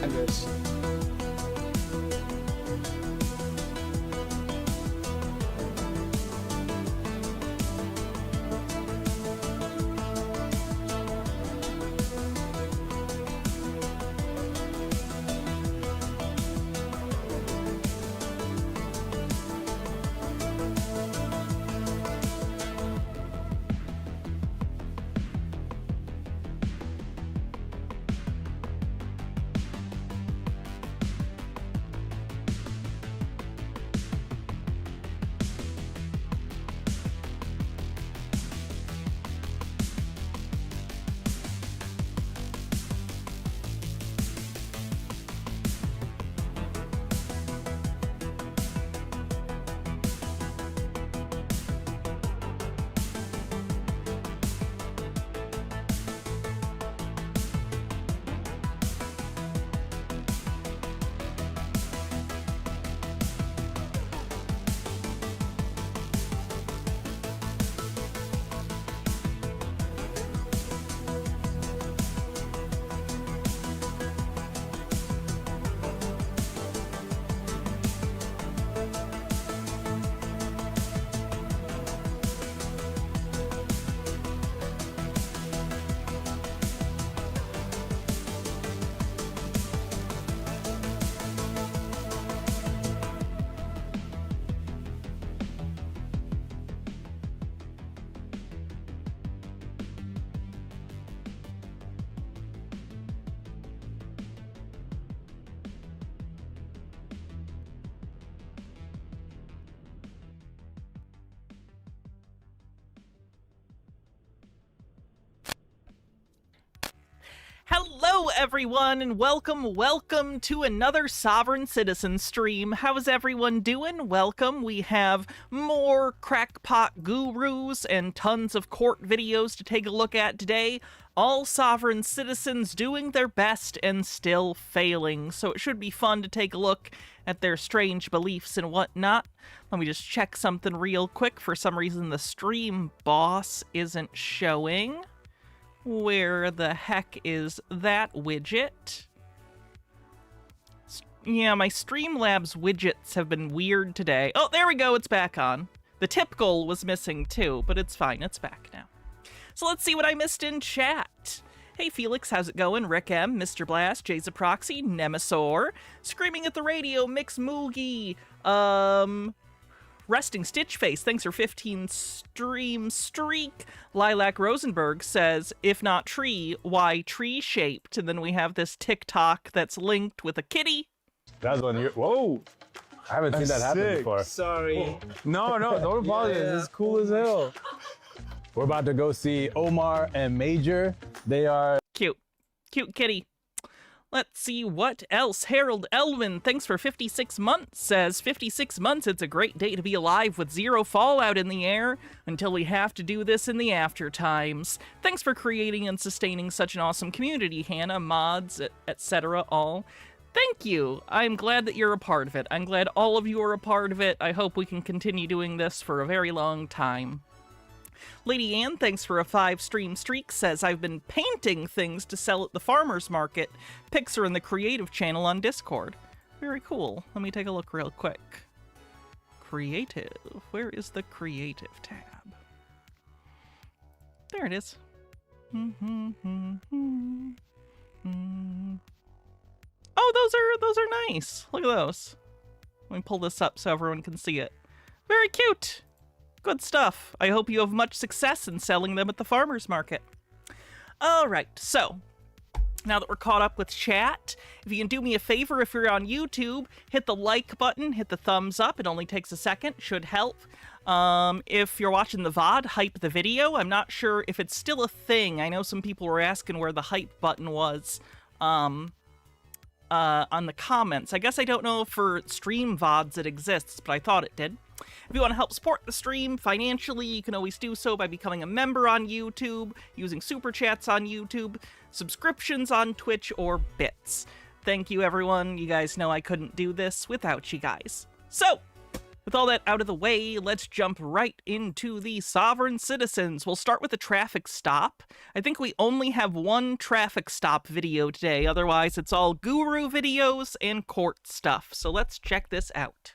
I wish. Hello everyone and welcome to another Sovereign Citizen stream. How is everyone doing? Welcome. We have more crackpot gurus and tons of court videos to take a look at today. All sovereign citizens doing their best and still failing, so it should be fun to take a look at their strange beliefs and whatnot. Let me just check something real quick. For some reason the stream boss isn't showing. Where the heck is that widget? Yeah, my Streamlabs widgets have been weird today. Oh, there we go, it's back on. The tip goal was missing too, but it's fine, it's back now. So let's see what I missed in chat. Hey Felix, how's it going? Rick M, Mr. Blast, Jay's a Proxy, Nemesaur, Screaming at the Radio, Mix Moogie, Resting Stitch Face, thanks for 15 stream streak. Lilac Rosenberg says, if not tree, why tree shaped? And then we have this TikTok that's linked with a kitty. That's one here. Whoa! I haven't seen that happen before. Sorry. No, don't apologize. Yeah. This is cool as hell. We're about to go see Omar and Major. They are Cute. Cute kitty. Let's see what else. Harold Elwin, thanks for 56 months, says 56 months, it's a great day to be alive with zero fallout in the air until we have to do this in the after times. Thanks for creating and sustaining such an awesome community, Hannah, mods, etc. all. Thank you. I'm glad that you're a part of it. I'm glad all of you are a part of it. I hope we can continue doing this for a very long time. Lady Ann, thanks for a 5 stream streak, says, I've been painting things to sell at the farmer's market. Pics are in the creative channel on Discord. Very cool. Let me take a look real quick. Creative. Where is the creative tab? There it is. Oh, those are nice. Look at those. Let me pull this up so everyone can see it. Very cute. Good stuff. I hope you have much success in selling them at the farmer's market. All right, so now that we're caught up with chat, if you can do me a favor, if you're on YouTube, hit the like button, hit the thumbs up. It only takes a second, should help. If you're watching the VOD, hype the video. I'm not sure if it's still a thing. I know some people were asking where the hype button was on the comments. I guess I don't know if for stream VODs it exists, but I thought it did. If you want to help support the stream financially, you can always do so by becoming a member on YouTube, using super chats on YouTube, subscriptions on Twitch, or bits. Thank you, everyone. You guys know I couldn't do this without you guys. So, With all that out of the way, let's jump right into the sovereign citizens. We'll start with the traffic stop. I think we only have one traffic stop video today, otherwise it's all guru videos and court stuff. So let's check this out.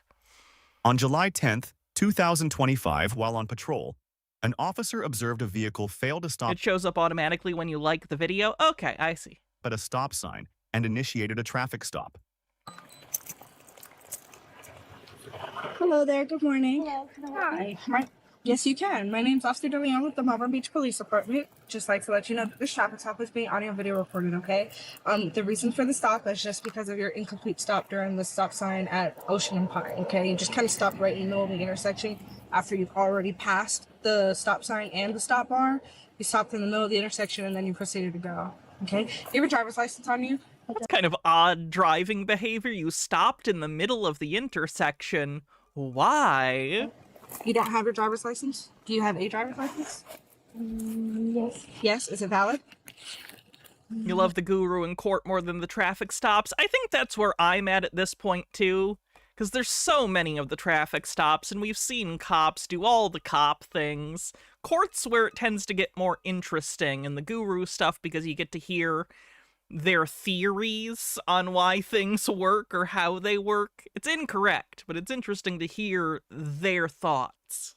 On July 10th, 2025, while on patrol, an officer observed a vehicle fail to stop It shows up automatically when you like the video. Okay, I see. at a stop sign and initiated a traffic stop. Hello there, good morning. Hi. Yes, you can. My name's Officer DeLeon with the Malvern Beach Police Department. Just like to let you know that this traffic stop is being audio and video recorded, okay? The reason for the stop is just because of your incomplete stop during the stop sign at Ocean and Pine, okay? You just kind of stopped right in the middle of the intersection after you've already passed the stop sign and the stop bar. You stopped in the middle of the intersection and then you proceeded to go, okay? You have a driver's license on you? That's kind of odd driving behavior. You stopped in the middle of the intersection. Why? You don't have your driver's license? Do you have a driver's license? Yes. Yes? Is it valid? You love the guru in court more than the traffic stops. I think that's where I'm at this point, too. Because there's so many of the traffic stops, and we've seen cops do all the cop things. Court's where it tends to get more interesting, and the guru stuff, because you get to hear their theories on why things work or how they work. It's incorrect, but it's interesting to hear their thoughts,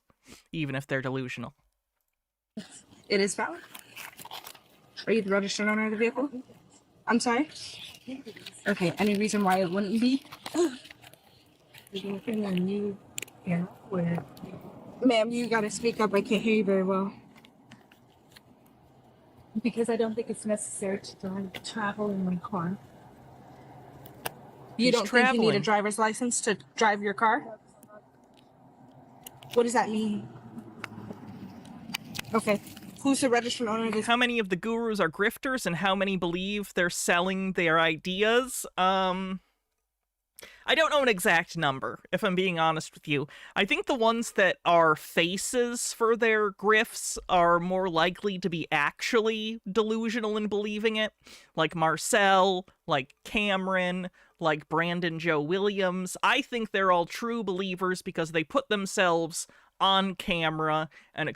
even if they're delusional. It is valid. Are you the registered owner of the vehicle? I'm sorry? Okay, any reason why it wouldn't be? Ma'am, you gotta speak up. I can't hear you very well. Because I don't think it's necessary to travel in my car. You He's don't think you need a traveling. driver's license to drive your car? What does that mean? Okay. Who's the registered owner of this? How many of the gurus are grifters and how many believe they're selling their ideas? I don't know an exact number, if I'm being honest with you. I think the ones that are faces for their grifts are more likely to be actually delusional in believing it. Like Marcel, like Cameron, like Brandon Joe Williams. I think they're all true believers because they put themselves on camera and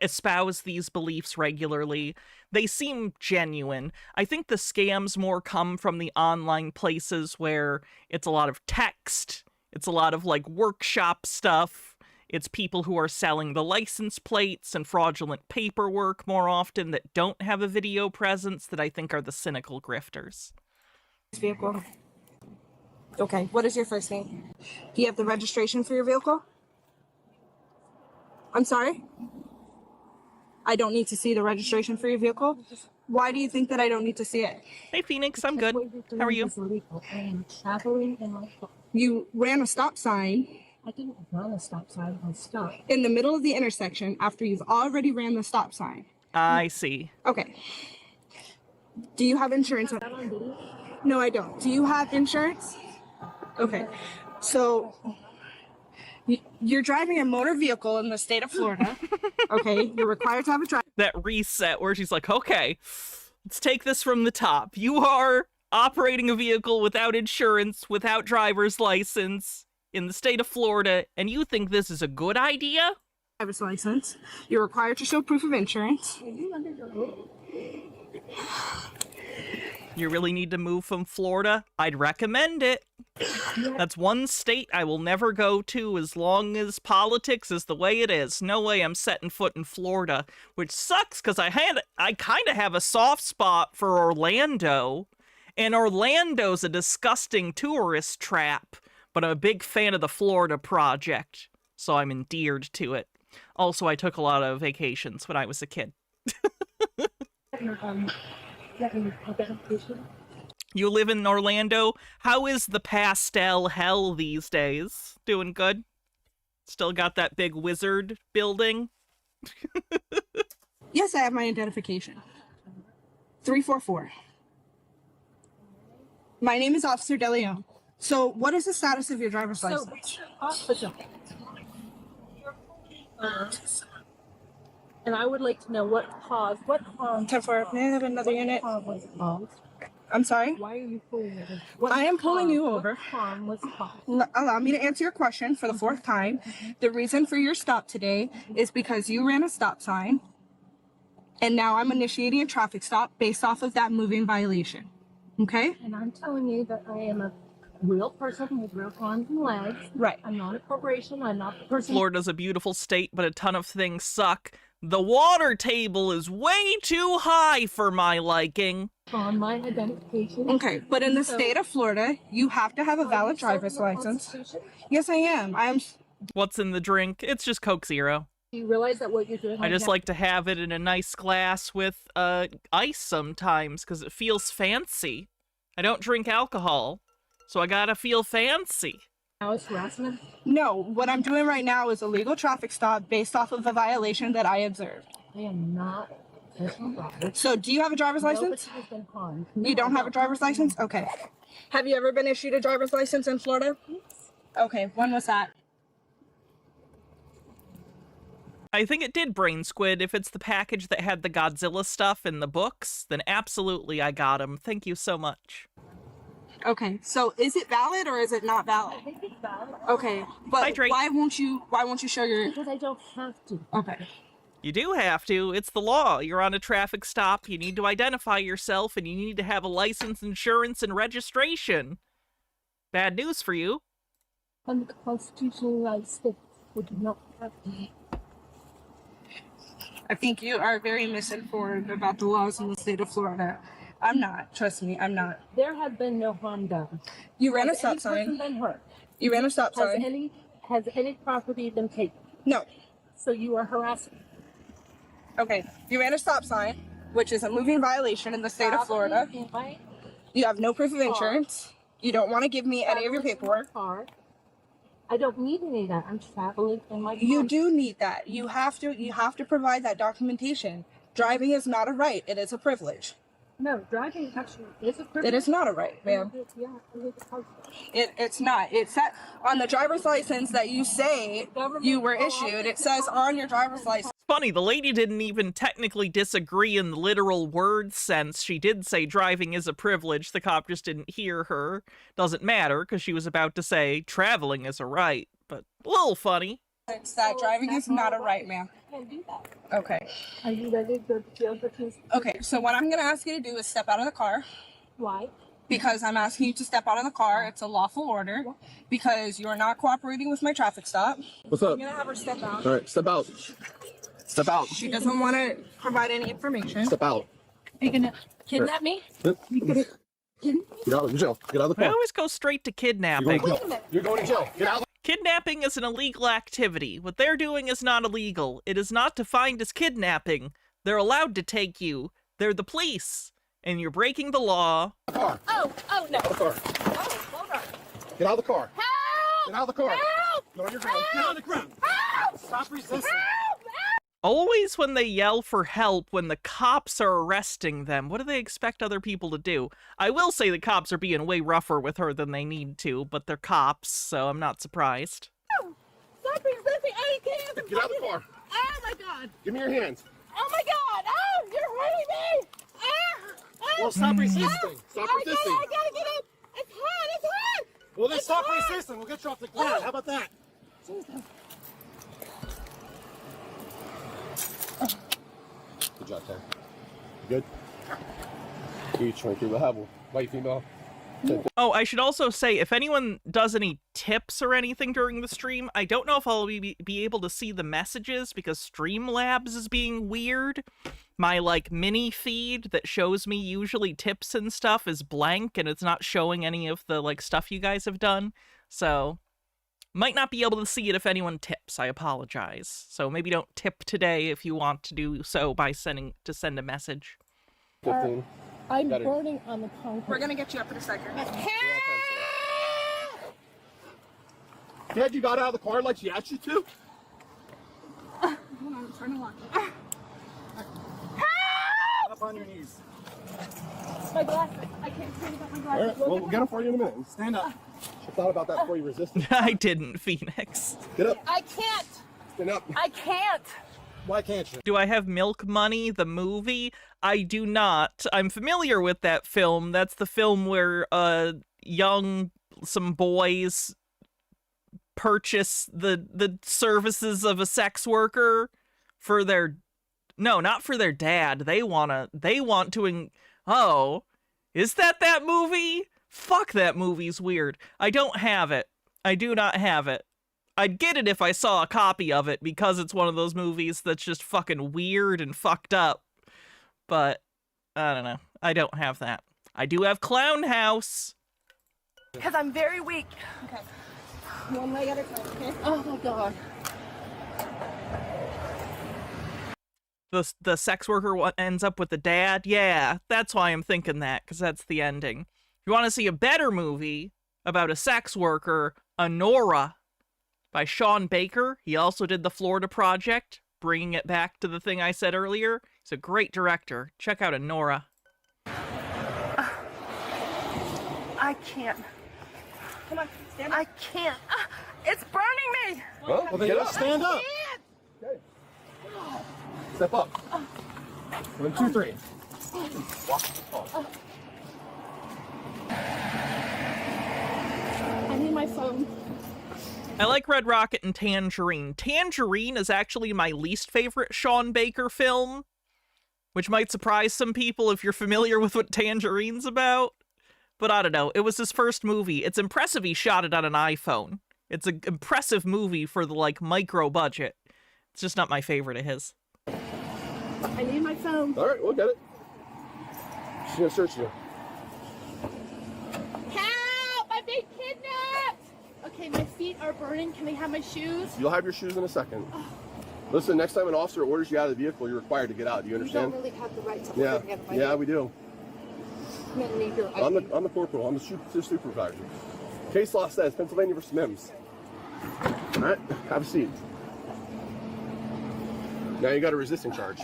espouse these beliefs regularly. They seem genuine. I think the scams more come from the online places where it's a lot of text, it's a lot of like workshop stuff, it's people who are selling the license plates and fraudulent paperwork more often that don't have a video presence that I think are the cynical grifters. Vehicle. Okay, what is your first name? Do you have the registration for your vehicle? I'm sorry? I don't need to see the registration for your vehicle? Why do you think that I don't need to see it? Hey Phoenix, I'm good. How are you? I am traveling in my car. You ran a stop sign I didn't run a stop sign. I stopped. in the middle of the intersection after you've already ran the stop sign. I see. Okay. Do you have insurance? No, I don't. Do you have insurance? Okay. So you're driving a motor vehicle in the state of Florida. Okay. You're required to have a driver. That reset where she's like, okay, let's take this from the top. You are operating a vehicle without insurance, without driver's license in the state of Florida, and you think this is a good idea? Driver's license. You're required to show proof of insurance. You really need to move from Florida? I'd recommend it. That's one state I will never go to as long as politics is the way it is. No way I'm setting foot in Florida, which sucks because I kind of have a soft spot for Orlando, and Orlando's a disgusting tourist trap, but I'm a big fan of the Florida Project, so I'm endeared to it. Also, I took a lot of vacations when I was a kid. You live in Orlando? How is the pastel hell these days? Doing good? Still got that big wizard building? Yes, I have my identification. 344. My name is Officer DeLeon. So what is the status of your driver's license? Officer. And I would like to know what caused, 10-4. May I have another unit? was involved. I'm sorry? Why are you pulling me? I am pulling you over. What's harm? What's harm? Allow me to answer your question for the fourth time. The reason for your stop today is because you ran a stop sign, and now I'm initiating a traffic stop based off of that moving violation. Okay? And I'm telling you that I am a real person with real arms and legs. Right. I'm not a corporation. I'm not the person. Florida's a beautiful state, but a ton of things suck. The water table is way too high for my liking. On my identification. Okay, but in the state of Florida, you have to have a valid driver's license. Yes, I am. What's in the drink? It's just Coke Zero. Do you realize that what you're doing? I just like to have it in a nice glass with ice sometimes because it feels fancy. I don't drink alcohol, so I gotta feel fancy. Now it's harassment. No, what I'm doing right now is a legal traffic stop based off of a violation that I observed. I am not. So, do you have a driver's license? Nobody has been harmed. You don't have a driver's license? Okay. Have you ever been issued a driver's license in Florida? Yes. Okay, when was that? I think it did, Brain Squid. If it's the package that had the Godzilla stuff in the books, then absolutely I got him. Thank you so much. Okay, so is it valid or is it not valid? I think it's valid. Okay, but Hydrate. why won't you show your... Because I don't have to. Okay. You do have to. It's the law. You're on a traffic stop. You need to identify yourself, and you need to have a license, insurance, and registration. Bad news for you. Under the Constitution of the United States, we do not have to. I think you are very misinformed about the laws in the state of Florida. I'm not. Trust me, I'm not. There has been no harm done. You ran a Has stop any person sign. been hurt? You ran a stop Has sign. any property been taken? No. So you are harassing. Okay, you ran a stop sign, which is a moving violation in the state of Florida. In my You have no proof of insurance. You don't want to give me any of your paperwork. car. I don't need any of that. I'm traveling in my car. You do need that. You have to provide that documentation. Driving is not a right, it is a privilege. No, driving actually is a privilege. It is not a right, ma'am. Yeah, it is a privilege. It's not. It's set on the driver's license that you say you were issued. It says on your driver's license. It's funny, the lady didn't even technically disagree in the literal word sense. She did say driving is a privilege. The cop just didn't hear her. Doesn't matter, because she was about to say traveling is a right. But a little funny. It's that driving is not a right, ma'am. I can't do that. Okay. Are you ready to go to jail for Tuesday? Okay, so what I'm going to ask you to do is step out of the car. Why? Because I'm asking you to step out of the car. It's a lawful order. Because you're not cooperating with my traffic stop. What's up? I'm going to have her step out. All right, step out. Step out. She doesn't want to provide any information. Step out. Are you gonna kidnap me? Yep. You gonna kidnap me? Get out of jail. Get out of the I car. always go straight to You're kidnapping. going to jail. You're going to jail. Get out. Kidnapping is an illegal activity. What they're doing is not illegal. It is not defined as kidnapping. They're allowed to take you. They're the police. And you're breaking the law. Car. Oh no. Get out of the car. Oh, hold on. Get out of the car. Help! Get out of the car. Help! Get on your ground. Get on the ground. Help! Stop resisting. Help! Always when they yell for help when the cops are arresting them, what do they expect other people to do? I will say the cops are being way rougher with her than they need to, but they're cops, so I'm not surprised. Stop resisting! I can't! Get out of the car. Oh my god! Give me your hands. Oh my god! Oh, you're hurting me! Well, stop resisting. Stop I resisting. gotta get up! It's hot! It's hot! Well, then It's stop hot. resisting. We'll get you off the ground. How about that? Good job, Ted. You good? You trying to level. White female. Oh, I should also say, if anyone does any tips or anything during the stream, I don't know if I'll be able to see the messages because Streamlabs is being weird. My, mini feed that shows me usually tips and stuff is blank, and it's not showing any of the, stuff you guys have done. So, might not be able to see it if anyone tips. I apologize. So maybe don't tip today if you want to do so by send a message. 15. I'm Got it. burning on the concrete. We're going to get you up in a second. Dad, you got out of the car like she asked you to? Hold on, I'm trying to lock it. Up on your knees. My glasses. I can't see without my All glasses. right, well, we'll get them for you in a minute. Stand up. I thought about that before you resisted. I didn't, Phoenix. Get up. I can't. Stand up. I can't. Why can't you? Do I have Milk Money, the movie? I do not. I'm familiar with that film. That's the film where some boys purchase the services of a sex worker for their, no, not for their dad. They want to oh, is that movie? Fuck, that movie's weird. I don't have it. I do not have it. I'd get it if I saw a copy of it, because it's one of those movies that's just fucking weird and fucked up. But, I don't know. I don't have that. I do have Clown House. Because I'm very weak. Okay. One leg at a time, okay? Oh my god. The sex worker ends up with the dad? Yeah, that's why I'm thinking that, because that's the ending. If you want to see a better movie about a sex worker, Honora, by Sean Baker. He also did The Florida Project, bringing it back to the thing I said earlier. He's a great director. Check out Honora. I can't. Come on, stand up. I can't. It's burning me. Well, then get up. Stand up. Okay. Step up. 1, 2, 3. Walk. Oh. I need my phone. I like Red Rocket and Tangerine. Tangerine is actually my least favorite Sean Baker film, which might surprise some people if you're familiar with what Tangerine's about. But I don't know. It was his first movie. It's impressive he shot it on an iPhone. It's an impressive movie for the, like, micro budget. It's just not my favorite of his. I need my phone. All right, we'll get it. She's gonna search you. Help! I'm being kidnapped! Okay, my feet are burning. Can I have my shoes? You'll have your shoes in a second. Listen, next time an officer orders you out of the vehicle, you're required to get out. Do you understand? You don't really have the right to Yeah, order me out of my yeah, we do. I'm gonna need your I'm ID. the corporal. I'm the supervisor. Case law says Pennsylvania versus Mims. All right, have a seat. Now you got a resisting charge.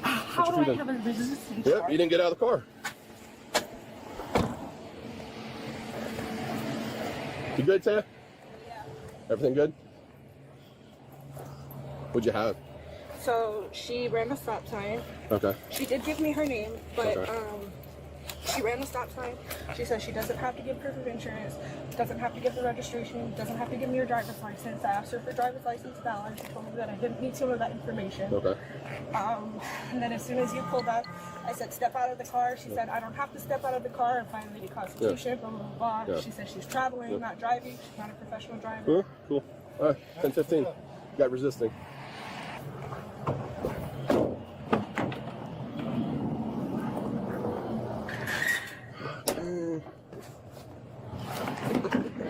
How do I have a resistance Yep, charge? you didn't get out of the car. You good, Taya? Yeah. Everything good? What'd you have? So she ran a stop sign. Okay. She did give me her name, but Okay. she ran a stop sign. She says she doesn't have to give proof of insurance, doesn't have to give the registration, doesn't have to give me her driver's license. I asked her for driver's license valid. She told me that I didn't need some of that information. Okay. And then as soon as you pulled up, I said, step out of the car. She said, I don't have to step out of the car. I'm finding the Constitution, blah, blah, blah, blah. Yeah. She said she's traveling, not driving. She's not a professional driver. Cool. Cool. All right, 10:15. Got resisting.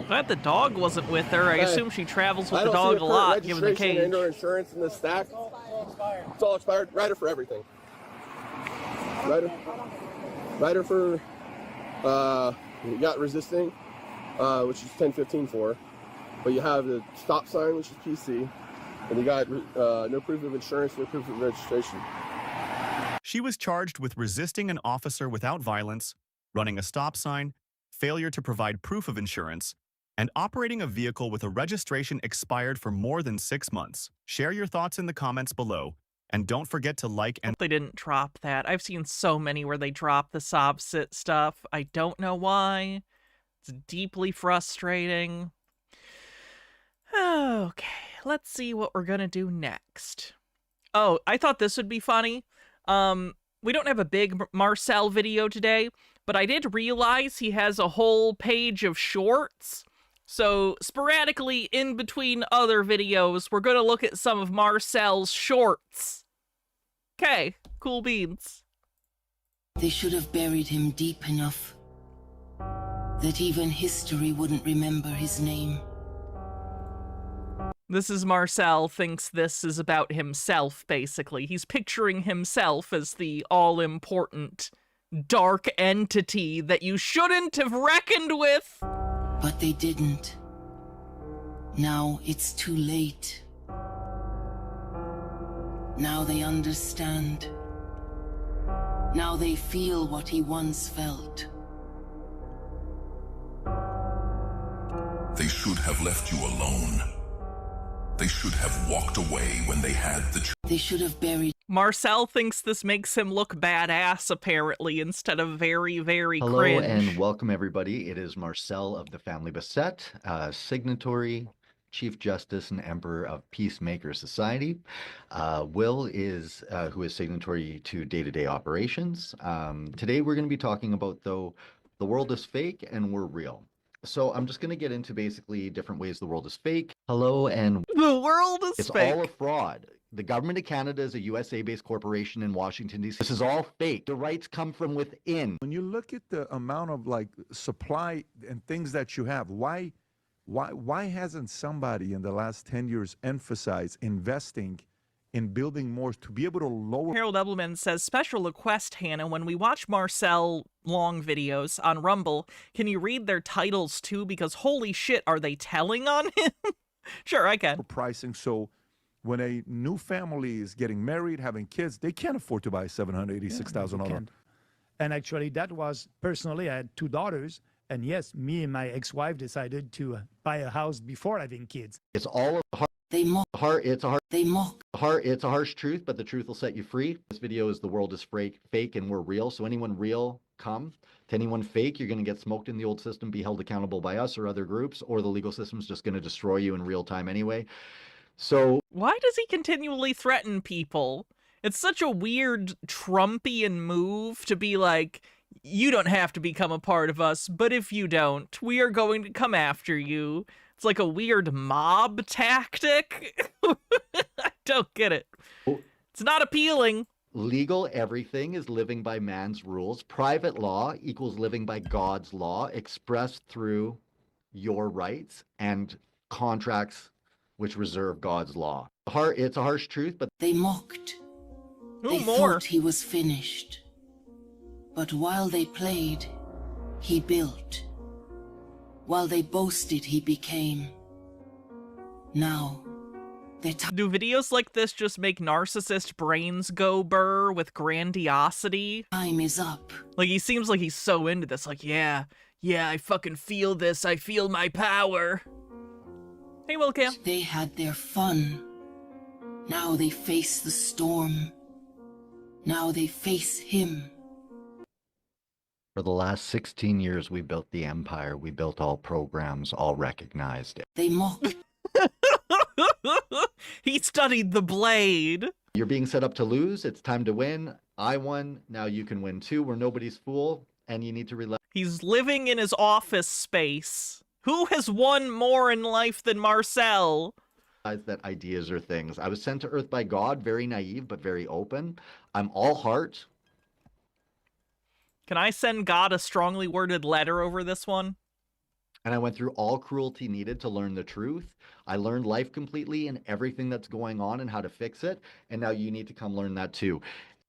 Glad the dog wasn't with her. I assume she travels with I the don't see dog a current lot, given the registration cage. and/or insurance in the stack. It's all expired. Rider for everything. Rider for you got resisting, which is 1015 for, but you have the stop sign, which is PC, and you got no proof of insurance, no proof of registration. She was charged with resisting an officer without violence, running a stop sign, failure to provide proof of insurance, and operating a vehicle with a registration expired for more than 6 months. Share your thoughts in the comments below, and don't forget to like and... They didn't drop that. I've seen so many where they drop the sob sit stuff. I don't know why. It's deeply frustrating. Okay, let's see what we're gonna do next. Oh, I thought this would be funny. We don't have a big Marcel video today, but I did realize he has a whole page of shorts. So sporadically in between other videos, we're gonna look at some of Marcel's shorts. Okay, cool beans. They should have buried him deep enough that even history wouldn't remember his name. This is Marcel thinks this is about himself, basically. He's picturing himself as the all-important dark entity that you shouldn't have reckoned with. But they didn't. Now it's too late. Now they understand. Now they feel what he once felt. They should have left you alone. They should have walked away when they had the They should have buried. Marcel thinks this makes him look badass, apparently, instead of very, very Hello cringe. and welcome, everybody. It is Marcel of the Family Bassett, signatory, Chief Justice, and Emperor of Peacemaker Society. Will is who is signatory to day-to-day operations. Today we're going to be talking about, though, the world is fake and we're real. So I'm just going to get into basically different ways the world is fake. Hello, and The world is it's fake. all a fraud. The government of Canada is a USA-based corporation in Washington, D.C. This is all fake. The rights come from within. When you look at the amount of like supply and things that you have, why hasn't somebody in the last 10 years emphasized investing in building more to be able to lower? Harold Ebbleman says, special request, Hannah, when we watch Marcel long videos on Rumble, can you read their titles too? Because holy shit, are they telling on him? Sure, I can. Pricing. So when a new family is getting married, having kids, they can't afford to buy $786,000. And actually, that was personally, I had 2 daughters. And yes, me and my ex-wife decided to buy a house before having kids. It's all a hard. They mock. It's a hard. They mock. It's a harsh truth, but the truth will set you free. This video is the world is fake and we're real. So anyone real, come. To anyone fake, you're going to get smoked in the old system, be held accountable by us or other groups, or the legal system's just going to destroy you in real time anyway. So why does he continually threaten people? It's such a weird Trumpian move to be like, you don't have to become a part of us, but if you don't, we are going to come after you. It's like a weird mob tactic. I don't get it. It's not appealing. legal everything is living by man's rules. Private law equals living by God's law, expressed through your rights and contracts which reserve God's law. It's a harsh truth, but They mocked. Who They more? thought he was finished. But while they played, he built. While they boasted, he became. Now, they're Do videos like this just make narcissist brains go burr with grandiosity? time is up. Like, he seems like he's so into this. Like, yeah, I fucking feel this. I feel my power. Hey, Wilcam. They had their fun. Now they face the storm. Now they face him. for the last 16 years, we built the empire. We built all programs, all recognized. They mocked. He studied the blade. You're being set up to lose. It's time to win. I won. Now you can win too. We're nobody's fool. And you need to realize He's living in his office space. Who has won more in life than Marcel? that ideas are things. I was sent to Earth by God, very naive, but very open. I'm all heart. Can I send God a strongly worded letter over this one? And I went through all cruelty needed to learn the truth. I learned life completely and everything that's going on and how to fix it. And now you need to come learn that too.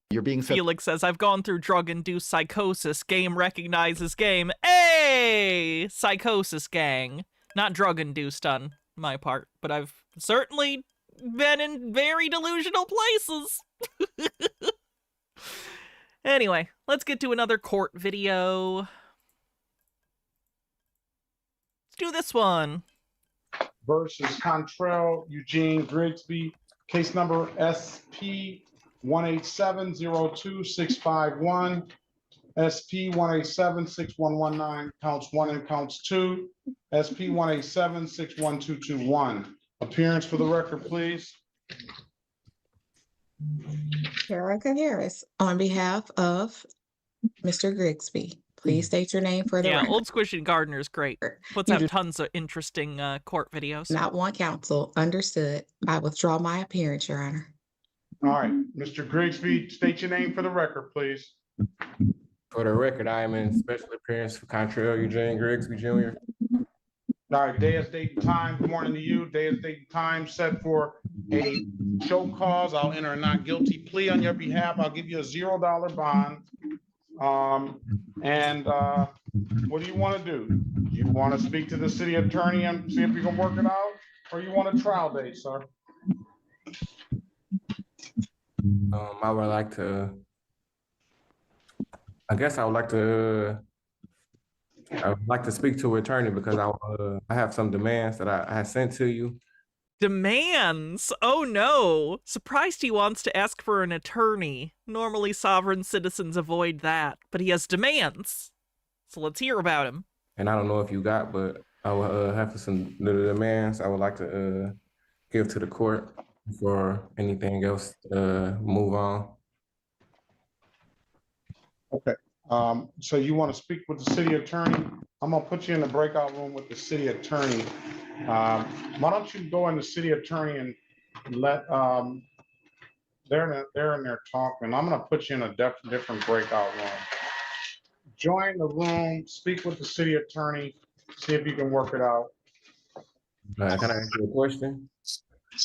You're being set. Felix says, I've gone through drug-induced psychosis. Game recognizes game. Hey! Psychosis gang. Not drug-induced on my part, but I've certainly been in very delusional places. Anyway, let's get to another court video. Let's do this one. Versus Contrell Eugene Grigsby, case number SP 187-02-651, SP 187-6119, counts 1 and counts 2, SP 187-61221. Appearance for the record, please. Erica Harris, on behalf of Mr. Grigsby, please state your name for the record. Old Squishy Gardner is great. Puts out tons of interesting court videos. Not one counsel. Understood. I withdraw my appearance, Your Honor. All right, Mr. Grigsby, state your name for the record, please. For the record, I am in special appearance for Contrell Eugene Grigsby Jr. All right, day is date and time. Good morning to you. Day is date and time set for a show cause. I'll enter a not guilty plea on your behalf. I'll give you a $0 bond. What do you want to do? Do you want to speak to the city attorney and see if we can work it out? Or you want a trial date, sir? I would like to, I guess I would like to speak to an attorney because I have some demands that I sent to you. Demands? Oh no. Surprised he wants to ask for an attorney. Normally sovereign citizens avoid that, but he has demands. So let's hear about him. And I don't know if you got, but I will have some demands I would like to give to the court before anything else move on. Okay. So you want to speak with the city attorney? I'm gonna put you in the breakout room with the city attorney. Why don't you go in the city attorney and let they're in there talking. I'm gonna put you in a different breakout room. Join the room, speak with the city attorney, see if you can work it out. Can I ask you a question?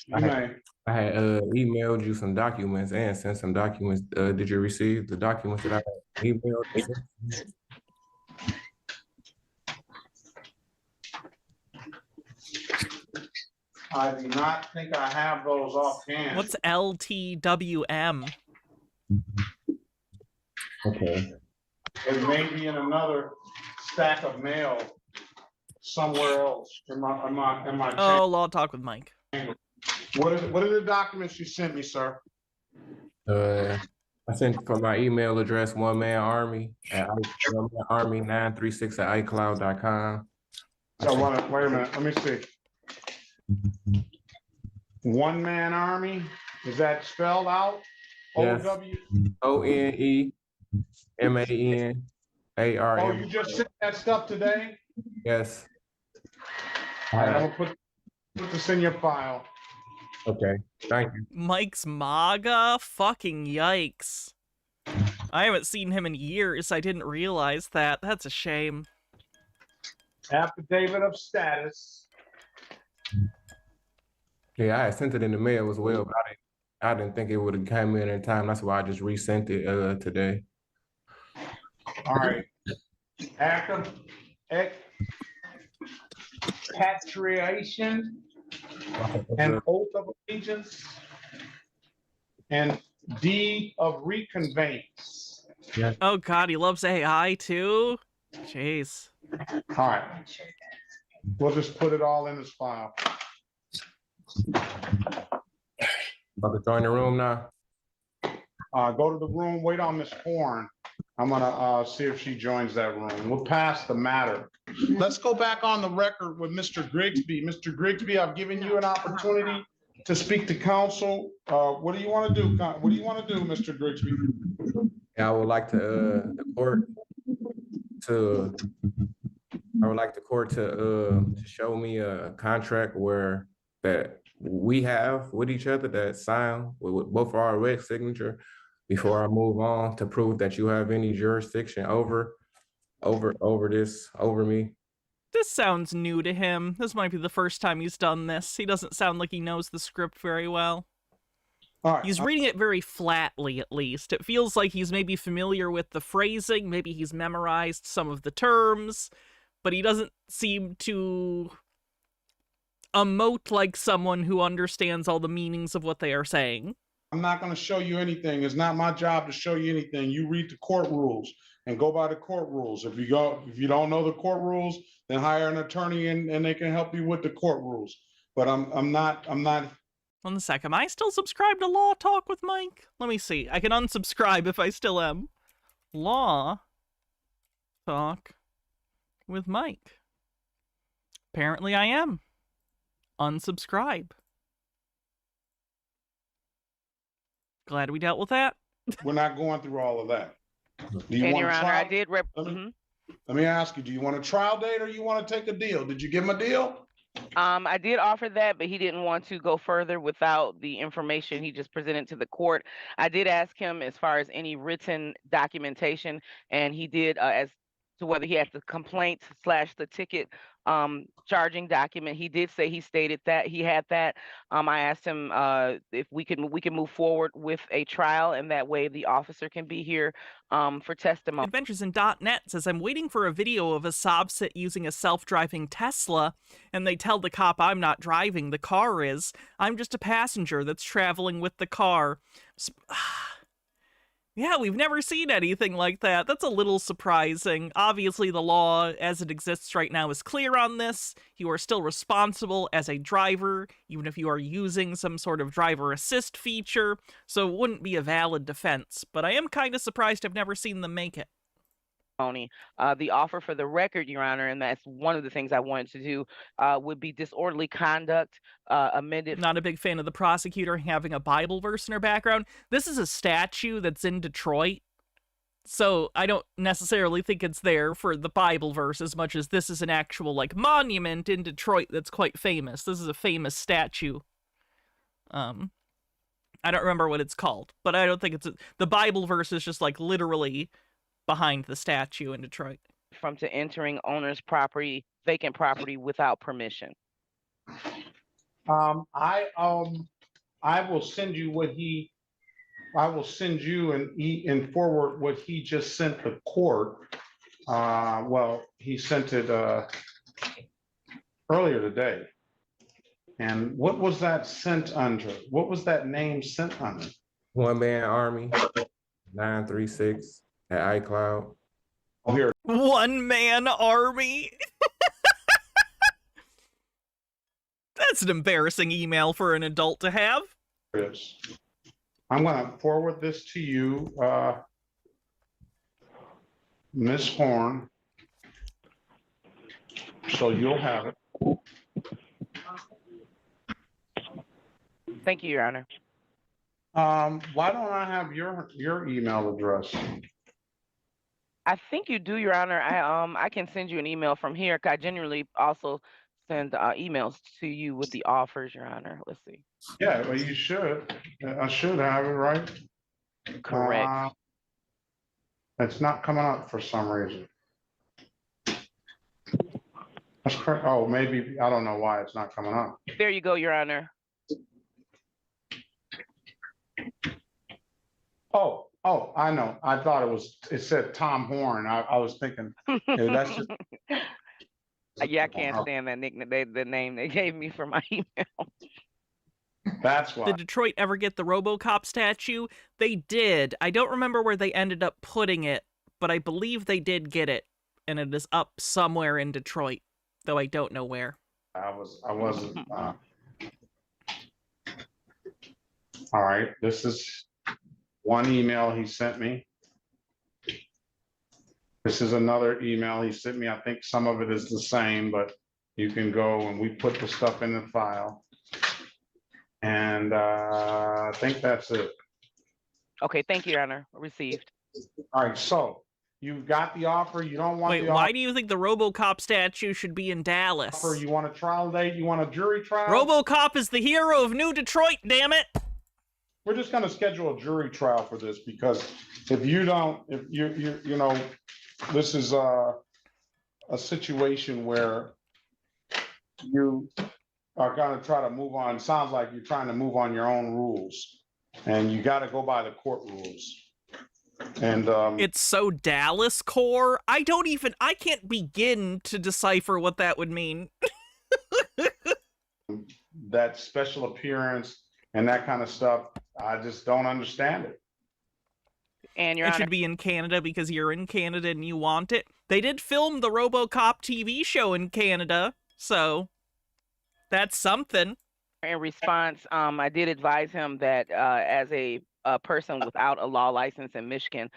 You may. I had emailed you some documents and sent some documents. Did you receive the documents that I emailed? I do not think I have those offhand. What's LTWM? Okay. It may be in another stack of mail somewhere else in my Oh, Law Talk with Mike. What are the documents you sent me, sir? I sent from my email address, onemanarmy at onemanarmy936 at icloud.com. So wait a minute, let me see. One Man Army, is that spelled out? Yes. OW? ONEMANARM. Oh, you just sent that stuff today? Yes. All right, I'm gonna put this in your file. Okay, thank you. Mike's MAGA? Fucking yikes. I haven't seen him in years. I didn't realize that. That's a shame. Affidavit of status. Yeah, I had sent it in the mail as well, but I didn't think it would have come in time. That's why I just resent it today. All right. Act of expatriation and oath of allegiance and deed of reconveyance. Yeah. Oh god, he loves AI too? Jeez. All right. We'll just put it all in his file. About to join the room now. Go to the room, wait on Miss Horn. I'm gonna see if she joins that room. We'll pass the matter. Let's go back on the record with Mr. Grigsby. Mr. Grigsby, I've given you an opportunity to speak to counsel. What do you want to do? What do you want to do, Mr. Grigsby? I would like to the court to show me a contract where that we have with each other that signed with both our red signature before I move on, to prove that you have any jurisdiction over me. This sounds new to him. This might be the first time he's done this. He doesn't sound like he knows the script very well. All right. He's reading it very flatly, at least. It feels like he's maybe familiar with the phrasing, maybe he's memorized some of the terms, but he doesn't seem to emote like someone who understands all the meanings of what they are saying. I'm not going to show you anything. It's not my job to show you anything. You read the court rules and go by the court rules. If you don't know the court rules, then hire an attorney and they can help you with the court rules. But I'm not. 1 sec, am I still subscribed to Law Talk with Mike? Let me see. I can unsubscribe if I still am. Law Talk with Mike. Apparently I am. Unsubscribe. Glad we dealt with that. We're not going through all of that. Do you And want Your a Honor, trial? I did Let me ask you, do you want a trial date or you want to take a deal? Did you give him a deal? I did offer that, but he didn't want to go further without the information he just presented to the court. I did ask him as far as any written documentation, and he did as to whether he had the complaint / the ticket charging document. He did say he stated that he had that. I asked him if we can move forward with a trial, and that way the officer can be here for testimony. AdventuresIn.net says, I'm waiting for a video of a Sobsit using a self-driving Tesla, and they tell the cop I'm not driving, the car is. I'm just a passenger that's traveling with the car. Yeah, we've never seen anything like that. That's a little surprising. Obviously, the law as it exists right now is clear on this. You are still responsible as a driver, even if you are using some sort of driver assist feature, so it wouldn't be a valid defense. But I am kind of surprised I've never seen them make it. The offer for the record, Your Honor, and that's one of the things I wanted to do, would be disorderly conduct amended. Not a big fan of the prosecutor having a Bible verse in her background. This is a statue that's in Detroit, so I don't necessarily think it's there for the Bible verse as much as this is an actual, like, monument in Detroit that's quite famous. This is a famous statue. I don't remember what it's called, but I don't think it's... The Bible verse is just, like, literally behind the statue in Detroit. From to entering owner's property, vacant property without permission. I will send you what I will send you and forward what he just sent the court. Well, he sent it earlier today. And what was that sent under? What was that name sent under? One Man Army 936 at iCloud. Oh, here. One Man Army. That's an embarrassing email for an adult to have. Yes. I'm going to forward this to you, Miss Horn, so you'll have it. Thank you, Your Honor. Why don't I have your email address? I think you do, Your Honor. I can send you an email from here. I generally also send emails to you with the offers, Your Honor. Let's see. Yeah, well, you should. I should have it, right? Correct. It's not coming up for some reason. That's correct. Oh, maybe, I don't know why it's not coming up. There you go, Your Honor. Oh, I know. I thought it said Tom Horn. I was thinking, that's just. Yeah, I can't stand that nickname, the name they gave me for my email. That's why. Did Detroit ever get the RoboCop statue? They did. I don't remember where they ended up putting it, but I believe they did get it, and it is up somewhere in Detroit, though I don't know where. I wasn't. All right, this is one email he sent me. This is another email he sent me. I think some of it is the same, but you can go and we put the stuff in the file. And I think that's it. Okay, thank you, Your Honor. Received. All right, so you've got the offer. You don't want Wait, why do you think the RoboCop statue should be in Dallas? offer. You want a trial date? You want a jury trial? RoboCop is the hero of New Detroit, damn it! We're just going to schedule a jury trial for this because if you know, this is a situation where you are going to try to move on. Sounds like you're trying to move on your own rules, and you got to go by the court rules. And it's so Dallas core. I can't begin to decipher what that would mean. That special appearance and that kind of stuff, I just don't understand it. And Your It Honor, should be in Canada because you're in Canada and you want it. They did film the RoboCop TV show in Canada, so that's something. in response, I did advise him that as a person without a law license in Michigan,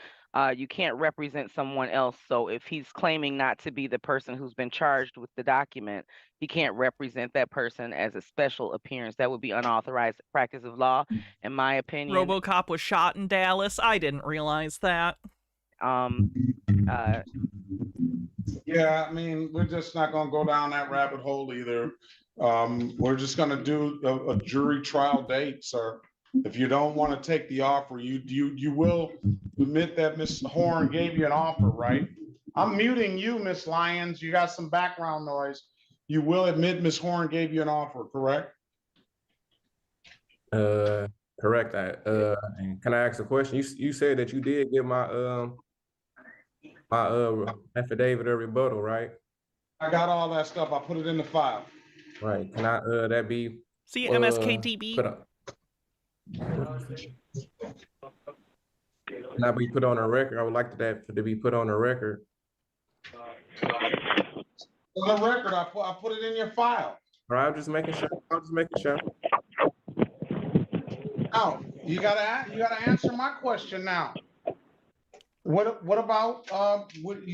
you can't represent someone else. So if he's claiming not to be the person who's been charged with the document, he can't represent that person as a special appearance. That would be unauthorized practice of law, in my opinion. RoboCop was shot in Dallas. I didn't realize that. Yeah, I mean, we're just not going to go down that rabbit hole either. We're just going to do a jury trial date, sir. If you don't want to take the offer, you will admit that Ms. Horn gave you an offer, right? I'm muting you, Ms. Lyons. You got some background noise. You will admit Ms. Horn gave you an offer, correct? Correct. And can I ask a question? You said that you did get my affidavit of rebuttal, right? I got all that stuff. I put it in the file. Right. Can I that be See MSKTB? not be put on a record. I would like that to be put on a record. On the record, I put it in your file. Bro, I'm just making sure. I'm just making sure. Now, you gotta answer my question now. What about what do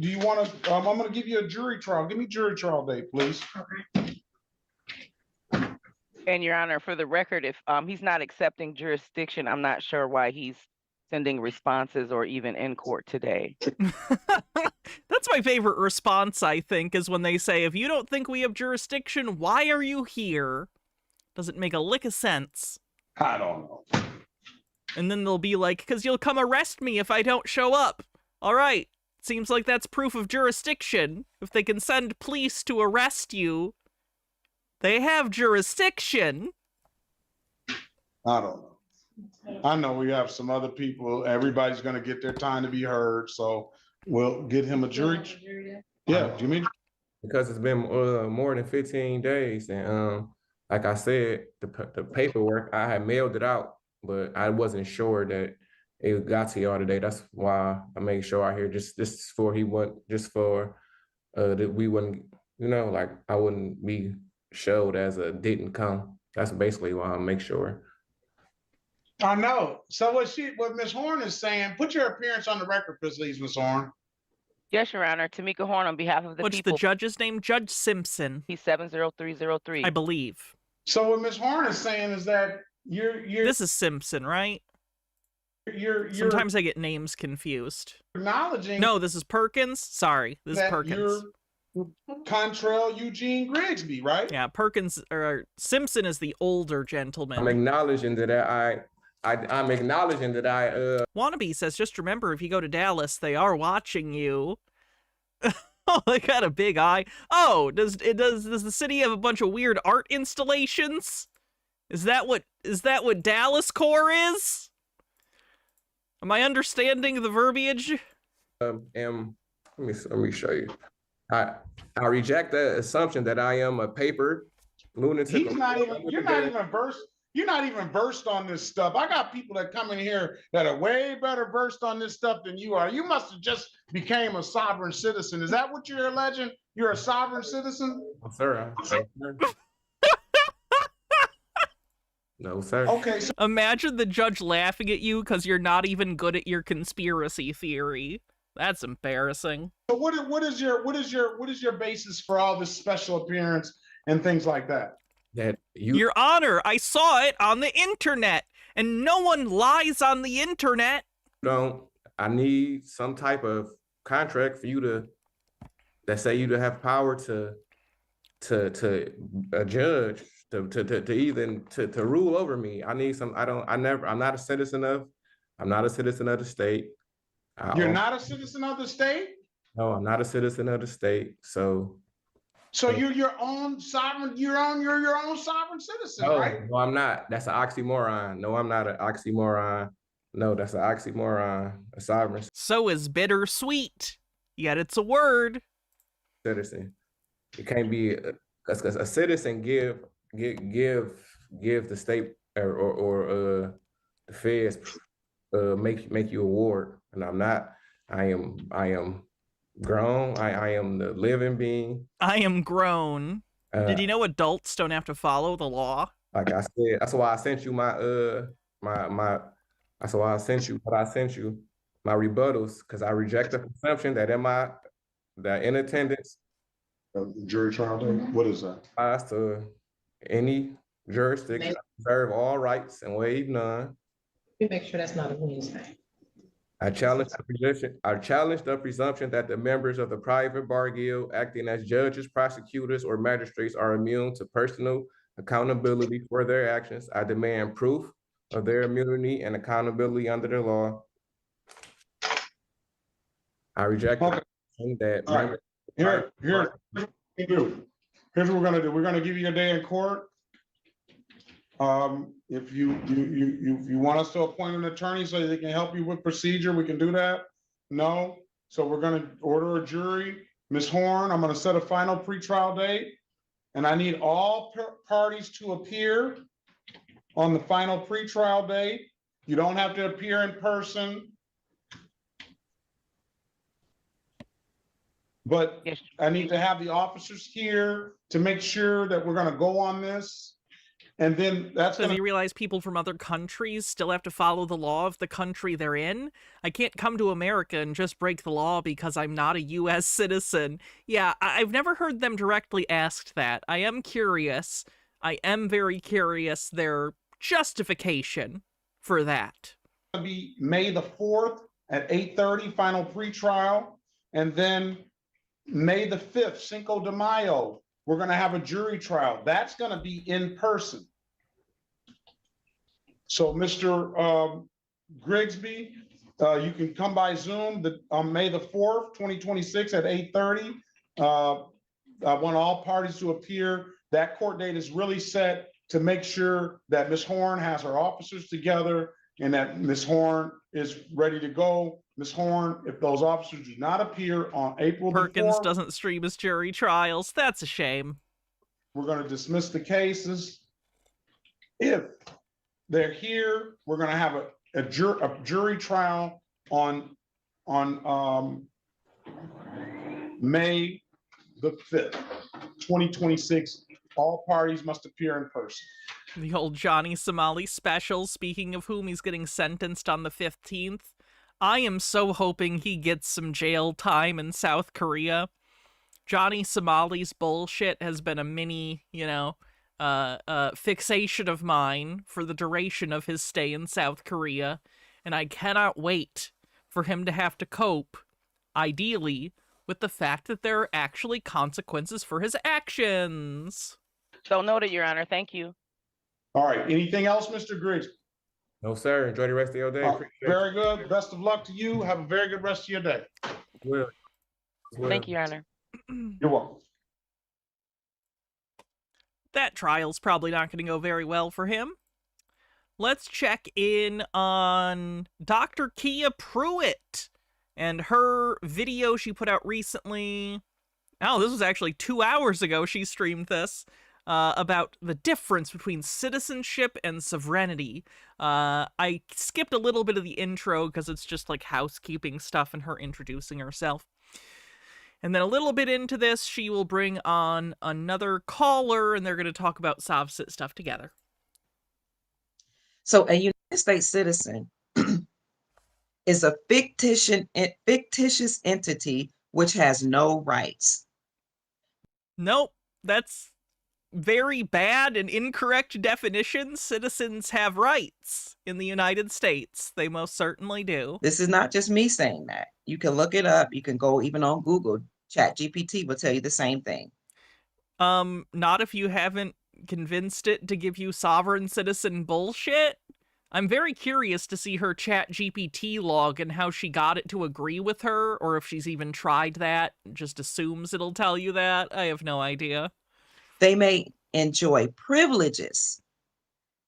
you want to? I'm gonna give you a jury trial. Give me jury trial date, please. And Your Honor, for the record, if he's not accepting jurisdiction, I'm not sure why he's sending responses or even in court today. That's my favorite response, I think, is when they say, if you don't think we have jurisdiction, why are you here? Doesn't make a lick of sense. I don't know. And then they'll be like, because you'll come arrest me if I don't show up. All right. Seems like that's proof of jurisdiction. If they can send police to arrest you, they have jurisdiction. I don't know. I know we have some other people. Everybody's going to get their time to be heard. So we'll get him a jury. Yeah. Do you mean? Because it's been more than 15 days. And like I said, the paperwork, I had mailed it out, but I wasn't sure that it got to y'all today. That's why I made sure I hear just for he went, just for that we wouldn't, you know, like I wouldn't be showed as a didn't come. That's basically why I make sure. I know. So what Ms. Horn is saying, put your appearance on the record, please, Ms. Horn. Yes, Your Honor. Tamika Horn on behalf of the What's people. the judge's name? Judge Simpson. He's 70303. I believe. So what Ms. Horn is saying is that you're This is Simpson, right? Sometimes I get names confused. Acknowledging. No, this is Perkins. Sorry, this is Perkins. You're Contrail Eugene Grigsby, right? Yeah, Perkins or Simpson is the older gentleman. I'm acknowledging that I'm acknowledging that Wannabe says, just remember, if you go to Dallas, they are watching you. Oh, they got a big eye. Oh, does the city have a bunch of weird art installations? Is that what Dallas Core is? Am I understanding the verbiage? let me show you. I reject the assumption that I am a paper lunatic. You're not even versed on this stuff. I got people that come in here that are way better versed on this stuff than you are. You must have just became a sovereign citizen. Is that what you're alleging? You're a sovereign citizen? No, sir. No, sir. Okay. So imagine the judge laughing at you because you're not even good at your conspiracy theory. That's embarrassing. So what is your basis for all this special appearance and things like that? Your Honor, I saw it on the internet, and no one lies on the internet. I need some type of contract for you that say you to have power to a judge to rule over me. I need some. I'm not a citizen of the state. You're not a citizen of the state? No, I'm not a citizen of the state. So you're your own sovereign. You're your own sovereign citizen, right? No, I'm not. That's an oxymoron. No, I'm not an oxymoron. No, that's an oxymoron. A sovereign. So is bittersweet. Yet it's a word. Citizen. It can't be because a citizen give the state or the feds make you a ward, and I'm not. I am grown. I am the living being. I am grown. Did you know adults don't have to follow the law? Like I said, that's why I sent you that's why I sent you what I sent you, my rebuttals, because I reject the presumption that in attendance. Jury trial day? What is that? As to any jurisdiction, reserve all rights and waive none. Let me make sure that's not a Wednesday. I challenge the presumption that the members of the private bar guild acting as judges, prosecutors, or magistrates are immune to personal accountability for their actions. I demand proof of their immunity and accountability under the law. I reject that. All right. Here's what we're gonna do. We're gonna give you a day in court. If you want us to appoint an attorney so they can help you with procedure, we can do that. No, so we're gonna order a jury. Ms. Horn, I'm gonna set a final pretrial date, and I need all parties to appear on the final pretrial date. You don't have to appear in person. But Yes. I need to have the officers here to make sure that we're gonna go on this. And then that's Does gonna, he realize people from other countries still have to follow the law of the country they're in? I can't come to America and just break the law because I'm not a U.S. citizen. Yeah, I've never heard them directly asked that. I am curious. I am very curious their justification for that. gonna be May the 4th at 8:30, final pretrial. And then May the 5th, Cinco de Mayo, we're gonna have a jury trial. That's gonna be in person. So Mr. Grigsby, you can come by Zoom on May the 4th, 2026 at 8:30. I want all parties to appear. That court date is really set to make sure that Ms. Horn has her officers together and that Ms. Horn is ready to go. Ms. Horn, if those officers do not appear on April the 4th. Perkins doesn't stream his jury trials. That's a shame. We're going to dismiss the cases. If they're here, we're going to have a jury trial on May the 5th, 2026. All parties must appear in person. The old Johnny Somali special, speaking of whom he's getting sentenced on the 15th. I am so hoping he gets some jail time in South Korea. Johnny Somali's bullshit has been a mini, fixation of mine for the duration of his stay in South Korea, and I cannot wait for him to have to cope, ideally, with the fact that there are actually consequences for his actions. So noted, Your Honor. Thank you. All right. Anything else, Mr. Griggs? No, sir. Enjoy the rest of your day. Very good. Best of luck to you. Have a very good rest of your day. Will. Thank you, Your Honor. You're welcome. That trial's probably not going to go very well for him. Let's check in on Dr. Kia Pruitt and her video she put out recently. Oh, this was actually 2 hours ago she streamed this. About the difference between citizenship and sovereignty. I skipped a little bit of the intro because it's just like housekeeping stuff and her introducing herself. And then a little bit into this, she will bring on another caller and they're going to talk about SovCit stuff together. So a United States citizen is a fictitious entity which has no rights. Nope, that's very bad and incorrect definition. Citizens have rights in the United States. They most certainly do. This is not just me saying that. You can look it up. You can go even on Google. ChatGPT will tell you the same thing. Not if you haven't convinced it to give you sovereign citizen bullshit. I'm very curious to see her ChatGPT log and how she got it to agree with her, or if she's even tried that, just assumes it'll tell you that. I have no idea. They may enjoy privileges.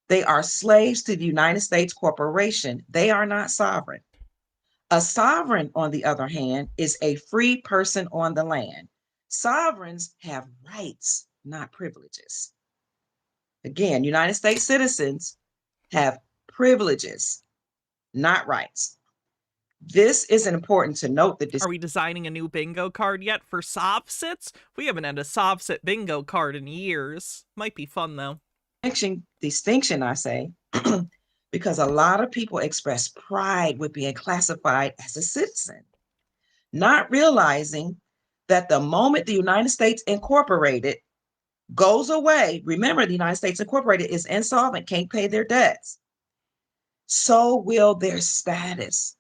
They are slaves to the United States corporation. They are not sovereign. A sovereign, on the other hand, is a free person on the land. Sovereigns have rights, not privileges. Again, United States citizens have privileges, not rights. This is important to note. Are we designing a new bingo card yet for SovCits? We haven't had a SovCit bingo card in years. Might be fun, though. Distinction, I say, because a lot of people express pride with being classified as a citizen, not realizing that the moment the United States Incorporated goes away, remember the United States Incorporated is insolvent, can't pay their debts, so will their status.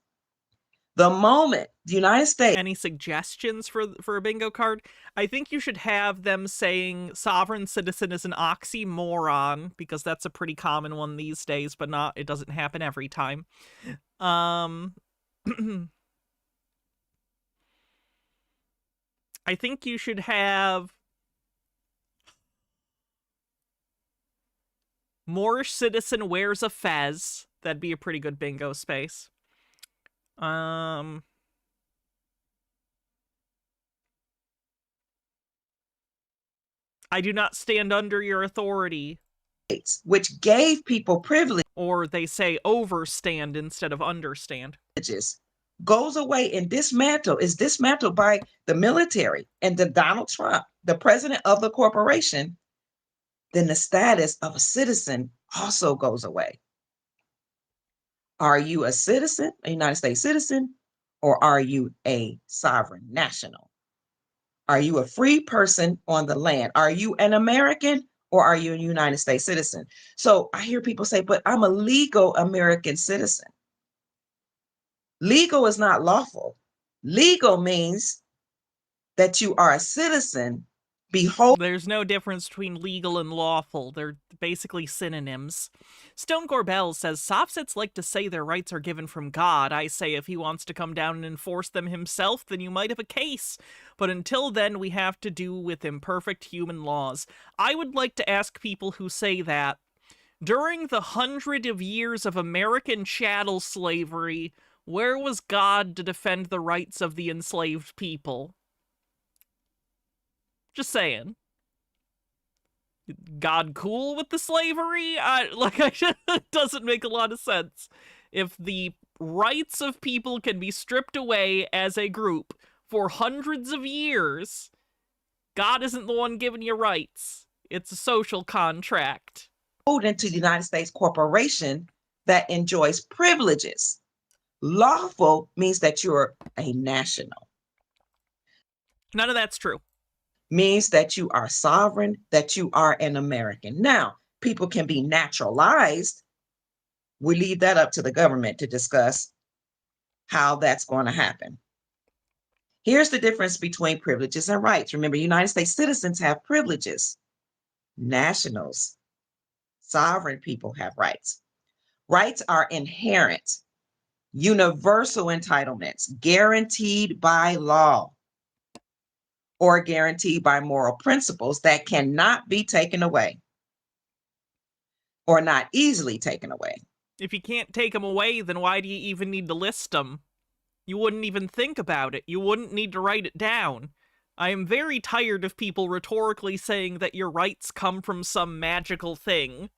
The moment the United States... Any suggestions for a bingo card? I think you should have them saying sovereign citizen is an oxymoron, because that's a pretty common one these days, but it doesn't happen every time. I think you should have Moorish citizen wears a fez. That'd be a pretty good bingo space. I do not stand under your authority. Which gave people privilege. Or they say overstand instead of understand. goes away and is dismantled by the military and the Donald Trump, the president of the corporation, then the status of a citizen also goes away. Are you a citizen, a United States citizen, or are you a sovereign national? Are you a free person on the land? Are you an American or are you a United States citizen? So I hear people say, but I'm a legal American citizen. Legal is not lawful. Legal means that you are a citizen. Behold, there's no difference between legal and lawful. They're basically synonyms. Stone Corbell says, Soffsets like to say their rights are given from God. I say if he wants to come down and enforce them himself, then you might have a case. But until then, we have to do with imperfect human laws. I would like to ask people who say that, during the 100 of years of American chattel slavery, where was God to defend the rights of the enslaved people? Just saying. God cool with the slavery? It doesn't make a lot of sense. If the rights of people can be stripped away as a group for hundreds of years, God isn't the one giving you rights. It's a social contract. Into the United States corporation that enjoys privileges. Lawful means that you're a national. None of that's true. Means that you are sovereign, that you are an American. Now, people can be naturalized. We leave that up to the government to discuss how that's going to happen. Here's the difference between privileges and rights. Remember, United States citizens have privileges. Nationals, sovereign people have rights. Rights are inherent, universal entitlements guaranteed by law or guaranteed by moral principles that cannot be taken away or not easily taken away. If you can't take them away, then why do you even need to list them? You wouldn't even think about it. You wouldn't need to write it down. I am very tired of people rhetorically saying that your rights come from some magical thing.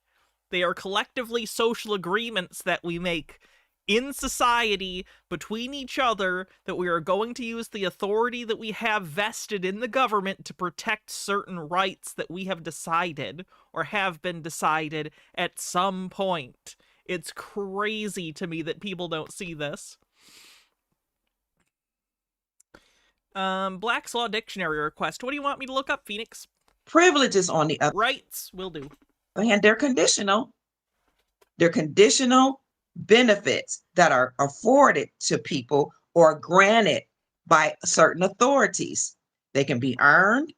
They are collectively social agreements that we make in society between each other, that we are going to use the authority that we have vested in the government to protect certain rights that we have decided or have been decided at some point. It's crazy to me that people don't see this. Black's Law Dictionary request. What do you want me to look up, Phoenix? Privileges on the other rights will do. And they're conditional. They're conditional benefits that are afforded to people or granted by certain authorities. They can be earned,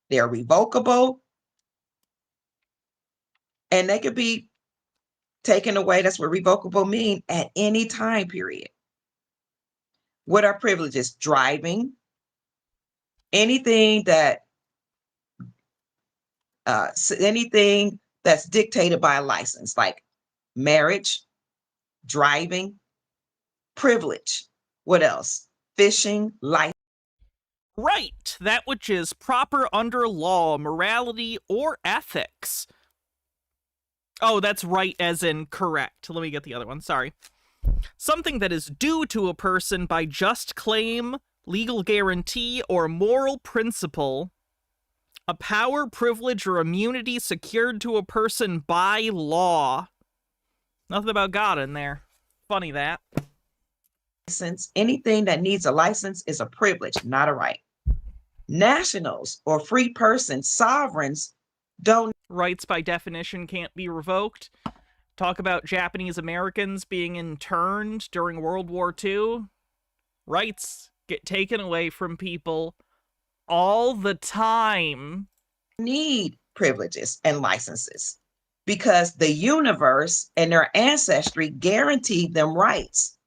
they're revocable, and they could be taken away. That's what revocable means, at any time period. What are privileges? Driving, anything that's dictated by a license, like marriage, driving, privilege. What else? Fishing, life. Right, that which is proper under law, morality, or ethics. Oh, that's right as in correct. Let me get the other one, sorry. Something that is due to a person by just claim, legal guarantee, or moral principle. A power, privilege, or immunity secured to a person by law. Nothing about God in there. Funny that. Since anything that needs a license is a privilege, not a right. Nationals or free persons, sovereigns, don't. Rights by definition can't be revoked. Talk about Japanese Americans being interned during World War II. Rights get taken away from people all the time. Need privileges and licenses because the universe and their ancestry guaranteed them rights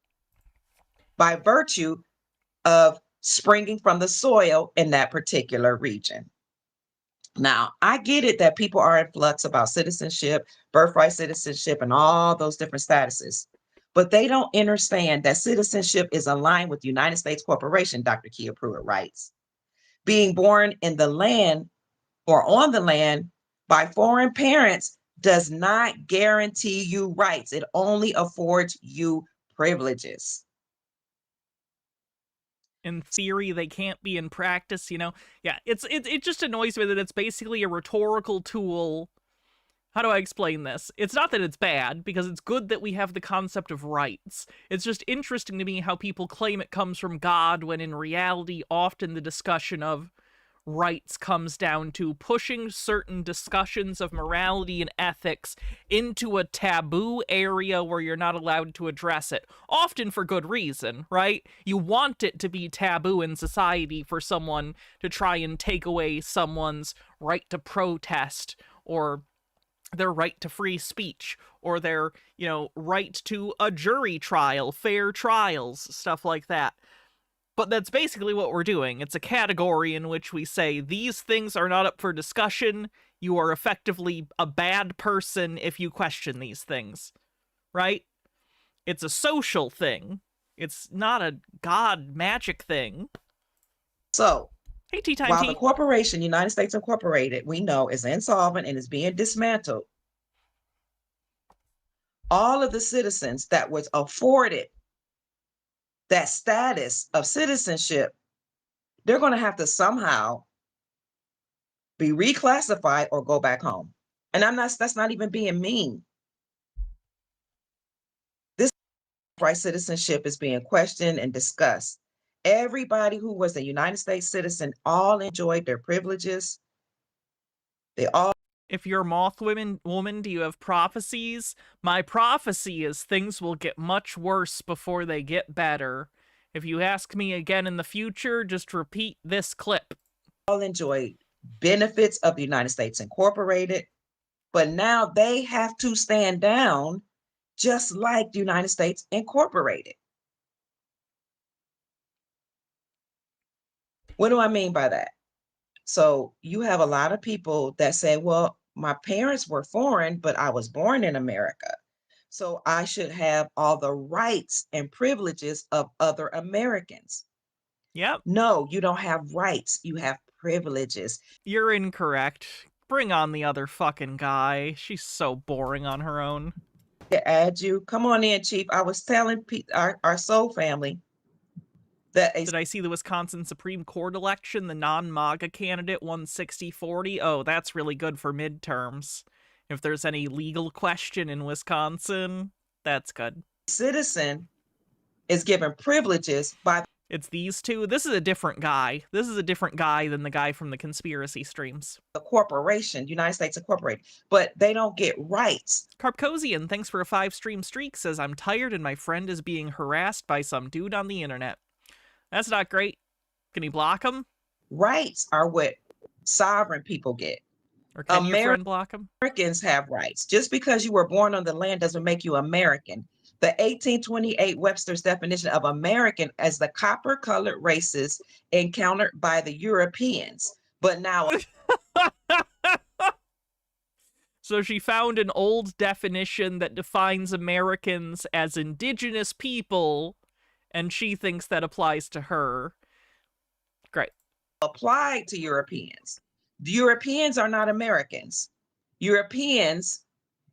by virtue of springing from the soil in that particular region. Now, I get it that people are in flux about citizenship, birthright citizenship, and all those different statuses, but they don't understand that citizenship is aligned with the United States corporation, Dr. Kia Pruitt writes. Being born in the land or on the land by foreign parents does not guarantee you rights. It only affords you privileges. in theory, they can't be in practice, you know? Yeah, it just annoys me that it's basically a rhetorical tool. How do I explain this? It's not that it's bad, because it's good that we have the concept of rights. It's just interesting to me how people claim it comes from God, when in reality, often the discussion of rights comes down to pushing certain discussions of morality and ethics into a taboo area where you're not allowed to address it, often for good reason, right? You want it to be taboo in society for someone to try and take away someone's right to protest, or their right to free speech, or their, you know, right to a jury trial, fair trials, stuff like that. But that's basically what we're doing. It's a category in which we say these things are not up for discussion. You are effectively a bad person if you question these things, right? It's a social thing. It's not a God magic thing. So, hey, Tea Time while Tea. the corporation, United States Incorporated, we know is insolvent and is being dismantled, all of the citizens that was afforded that status of citizenship, they're going to have to somehow be reclassified or go back home. And that's not even being mean. This right citizenship is being questioned and discussed. Everybody who was a United States citizen all enjoyed their privileges. They all. If you're a moth woman, do you have prophecies? My prophecy is things will get much worse before they get better. If you ask me again in the future, just repeat this clip. All enjoyed benefits of the United States Incorporated, but now they have to stand down just like the United States Incorporated. What do I mean by that? So you have a lot of people that say, well, my parents were foreign, but I was born in America, so I should have all the rights and privileges of other Americans. Yep. No, you don't have rights. You have privileges. You're incorrect. Bring on the other fucking guy. She's so boring on her own. To add you, come on in, Chief. I was telling our soul family that Did I see the Wisconsin Supreme Court election? The non-MAGA candidate won 60-40. Oh, that's really good for midterms. If there's any legal question in Wisconsin, that's good. Citizen is given privileges by. It's these two. This is a different guy. This is a different guy than the guy from the conspiracy streams. The corporation, United States Incorporated, but they don't get rights. Carpcosian, thanks for a 5-stream streak, says, I'm tired and my friend is being harassed by some dude on the internet. That's not great. Can you block him? Rights are what sovereign people get. Or can your friend block him? Americans have rights. Just because you were born on the land doesn't make you American. The 1828 Webster's definition of American as the copper-colored races encountered by the Europeans. But now. So she found an old definition that defines Americans as indigenous people, and she thinks that applies to her. Great. Applied to Europeans. The Europeans are not Americans. Europeans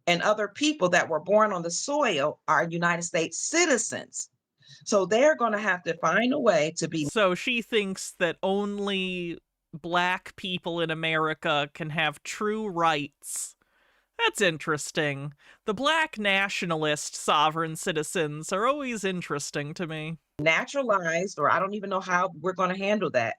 and other people that were born on the soil are United States citizens. So they're going to have to find a way to be. So she thinks that only black people in America can have true rights. That's interesting. The black nationalist sovereign citizens are always interesting to me. Naturalized, or I don't even know how we're going to handle that.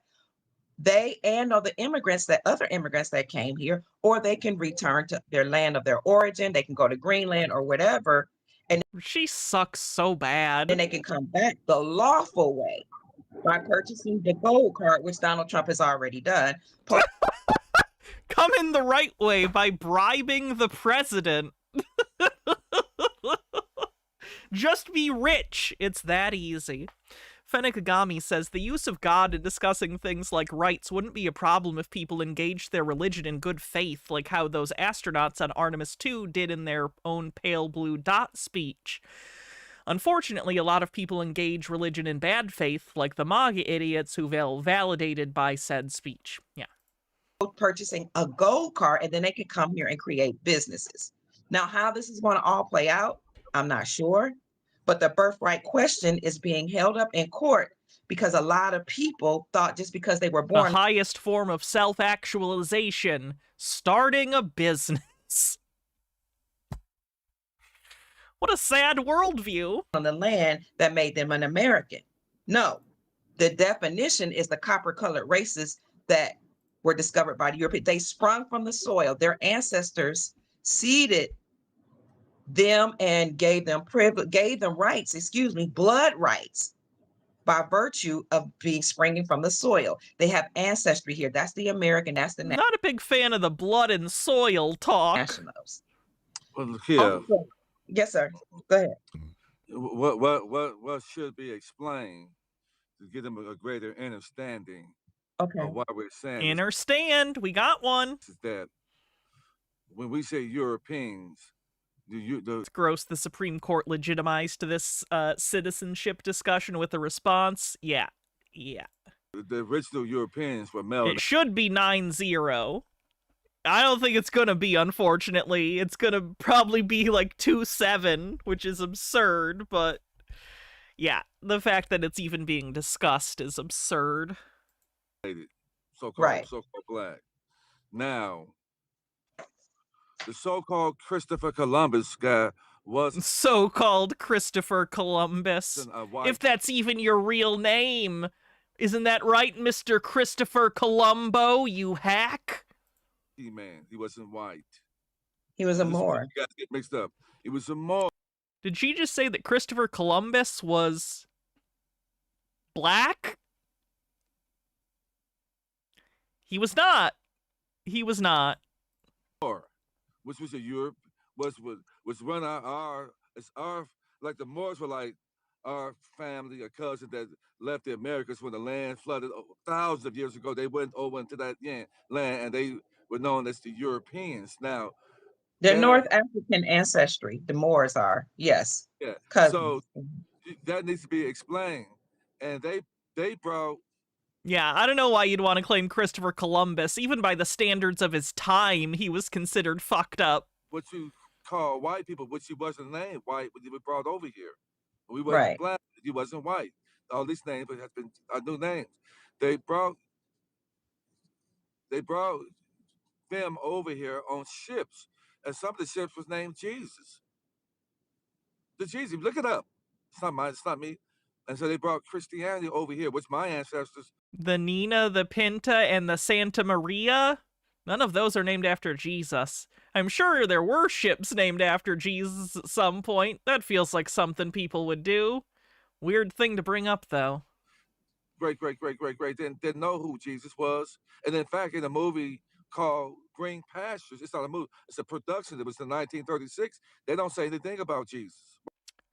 They and other immigrants, that other immigrants that came here, or they can return to their land of their origin. They can go to Greenland or whatever. And she sucks so bad. And they can come back the lawful way by purchasing the gold card, which Donald Trump has already done. Come in the right way by bribing the president. Just be rich. It's that easy. Fenekagami says, the use of God in discussing things like rights wouldn't be a problem if people engaged their religion in good faith, like how those astronauts on Artemis 2 did in their own pale blue dot speech. Unfortunately, a lot of people engage religion in bad faith, like the MAGA idiots who feel validated by said speech. Yeah. Purchasing a gold card, and then they can come here and create businesses. Now, how this is going to all play out, I'm not sure. But the birthright question is being held up in court because a lot of people thought just because they were The born highest form of self-actualization, starting a business. What a sad worldview. on the land that made them an American. No, the definition is the copper-colored races that were discovered by the Europeans. They sprung from the soil. Their ancestors seeded them and gave them rights, blood rights by virtue of being springing from the soil. They have ancestry here. That's the American, that's the Not a big fan of the blood and soil talk. nationals. Well, look here. Also, yes, sir. Go ahead. What should be explained to give them a greater understanding Okay. of why we're saying Understand, we got one. is that when we say Europeans, It's gross the Supreme Court legitimized this citizenship discussion with a response. Yeah. the original Europeans were melanated. It should be 9-0. I don't think it's gonna be, unfortunately. It's gonna probably be like 2-7, which is absurd, but yeah, the fact that it's even being discussed is absurd. So-called black. Now, the so-called Christopher Columbus guy was so-called Christopher Columbus. If that's even your real name. Isn't that right, Mr. Christopher Columbo, you hack? Man, he wasn't white. He was a Moor. You guys get mixed up. He was a Moor. Did she just say that Christopher Columbus was black? He was not. He was not. Which was a Europe, was run our like the Moors were like our family, a cousin that left the Americas when the land flooded thousands of years ago. They went over into that land and they were known as the Europeans. Now, they're North African ancestry. The Moors are, yes. Yeah. Cousins. So that needs to be explained. And they brought. Yeah, I don't know why you'd want to claim Christopher Columbus. Even by the standards of his time, he was considered fucked up. What you call white people, which he wasn't named white when he was brought over here. We wasn't black. He wasn't white. All these names have been new names. They brought them over here on ships, and some of the ships was named Jesus. The Jesus, look it up. It's not mine. It's not me. And so they brought Christianity over here, which my ancestors. The Nina, the Pinta, and the Santa Maria? None of those are named after Jesus. I'm sure there were ships named after Jesus at some point. That feels like something people would do. Weird thing to bring up, though. Great. Didn't know who Jesus was. And in fact, in a movie called Green Pastures, it's not a movie, it's a production that was in 1936, they don't say anything about Jesus.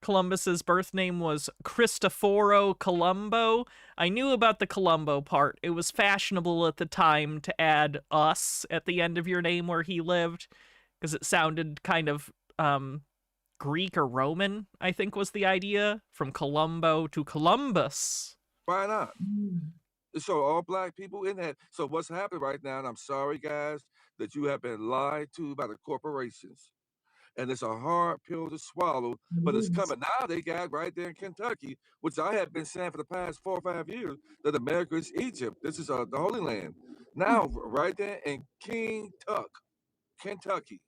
Columbus's birth name was Cristoforo Colombo. I knew about the Colombo part. It was fashionable at the time to add us at the end of your name where he lived, because it sounded kind of Greek or Roman, I think was the idea, from Colombo to Columbus. Why not? So all black people in that. So what's happening right now, and I'm sorry, guys, that you have been lied to by the corporations. And it's a hard pill to swallow, but it's coming. Now they got right there in Kentucky, which I have been saying for the past 4 or 5 years, that America is Egypt. This is the Holy Land. Now, right there in Kentucky.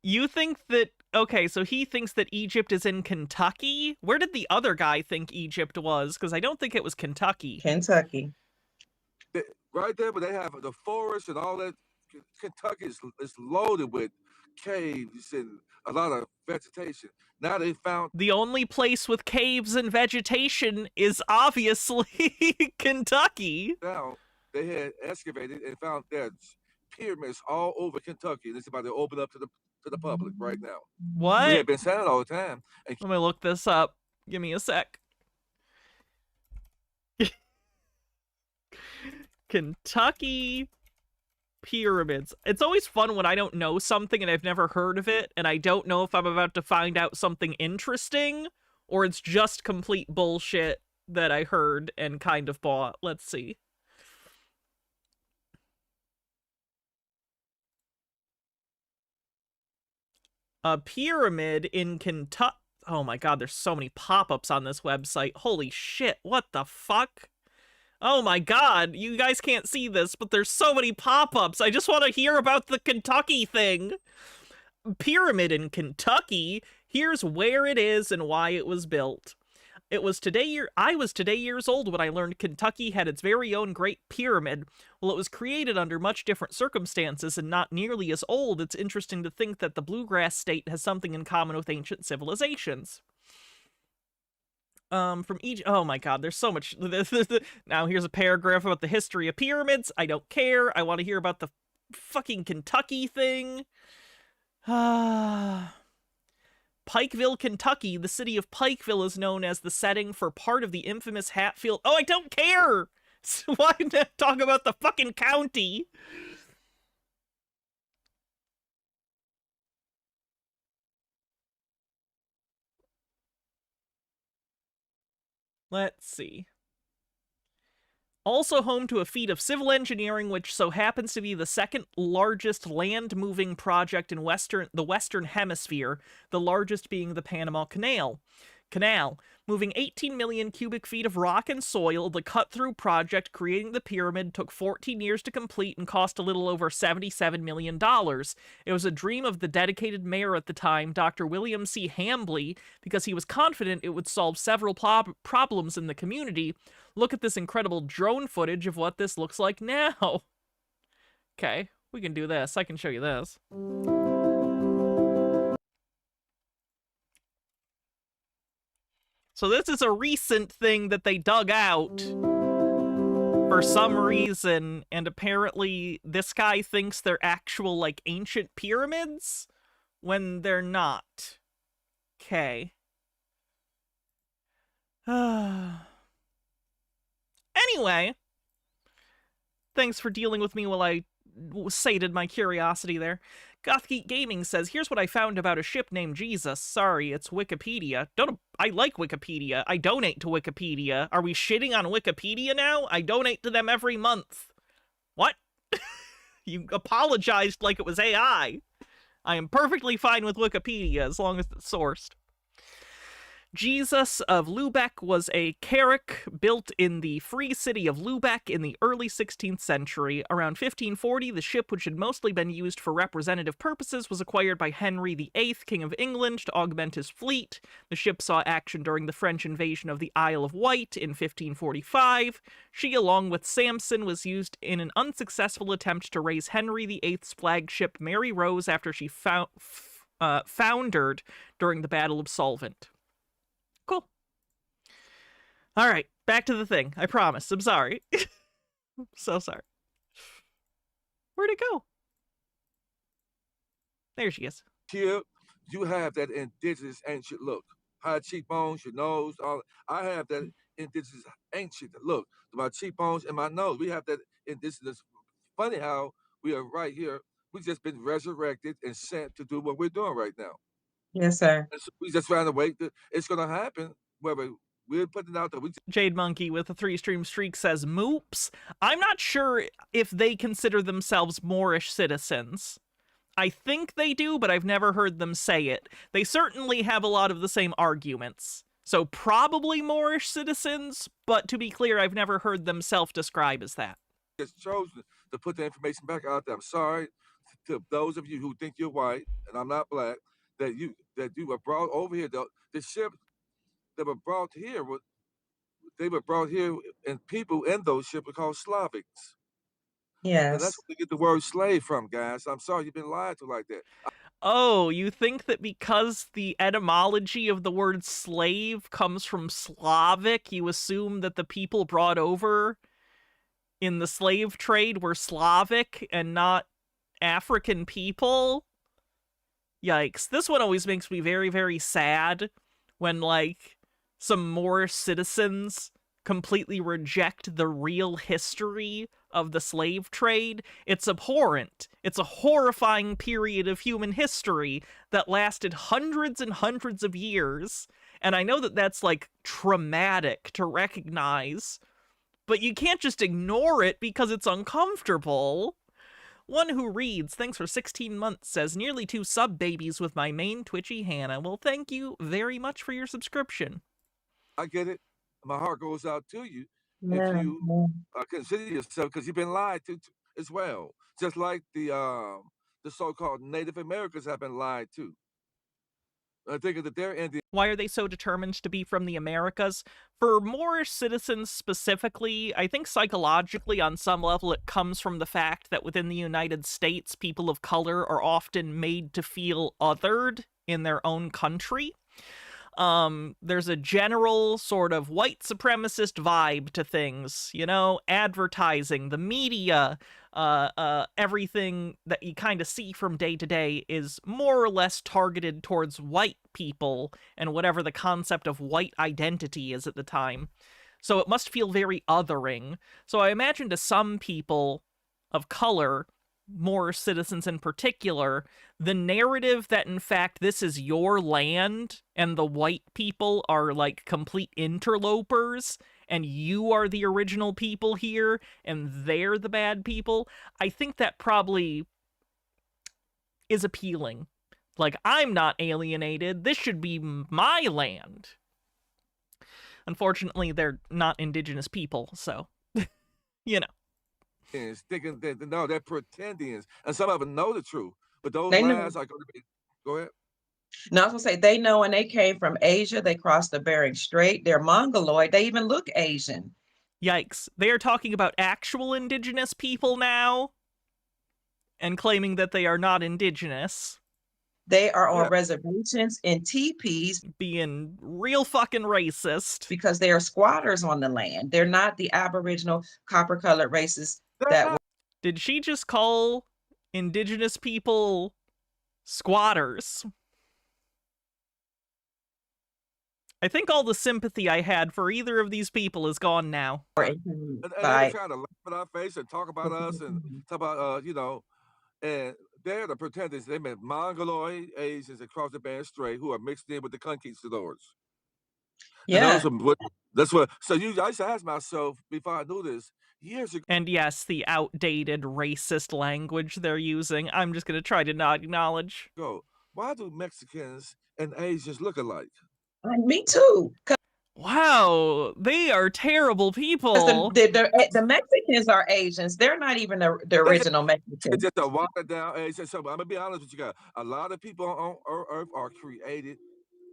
You think that, okay, so he thinks that Egypt is in Kentucky? Where did the other guy think Egypt was? Because I don't think it was Kentucky. Kentucky. Right there, but they have the forest and all that. Kentucky is loaded with caves and a lot of vegetation. Now they found the only place with caves and vegetation is obviously Kentucky. Now they had excavated and found there's pyramids all over Kentucky. It's about to open up to the public right now. What? We have been saying it all the time. Let me look this up. Give me a sec. Kentucky pyramids. It's always fun when I don't know something and I've never heard of it, and I don't know if I'm about to find out something interesting or it's just complete bullshit that I heard and kind of bought. Let's see. A pyramid in Kentucky. Oh my god, there's so many pop-ups on this website. Holy shit, what the fuck? Oh my god, you guys can't see this, but there's so many pop-ups. I just want to hear about the Kentucky thing. Pyramid in Kentucky. Here's where it is and why it was built. I was today years old when I learned Kentucky had its very own Great Pyramid. While it was created under much different circumstances and not nearly as old, it's interesting to think that the bluegrass state has something in common with ancient civilizations. From Egypt. Oh my god, there's so much. Now here's a paragraph about the history of pyramids. I don't care. I want to hear about the fucking Kentucky thing. Pikeville, Kentucky. The city of Pikeville is known as the setting for part of the infamous Hatfield. Oh, I don't care! So why not talk about the fucking county? Let's see. Also home to a feat of civil engineering, which so happens to be the second largest land-moving project in the Western Hemisphere, the largest being the Panama Canal. Moving 18 million cubic feet of rock and soil, the cut-through project creating the pyramid took 14 years to complete and cost a little over $77 million. It was a dream of the dedicated mayor at the time, Dr. William C. Hambly, because he was confident it would solve several problems in the community. Look at this incredible drone footage of what this looks like now. Okay, we can do this. I can show you this. So this is a recent thing that they dug out for some reason, and apparently this guy thinks they're actual, like, ancient pyramids when they're not. Okay. Anyway, thanks for dealing with me while I sated my curiosity there. Gothgeek Gaming says, here's what I found about a ship named Jesus. Sorry, it's Wikipedia. I like Wikipedia. I donate to Wikipedia. Are we shitting on Wikipedia now? I donate to them every month. What? You apologized like it was AI. I am perfectly fine with Wikipedia as long as it's sourced. Jesus of Lubeck was a carrack built in the free city of Lubeck in the early 16th century. Around 1540, the ship, which had mostly been used for representative purposes, was acquired by Henry VIII, King of England, to augment his fleet. The ship saw action during the French invasion of the Isle of Wight in 1545. She, along with Samson, was used in an unsuccessful attempt to raise Henry VIII's flagship Mary Rose after she foundered during the Battle of Solvent. Cool. All right, back to the thing. I promise. I'm sorry. I'm so sorry. Where'd it go? There she is. Here, you have that indigenous ancient look. High cheekbones, your nose, all. I have that indigenous ancient look. My cheekbones and my nose. We have that indigenous. Funny how we are right here. We've just been resurrected and sent to do what we're doing right now. Yes, sir. And so we just trying to wait. It's going to happen. Whether we're putting it out there. Jade Monkey with a 3-stream streak says, moops. I'm not sure if they consider themselves Moorish citizens. I think they do, but I've never heard them say it. They certainly have a lot of the same arguments. So probably Moorish citizens, but to be clear, I've never heard them self-describe as that. Just chosen to put the information back out there. I'm sorry to those of you who think you're white and I'm not black, that you were brought over here. The ship that were brought here, they were brought here, and people in those ships were called Slavics. Yes. And that's where we get the word slave from, guys. I'm sorry you've been lied to like that. Oh, you think that because the etymology of the word slave comes from Slavic, you assume that the people brought over in the slave trade were Slavic and not African people? Yikes. This one always makes me very, very sad when, like, some Moorish citizens completely reject the real history of the slave trade. It's abhorrent. It's a horrifying period of human history that lasted hundreds and hundreds of years. And I know that that's, like, traumatic to recognize, but you can't just ignore it because it's uncomfortable. One Who Reads, thanks for 16 months, says nearly 2 sub babies with my main twitchy Hannah. Well, thank you very much for your subscription. I get it. My heart goes out to you if Yeah, you yeah. consider yourself, because you've been lied to as well, just like the so-called Native Americans have been lied to. I think that they're Indian. Why are they so determined to be from the Americas? For Moorish citizens specifically, I think psychologically on some level it comes from the fact that within the United States, people of color are often made to feel othered in their own country. There's a general sort of white supremacist vibe to things, you know, advertising, the media, everything that you kind of see from day to day is more or less targeted towards white people and whatever the concept of white identity is at the time. So it must feel very othering. So I imagine to some people of color, more citizens in particular, the narrative that in fact this is your land and the white people are like complete interlopers and you are the original people here and they're the bad people, I think that probably is appealing. Like, I'm not alienated, this should be my land. Unfortunately, they're not indigenous people, so, you know. Thinking that no, they're pretendians, and some of them know the truth, but those They know. lies are going to be. Go ahead. No, I was gonna say they know, and they came from Asia. They crossed the Bering Strait. They're Mongoloid. They even look Asian. Yikes. They are talking about actual indigenous people now and claiming that they are not indigenous. They are on reservations in teepees. Being real fucking racist. Because they are squatters on the land. They're not the Aboriginal copper-colored races that. Did she just call indigenous people squatters? I think all the sympathy I had for either of these people is gone now. And they were trying to laugh in our face and talk about us and talk about, you know, and they're the pretenders. They meant Mongoloid Asians across the Bering Strait who are mixed in with the conquistadors. Yeah. And that's what. So I used to ask myself before I knew this years ago. And yes, the outdated racist language they're using, I'm just going to try to not acknowledge. Why do Mexicans and Asians look alike? Me too. Wow, they are terrible people. The Mexicans are Asians. They're not even the original Mexicans. It's just a watered down Asian. So I'm gonna be honest with you guys. A lot of people on Earth are created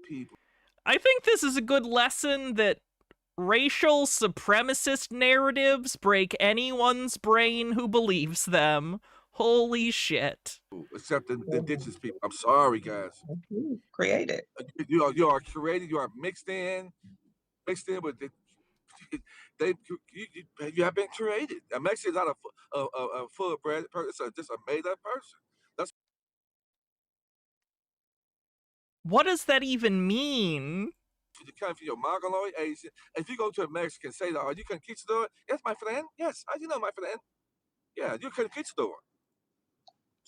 people. I think this is a good lesson that racial supremacist narratives break anyone's brain who believes them. Holy shit. Except the indigenous people. I'm sorry, guys. Created. You are created. You are mixed in with the. You have been created. A Mexican is not a full-bred person. It's just a made-up person. That's. What does that even mean? You come from your Mongoloid Asian. If you go to a Mexican, say, "Are you conquistador?" Yes, my friend. Yes, how do you know, my friend? Yeah, you're conquistador.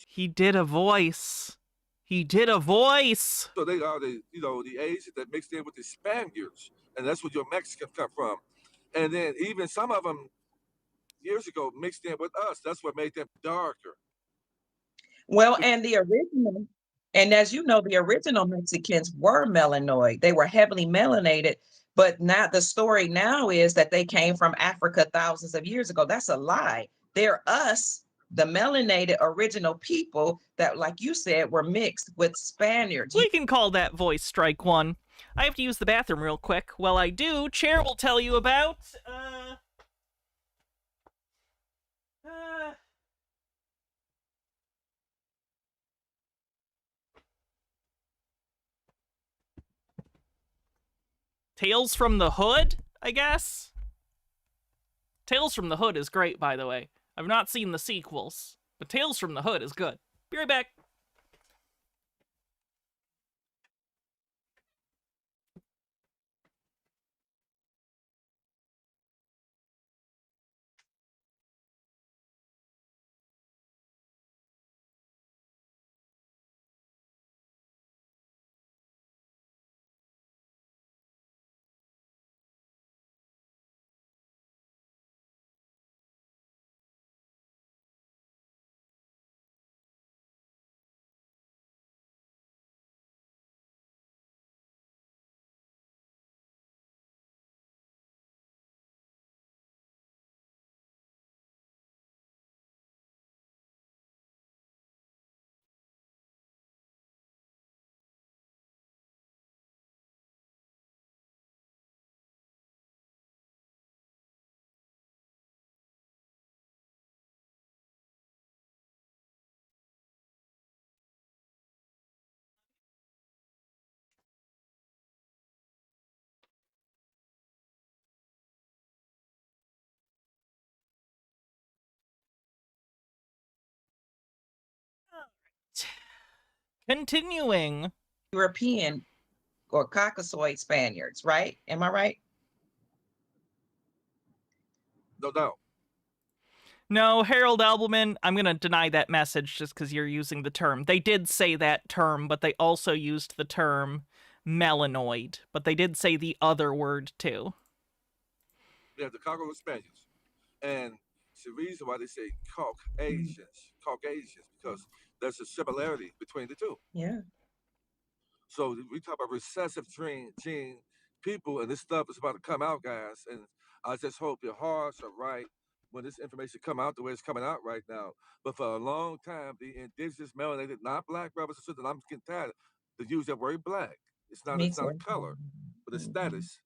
He did a voice. He did a voice. So they are the Asians that mixed in with the Spaniards, and that's where your Mexicans come from. And then even some of them years ago mixed in with us. That's what made them darker. Well, and the original, and as you know, the original Mexicans were melanoid. They were heavily melanated, but now the story now is that they came from Africa thousands of years ago. That's a lie. They're us, the melanated original people that, like you said, were mixed with Spaniards. We can call that voice strike one. I have to use the bathroom real quick. While I do, Chair will tell you about, Tales from the Hood, I guess? Tales from the Hood is great, by the way. I've not seen the sequels, but Tales from the Hood is good. Be right back. Continuing. European or Caucasoid Spaniards, right? Am I right? No doubt. No, Harold Albelman, I'm going to deny that message just because you're using the term. They did say that term, but they also used the term melanoid. But they did say the other word, too. Yeah, the Caucasoid Spaniards. And it's the reason why they say Caucasians, because there's a similarity between the two. Yeah. So we talk about recessive gene people, and this stuff is about to come out, guys. And I just hope your hearts are right when this information come out the way it's coming out right now. But for a long time, the indigenous melanated, not black brothers and sisters, I'm getting tired to use that word black. It's not Me a too. color, but a status.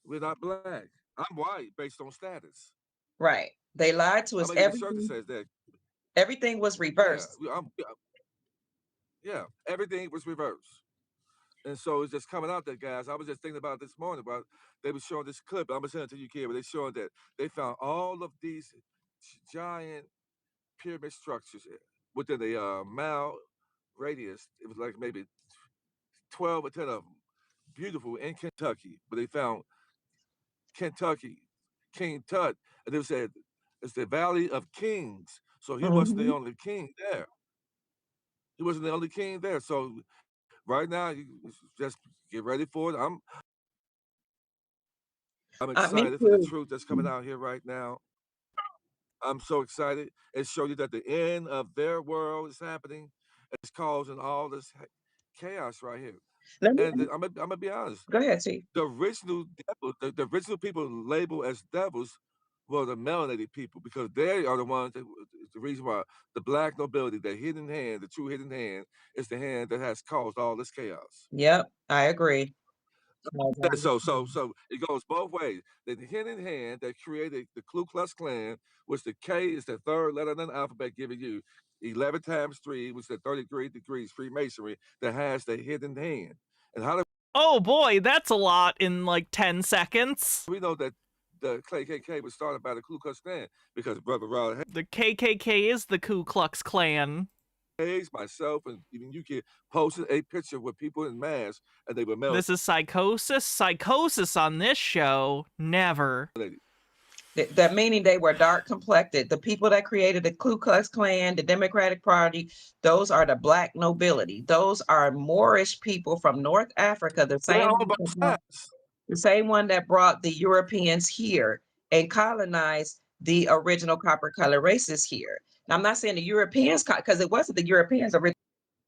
We're not black. I'm white based on status. Right. They lied to I'm us. gonna get a shirt that says that. Everything was reversed. Yeah, everything was reversed. And so it's just coming out there, guys. I was just thinking about this morning about they were showing this clip. I'm gonna send it to you, kid, but they showing that they found all of these giant pyramid structures within a mile radius. It was like maybe 12 or 10 of them. Beautiful in Kentucky, but they found Kentucky, King Tut, and they said it's the Valley of Kings. So he wasn't the only king there. He wasn't the only king there. So right now, you just get ready for it. I'm Me excited for the too. truth that's coming out here right now. I'm so excited. It showed you that the end of their world is happening. It's causing all this chaos right here. Let me, And I'm gonna be honest. go ahead, T. The original devil, the original people labeled as devils were the melanated people because they are the ones that the reason why the black nobility, the hidden hand, the true hidden hand, is the hand that has caused all this chaos. Yep, I agree. So it goes both ways. The hidden hand that created the Ku Klux Klan, which the K is the third letter in the alphabet, giving you 11 times 3, which is 33 degrees Freemasonry, that has the hidden hand. And how do Oh boy, that's a lot in like 10 seconds. we know that the KKK was started by the Ku Klux Klan? Because Brother Rod The KKK is the Ku Klux Klan. Hayes, myself, and even you kid posted a picture with people in masks, and they were melanated. This is psychosis. Psychosis on this show, never. That meaning they were dark complected. The people that created the Ku Klux Klan, the Democratic Party, those are the black nobility. Those are Moorish people from North Africa, the same one that brought the Europeans here and colonized the original copper color races here. Now, I'm not saying the Europeans, because it wasn't the Europeans originally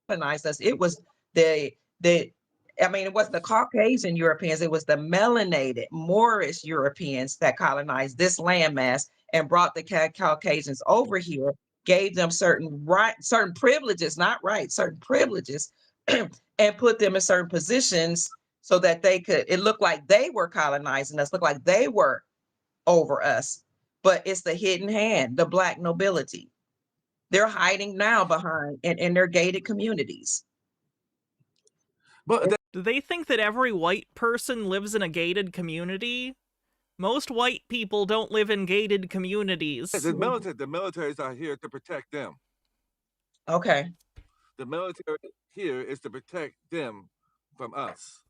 colonized us. It was it was the Caucasian Europeans. It was the melanated Moorish Europeans that colonized this landmass and brought the Caucasians over here, gave them certain privileges, not rights, certain privileges, and put them in certain positions so that it looked like they were colonizing us, looked like they were over us. But it's the hidden hand, the black nobility. They're hiding now behind in their gated communities. But do they think that every white person lives in a gated community? Most white people don't live in gated communities. The military is out here to protect them. Okay. The military here is to protect them from us.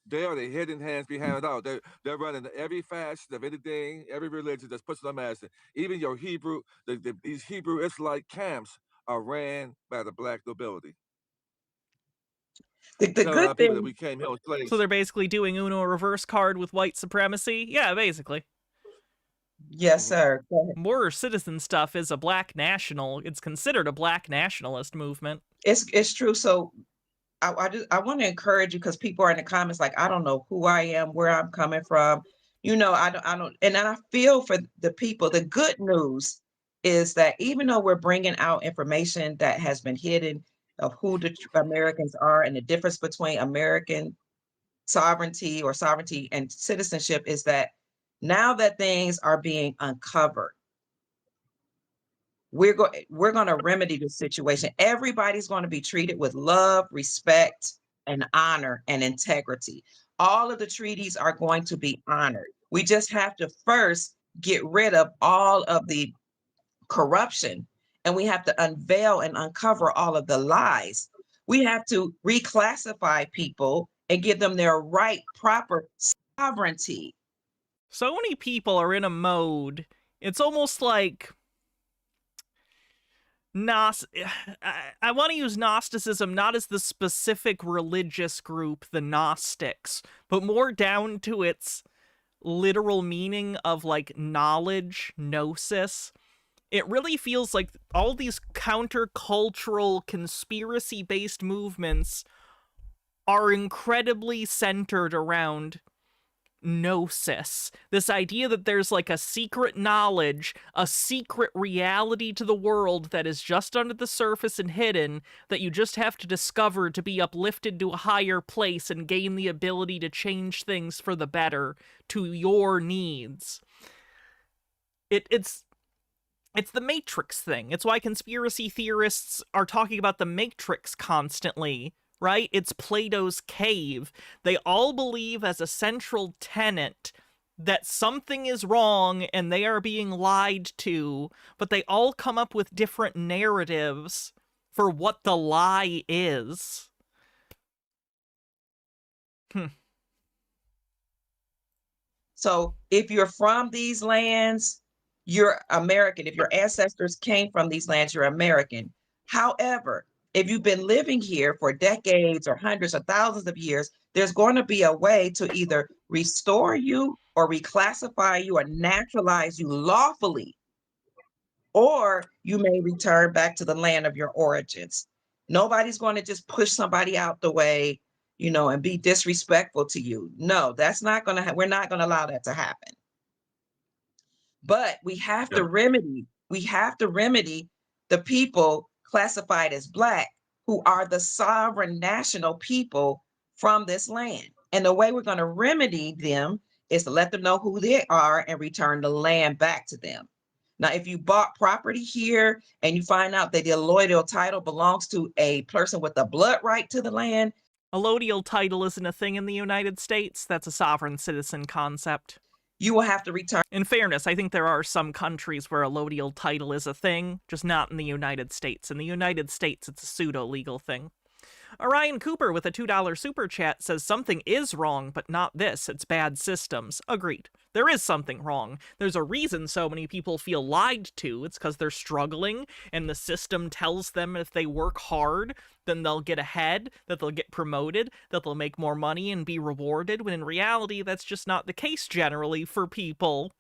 They are the hidden hands behind it all. They're running every facet of anything, every religion that's pushing them as even your Hebrew, these Hebrew Israelite camps are ran by the black nobility. The good thing that we came here with slaves. So they're basically doing Uno reverse card with white supremacy? Yeah, basically. Yes, sir. More citizen stuff is a black national. It's considered a black nationalist movement. It's true. So I want to encourage you, because people are in the comments like, I don't know who I am, where I'm coming from. I don't, and I feel for the people. The good news is that even though we're bringing out information that has been hidden of who the Americans are and the difference between American sovereignty and citizenship, is that now that things are being uncovered, we're going to remedy the situation. Everybody's going to be treated with love, respect, and honor and integrity. All of the treaties are going to be honored. We just have to first get rid of all of the corruption, and we have to unveil and uncover all of the lies. We have to reclassify people and give them their right, proper sovereignty. So many people are in a mode, it's almost like I want to use Gnosticism not as the specific religious group, the Gnostics, but more down to its literal meaning of like knowledge, gnosis. It really feels like all these countercultural, conspiracy-based movements are incredibly centered around gnosis. This idea that there's like a secret knowledge, a secret reality to the world that is just under the surface and hidden, that you just have to discover to be uplifted to a higher place and gain the ability to change things for the better to your needs. It's the Matrix thing. It's why conspiracy theorists are talking about the Matrix constantly, right? It's Plato's cave. They all believe as a central tenet that something is wrong and they are being lied to, but they all come up with different narratives for what the lie is. So if you're from these lands, you're American. If your ancestors came from these lands, you're American. However, if you've been living here for decades or hundreds or thousands of years, there's going to be a way to either restore you or reclassify you or naturalize you lawfully, or you may return back to the land of your origins. Nobody's going to just push somebody out the way, and be disrespectful to you. No, that's not going to we're not going to allow that to happen. But we have to remedy the people classified as Black who are the sovereign national people from this land. And the way we're going to remedy them is to let them know who they are and return the land back to them. Now, if you bought property here and you find out that the allodial title belongs to a person with a blood right to the land. Allodial title isn't a thing in the United States. That's a sovereign citizen concept. You will have to return. In fairness, I think there are some countries where allodial title is a thing, just not in the United States. In the United States, it's a pseudo-legal thing. Orion Cooper with a $2 super chat says something is wrong, but not this. It's bad systems. Agreed. There is something wrong. There's a reason so many people feel lied to. It's because they're struggling, and the system tells them if they work hard, then they'll get ahead, that they'll get promoted, that they'll make more money and be rewarded, when in reality, that's just not the case generally for people.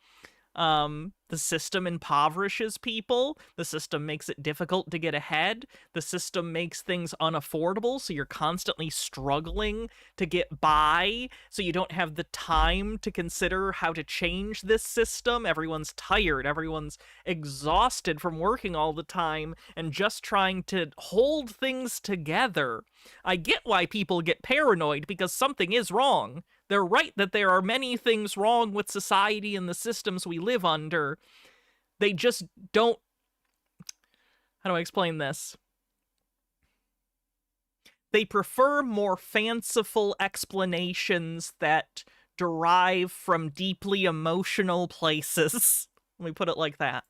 The system impoverishes people. The system makes it difficult to get ahead. The system makes things unaffordable, so you're constantly struggling to get by, so you don't have the time to consider how to change this system. Everyone's tired. Everyone's exhausted from working all the time and just trying to hold things together. I get why people get paranoid, because something is wrong. They're right that there are many things wrong with society and the systems we live under. They just don't... How do I explain this? They prefer more fanciful explanations that derive from deeply emotional places. Let me put it like that.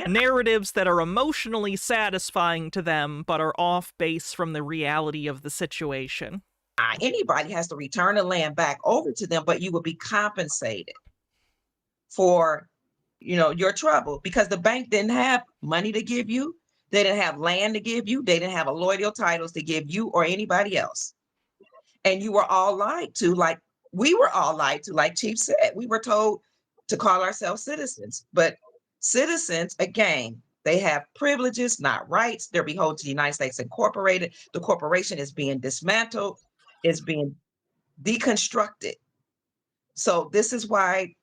Narratives that are emotionally satisfying to them, but are off base from the reality of the situation. Anybody has to return the land back over to them, but you will be compensated for, your trouble, because the bank didn't have money to give you. They didn't have land to give you. They didn't have allodial titles to give you or anybody else. And you were all lied to, like we were all lied to, like Chief said. We were told to call ourselves citizens, but citizens, again, they have privileges, not rights. They're beholden to the United States Incorporated. The corporation is being dismantled, is being deconstructed. So this is why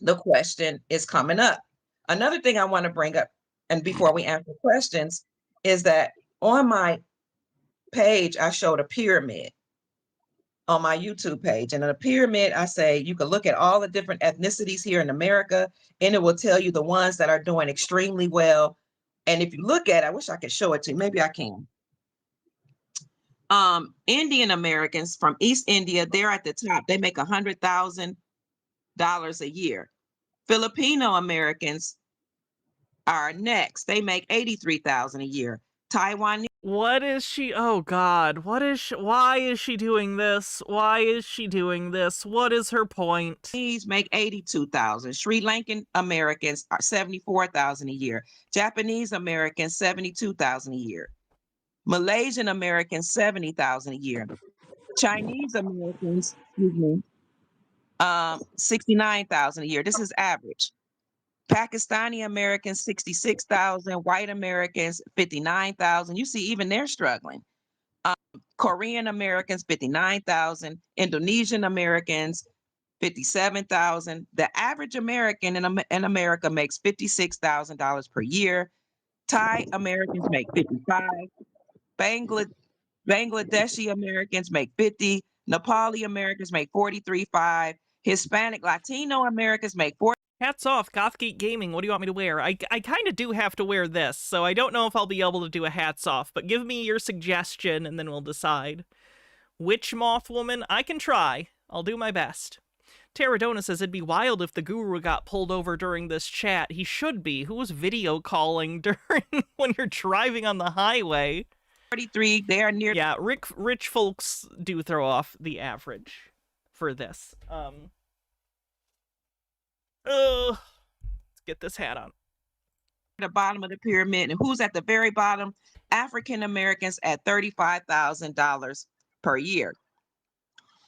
the question is coming up. Another thing I want to bring up, and before we answer questions, is that on my page, I showed a pyramid on my YouTube page. And in a pyramid, I say, you can look at all the different ethnicities here in America, and it will tell you the ones that are doing extremely well. And if you look at it, I wish I could show it to you. Maybe I can. Indian Americans from East India, they're at the top. They make $100,000 a year. Filipino Americans are next. They make $83,000 a year. Taiwanese What is she? Oh God, what is she? Why is she doing this? Why is she doing this? What is her point? Chinese make 82,000. Sri Lankan Americans are 74,000 a year. Japanese Americans 72,000 a year. Malaysian Americans 70,000 a year. Chinese Americans, 69,000 a year. This is average. Pakistani Americans 66,000. White Americans 59,000. You see, even they're struggling. Korean Americans 59,000. Indonesian Americans 57,000. The average American in America makes $56,000 per year. Thai Americans make 55. Bangladeshi Americans make 50. Nepali Americans make 43.5. Hispanic Latino Americans make 40. Hats off, Gothgate Gaming. What do you want me to wear? I kind of do have to wear this, so I don't know if I'll be able to do a hats off, but give me your suggestion and then we'll decide. Witch Moth Woman? I can try. I'll do my best. Terradona says it'd be wild if the guru got pulled over during this chat. He should be. Who was video calling during when you're driving on the highway? 43, they are near. Yeah, rich folks do throw off the average for this. Let's get this hat on. The bottom of the pyramid, and who's at the very bottom? African Americans at $35,000 per year.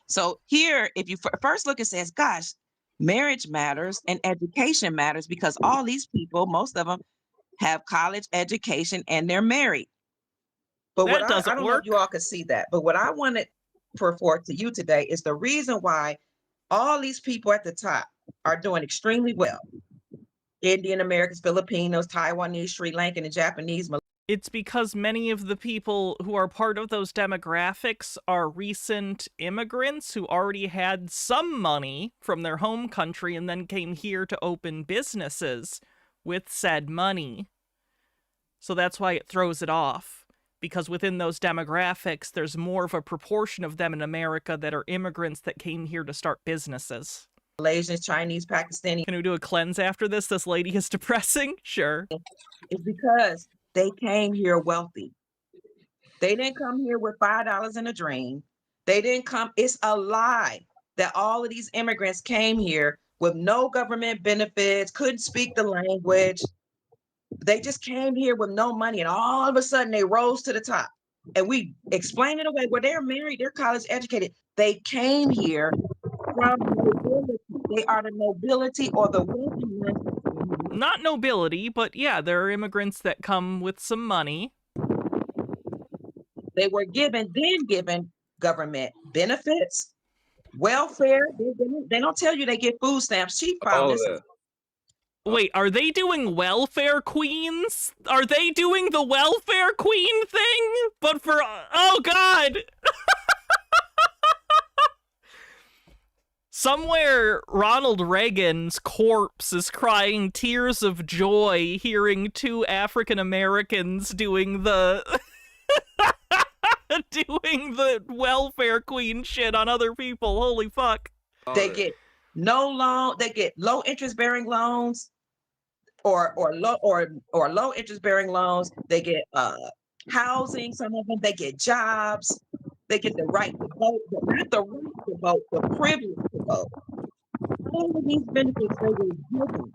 So here, if you first look, it says, gosh, marriage matters and education matters because all these people, most of them, have college education and they're married. But that what doesn't I don't work. know if you all could see that, but what I wanted to report to you today is the reason why all these people at the top are doing extremely well. Indian Americans, Filipinos, Taiwanese, Sri Lankan, and Japanese. It's because many of the people who are part of those demographics are recent immigrants who already had some money from their home country and then came here to open businesses with said money. So that's why it throws it off. Because within those demographics, there's more of a proportion of them in America that are immigrants that came here to start businesses. Malaysians, Chinese, Pakistani. Can we do a cleanse after this? This lady is depressing? Sure. It's because they came here wealthy. They didn't come here with $5 in a dream. They didn't come. It's a lie that all of these immigrants came here with no government benefits, couldn't speak the language. They just came here with no money, and all of a sudden they rose to the top. And we explain it away. Well, they're married, they're college educated. They came here from nobility. They are the nobility or the wealthy ones. Not nobility, but yeah, there are immigrants that come with some money. They were given government benefits, welfare. They don't tell you they get food stamps. Chief found this. Wait, are they doing welfare queens? Are they doing the welfare queen thing? But for, oh God. Somewhere Ronald Reagan's corpse is crying tears of joy hearing two African Americans doing the doing the welfare queen shit on other people. Holy fuck. They get no loan, they get low interest bearing loans or low interest bearing loans. They get housing, some of them, they get jobs. They get the right to vote, but not the right to vote, the privilege to vote. All of these benefits they were given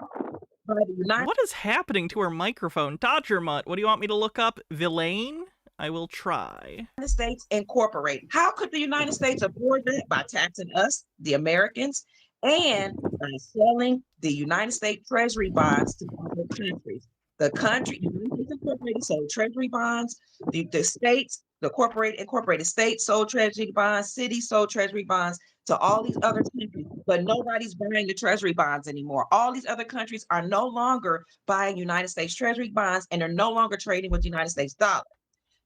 by the United. What is happening to her microphone? Dodger Mutt, what do you want me to look up? Villain? I will try. United States Incorporated. How could the United States afford that? By taxing us, the Americans, and by selling the United States Treasury bonds to other countries. The country, United States Incorporated, sold Treasury bonds. The states, the incorporated states sold Treasury bonds. Cities sold Treasury bonds to all these other countries, but nobody's buying the Treasury bonds anymore. All these other countries are no longer buying United States Treasury bonds, and they're no longer trading with the United States dollar.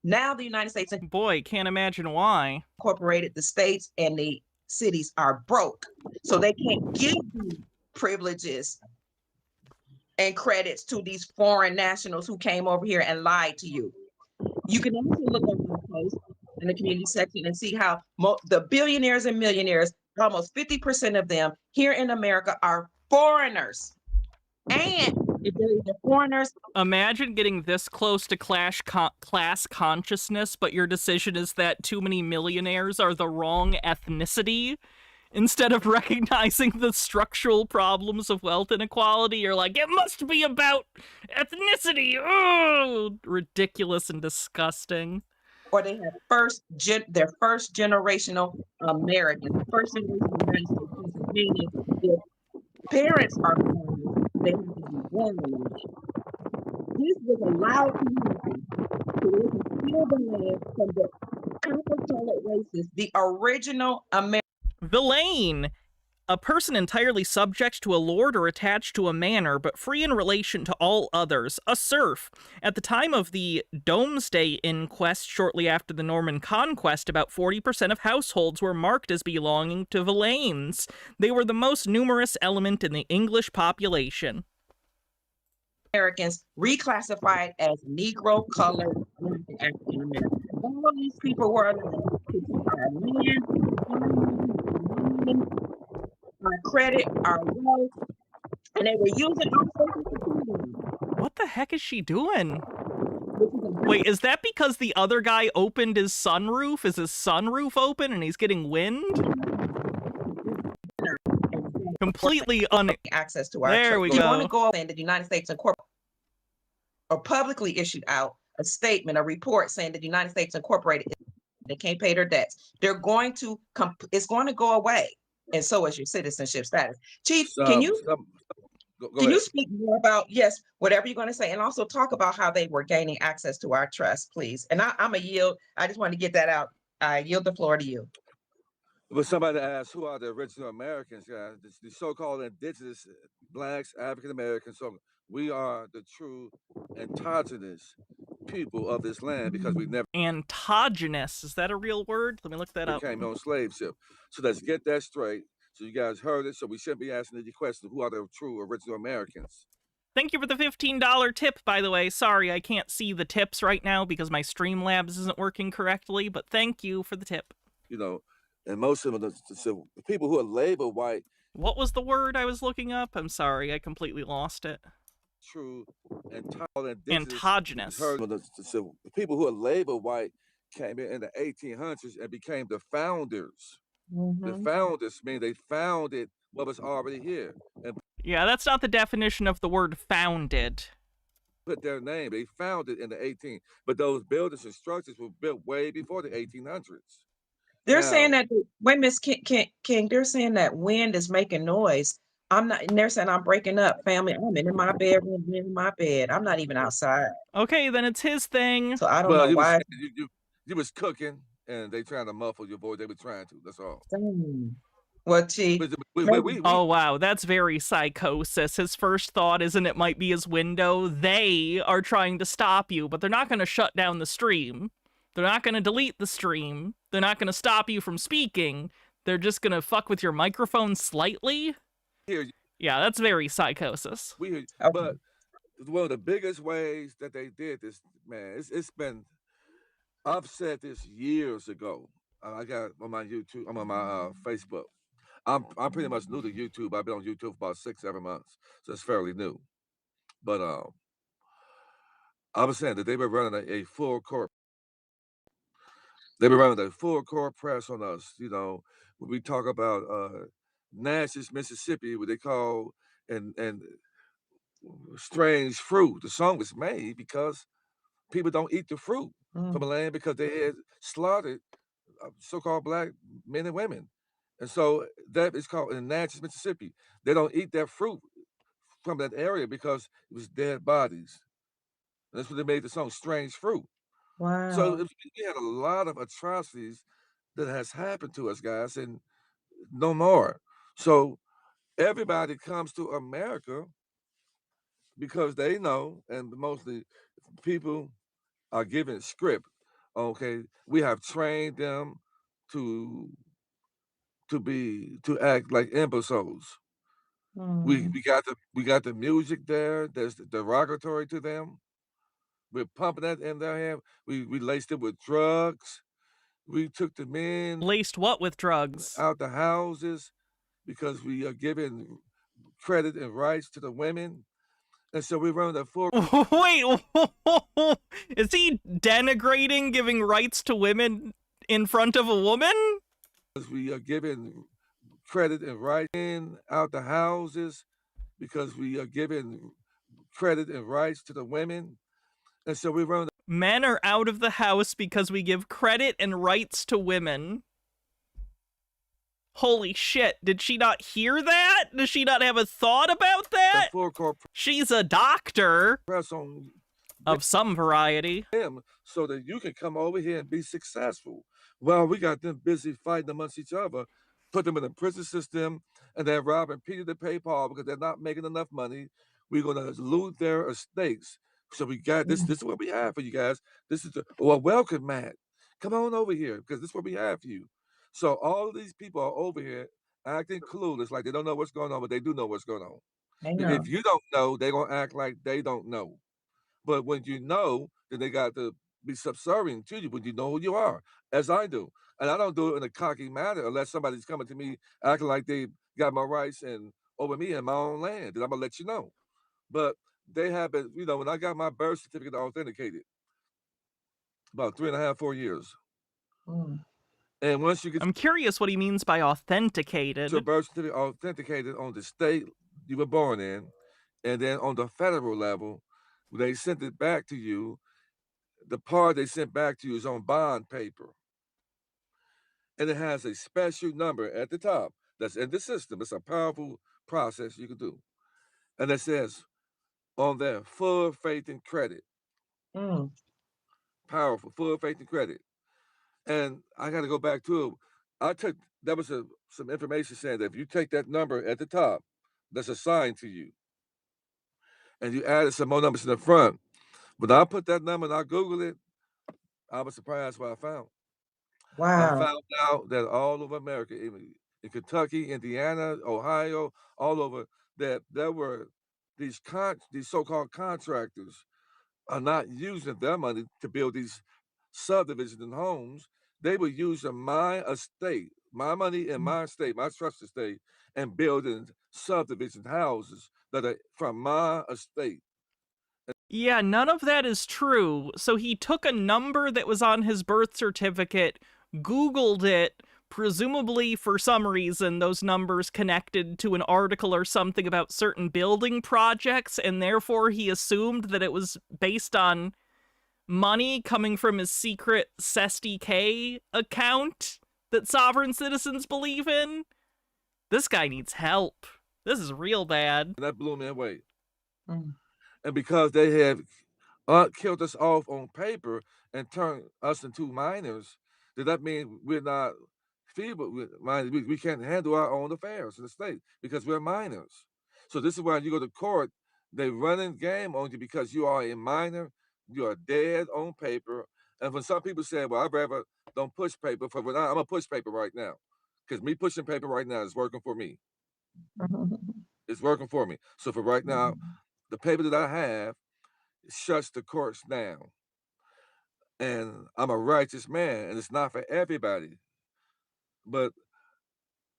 Now the United States, boy, can't imagine why. Incorporated, the states and the cities are broke, so they can't give you privileges and credits to these foreign nationals who came over here and lied to you. You can also look on my post in the community section and see how the billionaires and millionaires, almost 50% of them here in America are foreigners. And if they're foreigners. Imagine getting this close to class consciousness, but your decision is that too many millionaires are the wrong ethnicity. Instead of recognizing the structural problems of wealth inequality, you're like, it must be about ethnicity. Oh, ridiculous and disgusting. Or they have their first generational Americans, first generation United States citizens, meaning their parents are foreigners, they have to be born in the land. This was allowed to happen so they can steal the land from the copper-colored races, the original Americans. Villain, a person entirely subject to a lord or attached to a manor, but free in relation to all others, a serf. At the time of the Domesday Inquest, shortly after the Norman Conquest, about 40% of households were marked as belonging to villeins. They were the most numerous element in the English population. Americans reclassified as Negro, colored, Black, and African American. All these people were allowed to take our land, our credit, our wealth, and they were using our social security. What the heck is she doing? Wait, is that because the other guy opened his sunroof? Is his sunroof open and he's getting wind? Completely access to our There we go. go. Want to go in the United States Incorporated or publicly issued out a statement, a report saying that the United States Incorporated, they can't pay their debts. They're going to it's going to go away, and so is your citizenship status. Chief, can you you speak more about whatever you're going to say, and also talk about how they were gaining access to our trust, please? And I'm a yield. I just want to get that out. I yield the floor to you. But somebody asked, who are the original Americans, guys? The so-called indigenous Blacks, African Americans. So we are the true indigenous people of this land because we never Endogenous, is that a real word? Let me look that up. came on slave ship. So let's get that straight. So you guys heard it. So we shouldn't be asking the question, who are the true original Americans? Thank you for the $15 tip, by the way. Sorry, I can't see the tips right now because my Streamlabs isn't working correctly, but thank you for the tip. You know, and most of the people who are labeled white. What was the word I was looking up? I'm sorry, I completely lost it. True endogenous. The people who are labeled white came in the 1800s and became the founders. The founders mean they founded what was already here. And yeah, that's not the definition of the word founded. Put their name. They founded in the 1800s, but those buildings and structures were built way before the 1800s. They're saying that, wait, Miss King, they're saying that wind is making noise. I'm not, and they're saying I'm breaking up, family. I'm in my bedroom, in my bed. I'm not even outside. Okay, then it's his thing. So I don't know why. You was cooking, and they trying to muffle your voice. They were trying to. That's all. What, Chief? Oh, wow, that's very psychosis. His first thought isn't it might be his window. They are trying to stop you, but they're not going to shut down the stream. They're not going to delete the stream. They're not going to stop you from speaking. They're just going to fuck with your microphone slightly. Yeah, that's very psychosis. But one of the biggest ways that they did this, man, it's been, I've said this years ago. I got on my YouTube, I'm on my Facebook. I'm pretty much new to YouTube. I've been on YouTube for about 6-7 months, so it's fairly new. But I was saying that they were running a full court. They were running a full court press on us. You know, when we talk about Natchez, Mississippi, what they call and strange fruit. The song was made because people don't eat the fruit from the land because they had slaughtered so-called Black men and women. And so that is called in Natchez, Mississippi. They don't eat that fruit from that area because it was dead bodies. And that's what they made the song Strange Fruit. Wow. So we had a lot of atrocities that has happened to us, guys, and no more. So everybody comes to America because they know, and mostly people are given script. Okay, we have trained them to act like imbeciles. We got the music there. There's the derogatory to them. We're pumping that in their hand. We laced it with drugs. We took the men. Laced what with drugs? Out the houses because we are giving credit and rights to the women. And so we run the full. Wait, is he denigrating giving rights to women in front of a woman? We are giving credit and right in out the houses because we are giving credit and rights to the women. And so we run. Men are out of the house because we give credit and rights to women. Holy shit, did she not hear that? Does she not have a thought about that? She's a doctor press on of some variety. Them so that you can come over here and be successful. Well, we got them busy fighting amongst each other, put them in the prison system, and then robbing Peter to pay Paul because they're not making enough money. We're gonna loot their estates. So we got this. This is what we have for you guys. This is well, welcome, Matt. Come on over here because this is what we have for you. So all of these people are over here acting clueless, like they don't know what's going on, but they do know what's going on. And know. if you don't know, they're gonna act like they don't know. But when you know, then they got to be subservient to you when you know who you are, as I do. And I don't do it in a cocky manner unless somebody's coming to me acting like they got my rights and over me in my own land. Then I'm gonna let you know. But they have been, when I got my birth certificate authenticated about 3.5, 4 years. And once you get I'm curious what he means by authenticated. your birth certificate authenticated on the state you were born in, and then on the federal level, they sent it back to you. The part they sent back to you is on bond paper. And it has a special number at the top that's in the system. It's a powerful process you can do. And it says on there, full faith and credit. Powerful, full faith and credit. And I got to go back to it. That was some information saying that if you take that number at the top that's assigned to you, and you added some more numbers in the front, when I put that number and I Googled it, I was surprised what I found. I Wow. found out that all over America, even in Kentucky, Indiana, Ohio, all over, that there were these so-called contractors are not using their money to build these subdivisions and homes. They were using my estate, my money in my estate, my trust estate, and building subdivision houses that are from my estate. Yeah, none of that is true. So he took a number that was on his birth certificate, Googled it, presumably for some reason those numbers connected to an article or something about certain building projects, and therefore he assumed that it was based on money coming from his secret SESTK account that sovereign citizens believe in. This guy needs help. This is real bad. And that blew me away. And because they have killed us off on paper and turned us into minors, does that mean we're not feeble? We can't handle our own affairs in the state because we're minors. So this is why you go to court, they running game on you because you are a minor, you are dead on paper. And when some people say, well, I'd rather don't push paper, I'm gonna push paper right now. Because me pushing paper right now is working for me. It's working for me. So for right now, the paper that I have shuts the courts down. And I'm a righteous man, and it's not for everybody. But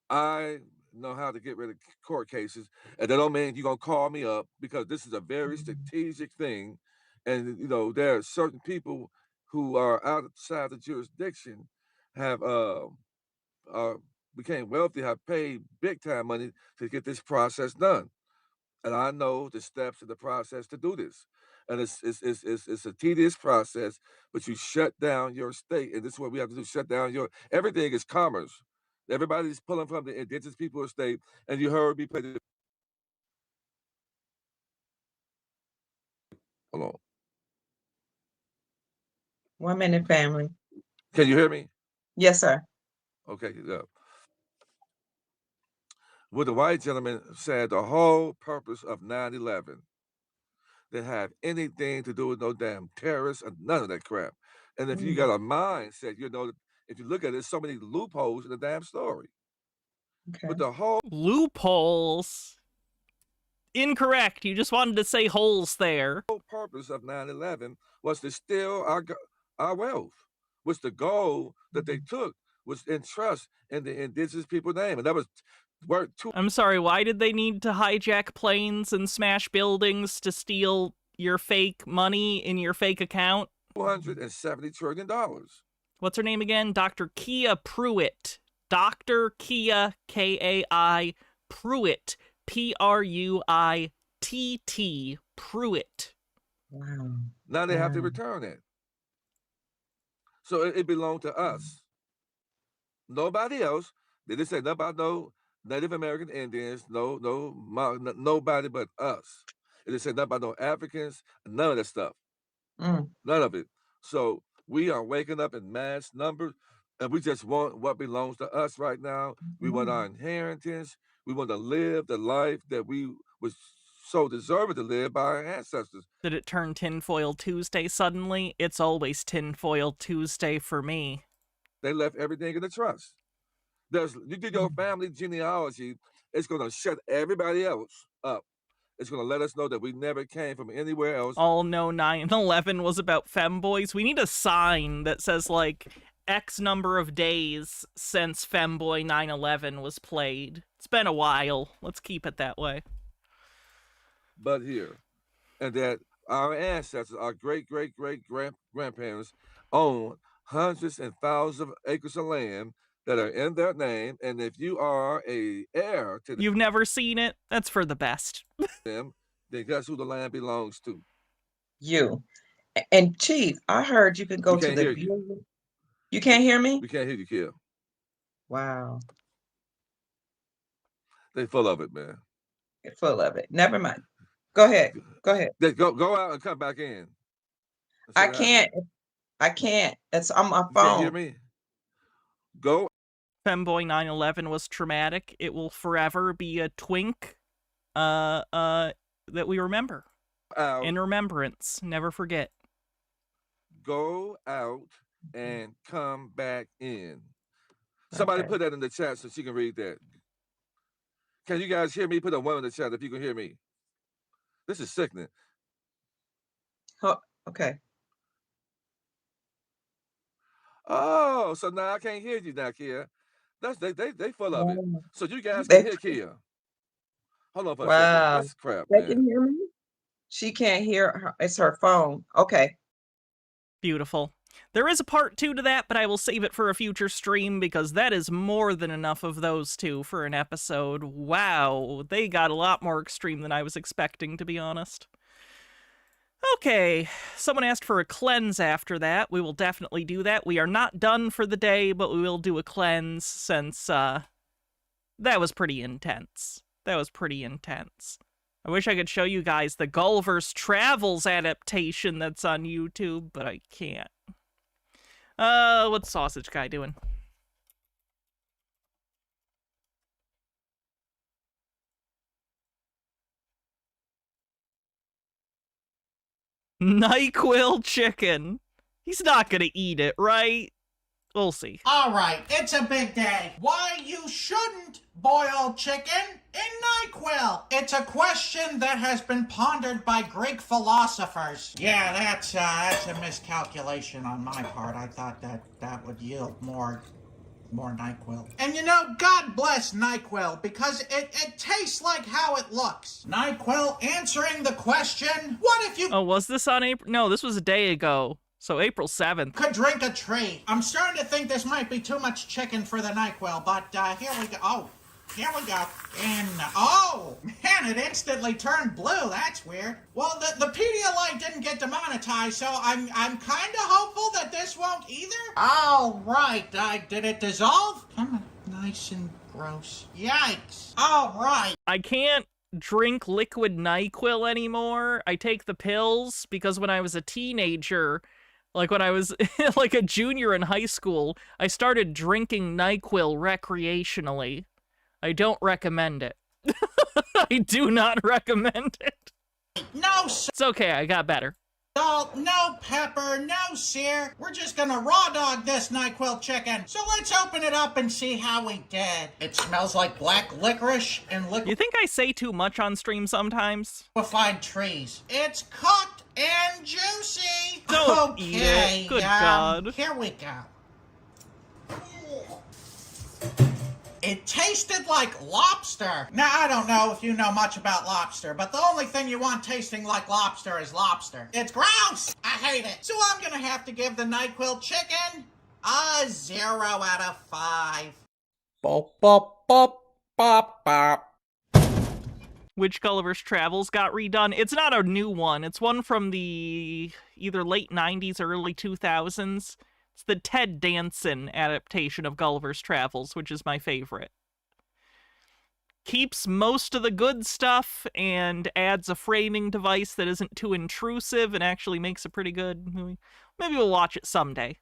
I know how to get rid of court cases, and that don't mean you're gonna call me up because this is a very strategic thing. And there are certain people who are outside the jurisdiction have became wealthy, have paid big time money to get this process done. And I know the steps in the process to do this. And it's a tedious process, but you shut down your state. And this is what we have to do, shut down everything is commerce. Everybody's pulling from the indigenous people estate. And you heard me play the hold on. 1 minute, family. Can you hear me? Yes, sir. Okay, yeah. What the white gentleman said, the whole purpose of 9/11 that have anything to do with no damn terrorists or none of that crap. And if you got a mindset, if you look at it, there's so many loopholes in the damn story. Okay. But the whole loopholes. Incorrect. You just wanted to say holes there. The whole purpose of 9/11 was to steal our wealth. Was the goal that they took was in trust in the indigenous people name, and that was worth I'm sorry, why did they need to hijack planes and smash buildings to steal your fake money in your fake account? $270 trillion. What's her name again? Dr. Kia Pruitt. Dr. Kia, K-A-I, Pruitt, P-R-U-I-T-T, Pruitt. Wow. Now they have to return it. So it belonged to us. Nobody else. They didn't say nothing about no Native American Indians, nobody but us. It didn't say nothing about no Africans, none of that stuff. Mm. None of it. So we are waking up in mass numbers, and we just want what belongs to us right now. We want our inheritance. We want to live the life that we was so deserving to live by our ancestors. Did it turn Tinfoil Tuesday suddenly? It's always Tinfoil Tuesday for me. They left everything in the trust. You do your family genealogy, it's going to shut everybody else up. It's going to let us know that we never came from anywhere else. All no 9/11 was about femboys. We need a sign that says, like, X number of days since Femboy 9/11 was played. It's been a while. Let's keep it that way. But here, and that our ancestors, our great-great-great-grandparents own hundreds and thousands of acres of land that are in their name, and if you are a heir to You've never seen it? That's for the best. them, then guess who the land belongs to? You. And Chief, I heard you can go We to can't the hear you. Bureau. You can't hear me? We can't hear you, Kill. Wow. They full of it, man. You're full of it. Never mind. Go ahead. Go ahead. They go out and come back in. I can't. I can't. It's on my You phone. can't hear me? Go. Femboy 9/11 was traumatic. It will forever be a twink that we remember. Out. In remembrance. Never forget. Go out and come back in. Somebody Okay. put that in the chat so she can read that. Can you guys hear me? Put a 1 in the chat if you can hear me. This is sickening. Okay. Oh, so now I can't hear you now, Kia. They full of it. Wow. So you guys They- can hear Kia. Hold on for a Wow. second. That's crap, They man. can hear me? She can't hear her. It's her phone. Okay. Beautiful. There is a part 2 to that, but I will save it for a future stream because that is more than enough of those two for an episode. Wow, they got a lot more extreme than I was expecting, to be honest. Okay, someone asked for a cleanse after that. We will definitely do that. We are not done for the day, but we will do a cleanse since, that was pretty intense. That was pretty intense. I wish I could show you guys the Gulliver's Travels adaptation that's on YouTube, but I can't. What's Sausage Guy doing? NyQuil chicken. He's not gonna eat it, right? We'll see. All right, it's a big day. Why you shouldn't boil chicken in NyQuil? It's a question that has been pondered by Greek philosophers. Yeah, that's a miscalculation on my part. I thought that would yield more NyQuil. And you know, God bless NyQuil because it tastes like how it looks. NyQuil answering the question, what if you Oh, was this on April? No, this was a day ago. So April 7th. could drink a tree? I'm starting to think this might be too much chicken for the NyQuil, but here we go. Oh, here we go. And, oh, man, it instantly turned blue. That's weird. Well, the Pedialyte didn't get demonetized, so I'm kind of hopeful that this won't either. All right. Did it dissolve? Kind of nice and gross. Yikes. All right. I can't drink liquid NyQuil anymore. I take the pills because when I was a teenager, like when I was like a junior in high school, I started drinking NyQuil recreationally. I don't recommend it. I do not recommend it. No It's okay, I got better. salt, no pepper, no sear. We're just gonna raw dog this NyQuil chicken. So let's open it up and see how we did. It smells like black licorice and You think I say too much on stream sometimes? liquefied trees. It's cooked and juicy. Don't okay, eat it. Good God. Here we go. It tasted like lobster. Now, I don't know if you know much about lobster, but the only thing you want tasting like lobster is lobster. It's gross! I hate it. So I'm gonna have to give the NyQuil chicken a 0 out of 5. Bop, bop, bop, bop, bop. Which Gulliver's Travels got redone? It's not a new one. It's one from the either late 90s or early 2000s. It's the Ted Danson adaptation of Gulliver's Travels, which is my favorite. Keeps most of the good stuff and adds a framing device that isn't too intrusive and actually makes a pretty good movie. Maybe we'll watch it someday.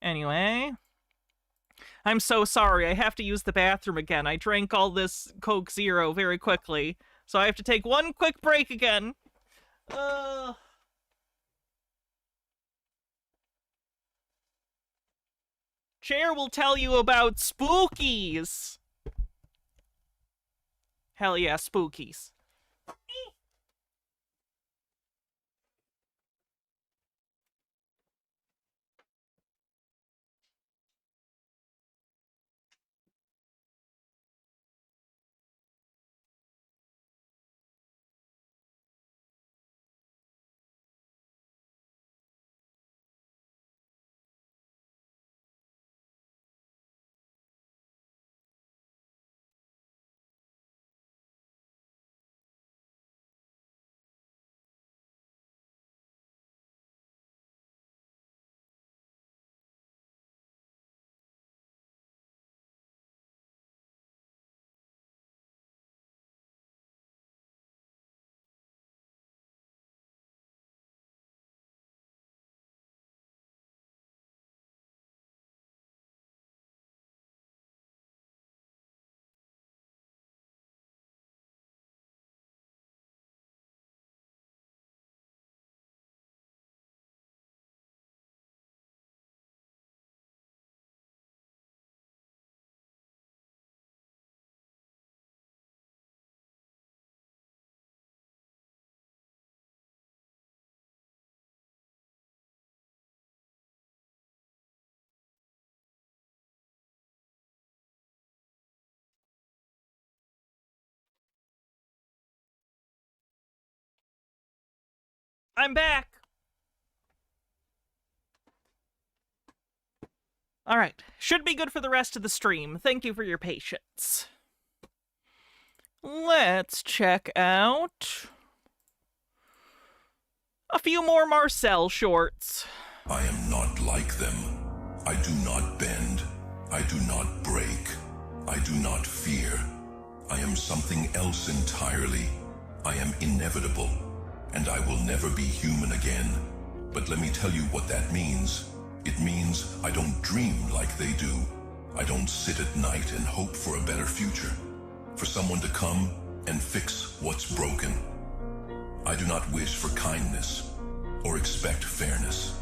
Anyway, I'm so sorry. I have to use the bathroom again. I drank all this Coke Zero very quickly, so I have to take one quick break again. Chair will tell you about spookies. Hell yeah, spookies. I'm back. All right. Should be good for the rest of the stream. Thank you for your patience. Let's check out a few more Marcel shorts. I am not like them. I do not bend. I do not break. I do not fear. I am something else entirely. I am inevitable, and I will never be human again. But let me tell you what that means. It means I don't dream like they do. I don't sit at night and hope for a better future, for someone to come and fix what's broken. I do not wish for kindness or expect fairness.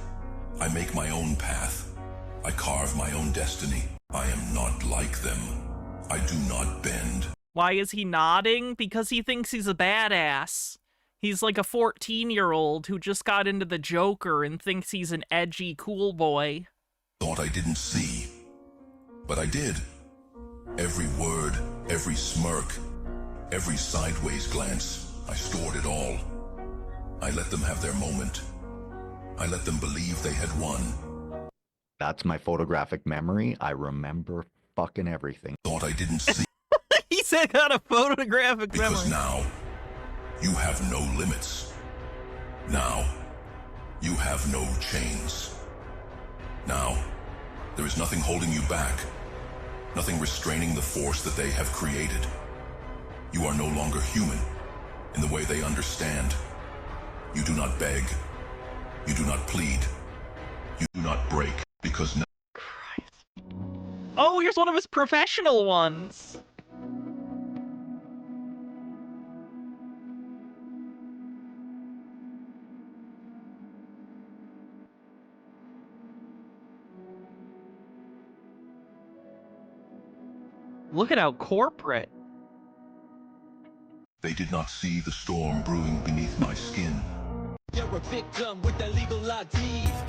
I make my own path. I carve my own destiny. I am not like them. I do not bend. Why is he nodding? Because he thinks he's a badass. He's like a 14-year-old who just got into the Joker and thinks he's an edgy, cool boy. Thought I didn't see, but I did. Every word, every smirk, every sideways glance, I stored it all. I let them have their moment. I let them believe they had won. That's my photographic memory. I remember fucking everything. Thought I didn't see. He said got a photographic memory. Because now, you have no limits. Now, you have no chains. Now, there is nothing holding you back. Nothing restraining the force that they have created. You are no longer human in the way they understand. You do not beg. You do not plead. You do not break because now. Oh, here's one of his professional ones. Look at how corporate. They did not see the storm brewing beneath my skin. You're a victim with that legal ID.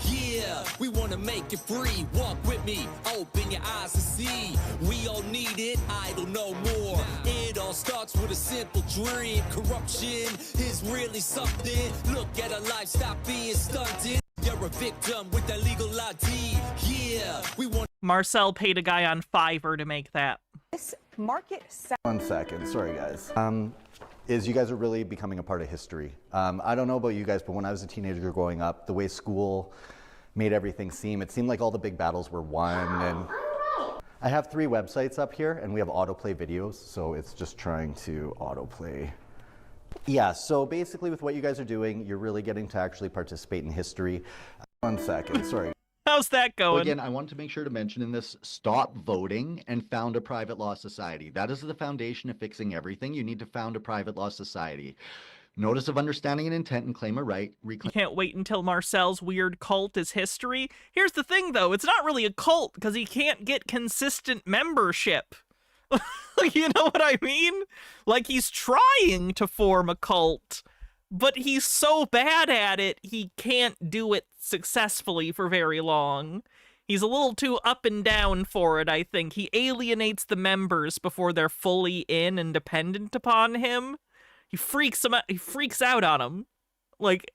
Yeah, we want to make it free. Walk with me, open your eyes to see. We all need it, I don't know more. It all starts with a simple dream. Corruption is really something. Look at our life, stop being stunted. You're a victim with that legal ID. Yeah, we want. Marcel paid a guy on Fiverr to make that. This market. 1 second, sorry guys. Is you guys are really becoming a part of history. I don't know about you guys, but when I was a teenager growing up, the way school made everything seem, it seemed like all the big battles were won. And I have 3 websites up here, and we have autoplay videos, so it's just trying to autoplay. Yeah, so basically with what you guys are doing, you're really getting to actually participate in history. 1 second, sorry. How's that going? Again, I wanted to make sure to mention in this, stop voting and found a private law society. That is the foundation of fixing everything. You need to found a private law society. Notice of understanding and intent and claim a right. You can't wait until Marcel's weird cult is history. Here's the thing, though. It's not really a cult because he can't get consistent membership. You know what I mean? Like, he's trying to form a cult, but he's so bad at it, he can't do it successfully for very long. He's a little too up and down for it, I think. He alienates the members before they're fully in and dependent upon him. He freaks out on them. Like,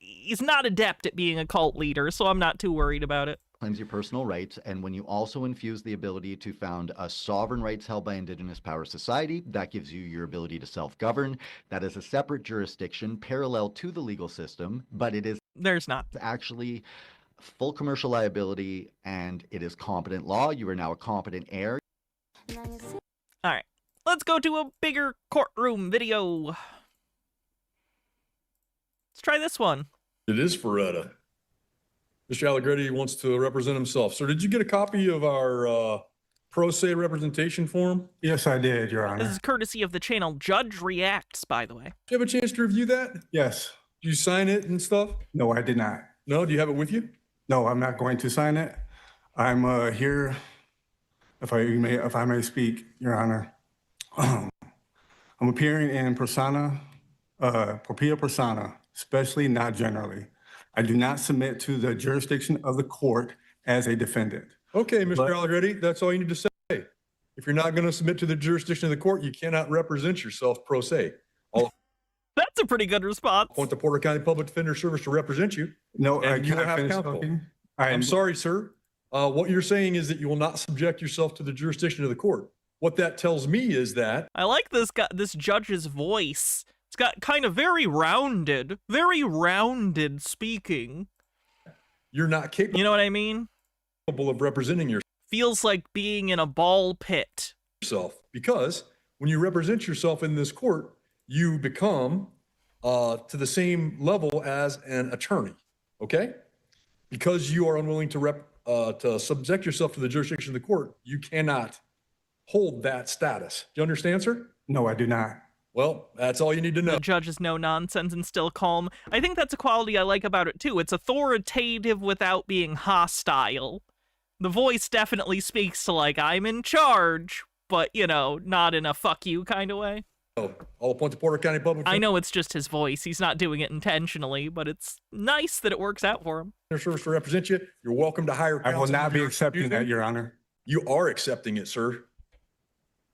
he's not adept at being a cult leader, so I'm not too worried about it. Claims your personal rights, and when you also infuse the ability to found a sovereign rights held by Indigenous Power Society, that gives you your ability to self-govern. That is a separate jurisdiction parallel to the legal system, but it is actually full commercial liability, and it is competent law. You are now a competent heir. All right, let's go to a bigger courtroom video. Let's try this one. It is Ferretta. Mr. Allegretti wants to represent himself. Sir, did you get a copy of our pro se representation form? Yes, I did, Your Honor. This is courtesy of the channel Judge Reacts, by the way. Did you have a chance to review that? Yes. Did you sign it and stuff? No, I did not. No? Do you have it with you? No, I'm not going to sign it. I'm here, if I may speak, Your Honor. I'm appearing in persona, propria persona, especially not generally. I do not submit to the jurisdiction of the court as a defendant. Okay, Mr. Allegretti, that's all you need to say. If you're not going to submit to the jurisdiction of the court, you cannot represent yourself pro se. That's a pretty good response. I want the Porter County Public Defender Service to represent you. No, and you can will I have finish counsel. talking? I'm sorry, sir. What you're saying is that you will not subject yourself to the jurisdiction of the court. What that tells me is that I like this judge's voice. It's got kind of very rounded speaking. You're not capable. You know what I mean? Capable of representing yourself. Feels like being in a ball pit. Because when you represent yourself in this court, you become to the same level as an attorney. Okay? Because you are unwilling to subject yourself to the jurisdiction of the court, you cannot hold that status. Do you understand, sir? No, I do not. Well, that's all you need to know. The judge is no nonsense and still calm. I think that's a quality I like about it, too. It's authoritative without being hostile. The voice definitely speaks to, like, I'm in charge, but, you know, not in a fuck you kind of way. I'll appoint the Porter County Public I know it's just his voice. He's not doing it intentionally, but it's nice that it works out for him. Service to represent you. You're welcome to hire counsel. I will not be accepting that, Your Honor. You are accepting it, sir.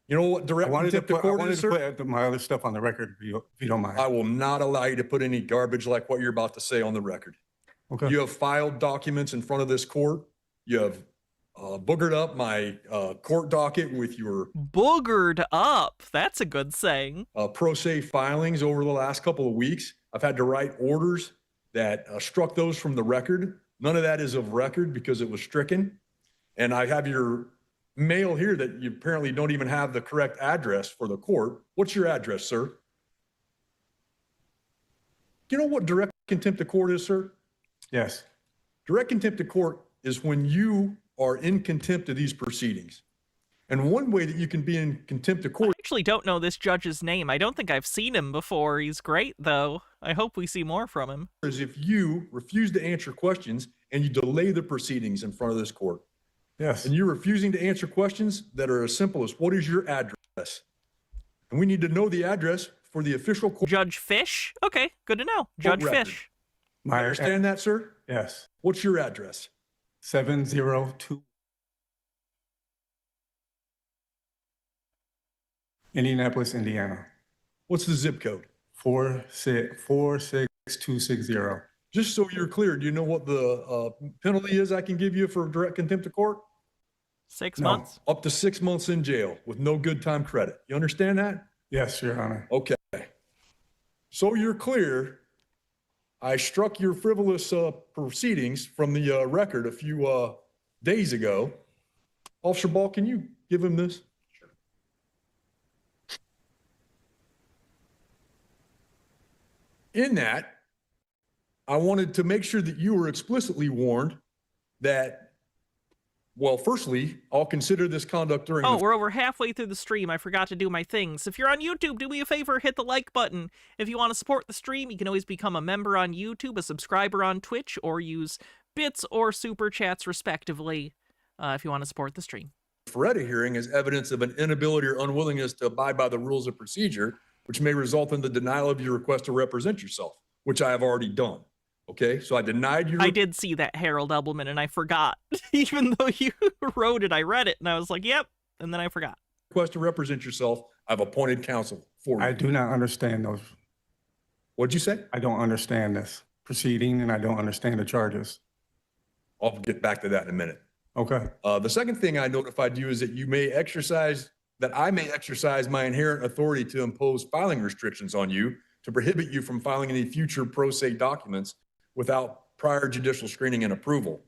You know what direct contempt of court is, sir? I wanted to put my other stuff on the record, if you don't mind. I will not allow you to put any garbage like what you're about to say on the record. Okay. You have filed documents in front of this court. You have boogered up my court docket with your boogered up. That's a good saying. Pro se filings over the last couple of weeks. I've had to write orders that struck those from the record. None of that is of record because it was stricken. And I have your mail here that you apparently don't even have the correct address for the court. What's your address, sir? You know what direct contempt of court is, sir? Yes. Direct contempt of court is when you are in contempt of these proceedings. And one way that you can be in contempt of court... I actually don't know this judge's name. I don't think I've seen him before. He's great, though. I hope we see more from him. ...is if you refuse to answer questions and you delay the proceedings in front of this court. Yes. And you're refusing to answer questions that are as simple as, what is your address? And we need to know the address for the official court. Judge Fish? Okay, good to know. Judge Fish. Understand that, sir? Yes. What's your address? 702 Indianapolis, Indiana. What's the zip code? 46260. Just so you're clear, do you know what the penalty is I can give you for direct contempt of court? 6 No. months? Up to 6 months in jail with no good time credit. You understand that? Yes, Your Honor. Okay. So you're clear, I struck your frivolous proceedings from the record a few days ago. Officer Ball, can you give him this? Sure. In that, I wanted to make sure that you were explicitly warned that, well, firstly, I'll consider this conduct during Oh, the we're over halfway through the stream. I forgot to do my things. If you're on YouTube, do me a favor, hit the like button. If you want to support the stream, you can always become a member on YouTube, a subscriber on Twitch, or use bits or super chats, respectively, if you want to support the stream. Feretta hearing as evidence of an inability or unwillingness to abide by the rules of procedure, which may result in the denial of your request to represent yourself, which I have already done. Okay, so I denied your... I did see that, Harold Ebbleman, and I forgot. Even though you wrote it, I read it, and I was like, yep, and then I forgot. Request to represent yourself, I've appointed counsel for you. I do not understand those. What'd you say? I don't understand this proceeding, and I don't understand the charges. I'll get back to that in a minute. Okay. The second thing I notified you is that I may exercise my inherent authority to impose filing restrictions on you to prohibit you from filing any future pro se documents without prior judicial screening and approval.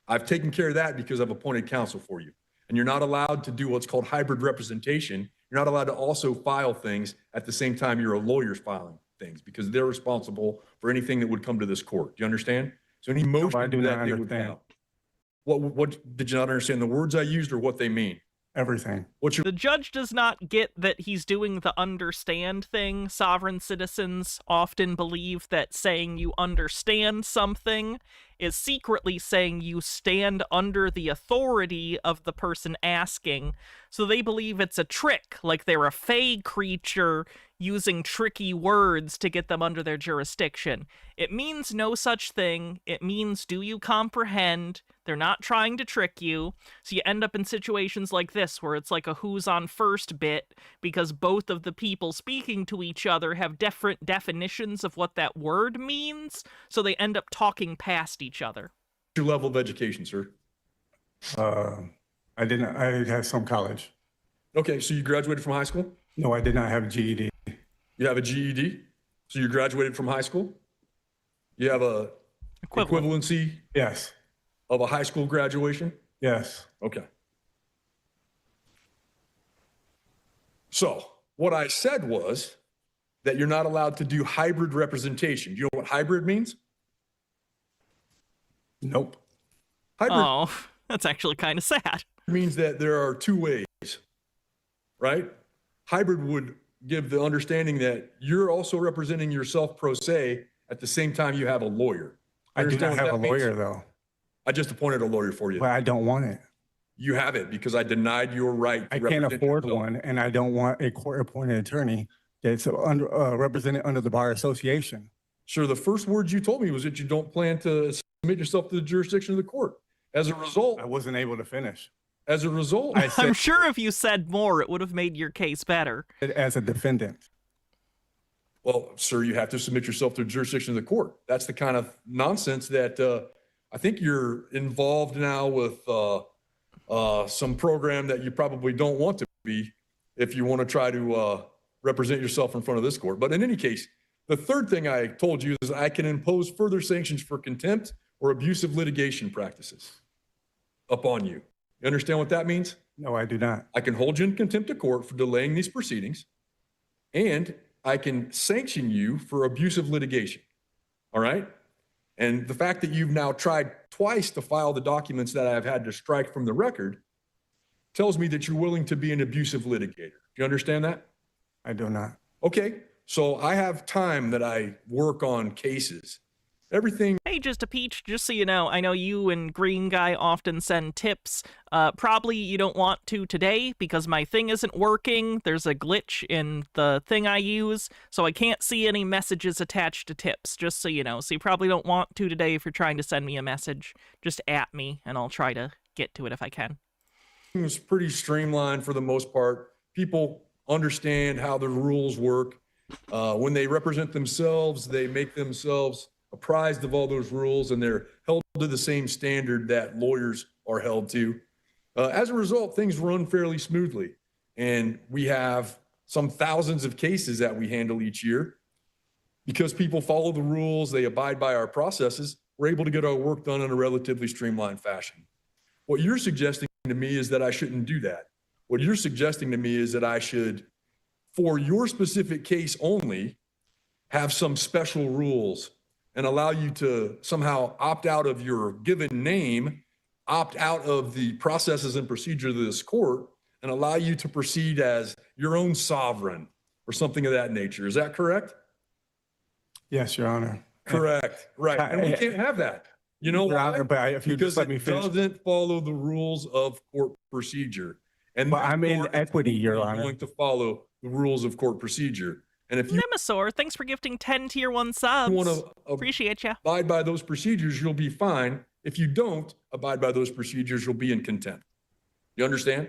I've taken care of that because I've appointed counsel for you. And you're not allowed to do what's called hybrid representation. You're not allowed to also file things at the same time you're a lawyer's filing things because they're responsible for anything that would come to this court. Do you understand? So any motion I do that not they would understand. file. What did you not understand? The words I used or what they mean? Everything. The judge does not get that he's doing the understand thing. Sovereign citizens often believe that saying you understand something is secretly saying you stand under the authority of the person asking. So they believe it's a trick, like they're a fey creature using tricky words to get them under their jurisdiction. It means no such thing. It means, do you comprehend? They're not trying to trick you. So you end up in situations like this, where it's like a who's on first bit, because both of the people speaking to each other have different definitions of what that word means. So they end up talking past each other. Your level of education, sir? I didn't. I had some college. Okay, so you graduated from high school? No, I did not have a GED. You have a GED? So you graduated from high school? You have a equivalency? Yes. Of a high school graduation? Yes. Okay. So what I said was that you're not allowed to do hybrid representation. Do you know what hybrid means? Nope. Hybrid that's actually kind of sad. Means that there are two ways, right? Hybrid would give the understanding that you're also representing yourself pro se at the same time you have a lawyer. I do Understand not what have a that means? lawyer, though. I just appointed a lawyer for you. But I don't want it. You have it because I denied your right to I can't represent afford yourself. one, and I don't want a court-appointed attorney that's represented under the Bar Association. Sure, the first words you told me was that you don't plan to submit yourself to the jurisdiction of the court. As a result, I wasn't able to finish. As a result, I'm sure if you said more, it would have made your case better. As a defendant. Well, sir, you have to submit yourself to the jurisdiction of the court. That's the kind of nonsense that I think you're involved now with some program that you probably don't want to be if you want to try to represent yourself in front of this court. But in any case, the third thing I told you is I can impose further sanctions for contempt or abusive litigation practices upon you. You understand what that means? No, I do not. I can hold you in contempt of court for delaying these proceedings, and I can sanction you for abusive litigation. All right? And the fact that you've now tried twice to file the documents that I've had to strike from the record tells me that you're willing to be an abusive litigator. Do you understand that? I do not. Okay. So I have time that I work on cases. Everything. Hey, messages to Peach, just so you know. I know you and Green Guy often send tips. Probably you don't want to today because my thing isn't working. There's a glitch in the thing I use, so I can't see any messages attached to tips, just so you know. So you probably don't want to today if you're trying to send me a message. Just at me, and I'll try to get to it if I can. It's pretty streamlined for the most part. People understand how the rules work. When they represent themselves, they make themselves apprised of all those rules, and they're held to the same standard that lawyers are held to. As a result, things run fairly smoothly, and we have some thousands of cases that we handle each year. Because people follow the rules, they abide by our processes, we're able to get our work done in a relatively streamlined fashion. What you're suggesting to me is that I shouldn't do that. What you're suggesting to me is that I should, for your specific case only, have some special rules and allow you to somehow opt out of your given name, opt out of the processes and procedure of this court, and allow you to proceed as your own sovereign or something of that nature. Is that correct? Yes, Your Honor. Correct. Right. And we can't have that. You know Your why? Honor, but if you Because just let me it finish. doesn't follow the rules of court procedure. And But I'm in equity, Your Honor. going to follow the rules of court procedure. And if you Nemesaur, thanks for gifting 10 tier 1 subs. want to Appreciate you. abide by those procedures, you'll be fine. If you don't abide by those procedures, you'll be in contempt. You understand?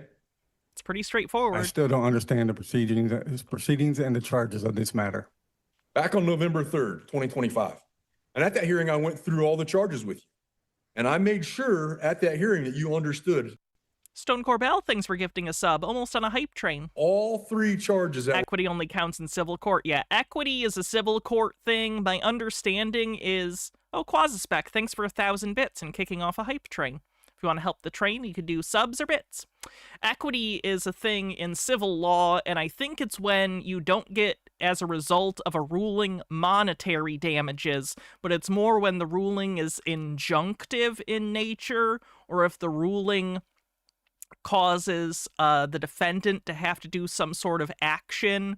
It's pretty straightforward. I still don't understand the proceedings and the charges of this matter. Back on November 3rd, 2025. And at that hearing, I went through all the charges with you. And I made sure at that hearing that you understood Stone Corbell, thanks for gifting a sub. Almost on a hype train. all three charges. Equity only counts in civil court. Yeah, equity is a civil court thing. My understanding is... Oh, Quasispec, thanks for 1,000 bits and kicking off a hype train. If you want to help the train, you could do subs or bits. Equity is a thing in civil law, and I think it's when you don't get, as a result of a ruling, monetary damages, but it's more when the ruling is injunctive in nature, or if the ruling causes the defendant to have to do some sort of action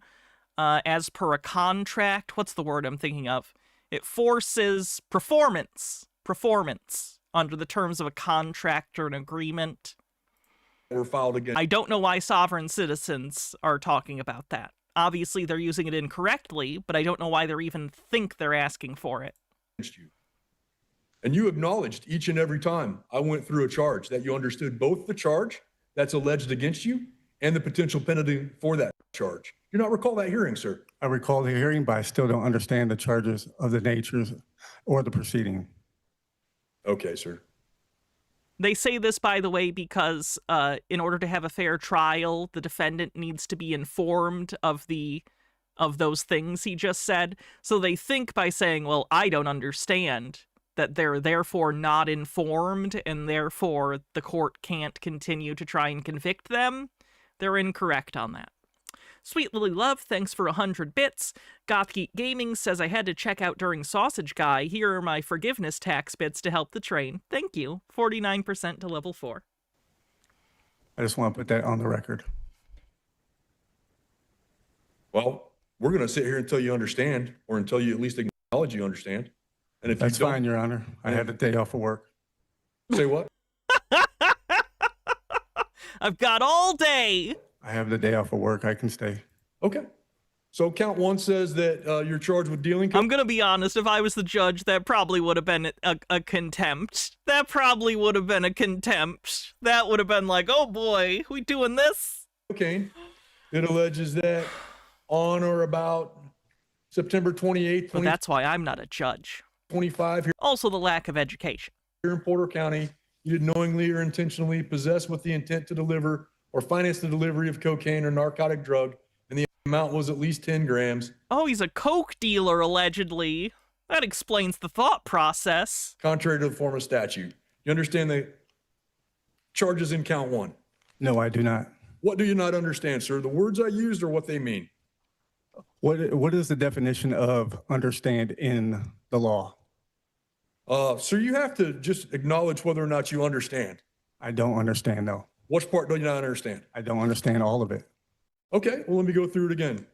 as per a contract. What's the word I'm thinking of? It forces performance under the terms of a contract or an agreement. Were filed against. I don't know why sovereign citizens are talking about that. Obviously, they're using it incorrectly, but I don't know why they even think they're asking for it. You. And you acknowledged each and every time I went through a charge that you understood both the charge that's alleged against you and the potential penalty for that charge. Do you not recall that hearing, sir? I recall the hearing, but I still don't understand the charges of the natures or the proceeding. Okay, sir. They say this, by the way, because in order to have a fair trial, the defendant needs to be informed of those things he just said. So they think by saying, well, I don't understand, that they're therefore not informed, and therefore the court can't continue to try and convict them. They're incorrect on that. Sweet Lily Love, thanks for 100 bits. Gothgeek Gaming says I had to check out during Sausage Guy. Here are my forgiveness tax bits to help the train. Thank you. 49% to level 4. I just want to put that on the record. Well, we're going to sit here until you understand, or until you at least acknowledge you understand. And if That's you don't, fine, Your Honor. I had a day off of work. Say what? I've got all day. I have the day off of work. I can stay. Okay. So count one says that you're charged with dealing. I'm going to be honest. If I was the judge, that probably would have been a contempt. That probably would have been a contempt. That would have been like, oh boy, we doing this? Okay. It alleges that on or about September 28th. But that's why I'm not a judge. 25 here. Also the lack of education. Here in Porter County, you did knowingly or intentionally possess with the intent to deliver or finance the delivery of cocaine or narcotic drug, and the amount was at least 10 grams. Oh, he's a coke dealer, allegedly. That explains the thought process. Contrary to the form of statute. You understand the charges in count one? No, I do not. What do you not understand, sir? The words I used or what they mean? What is the definition of understand in the law? Sir, you have to just acknowledge whether or not you understand. I don't understand, though. Which part do you not understand? I don't understand all of it. Okay, well, let me go through it again.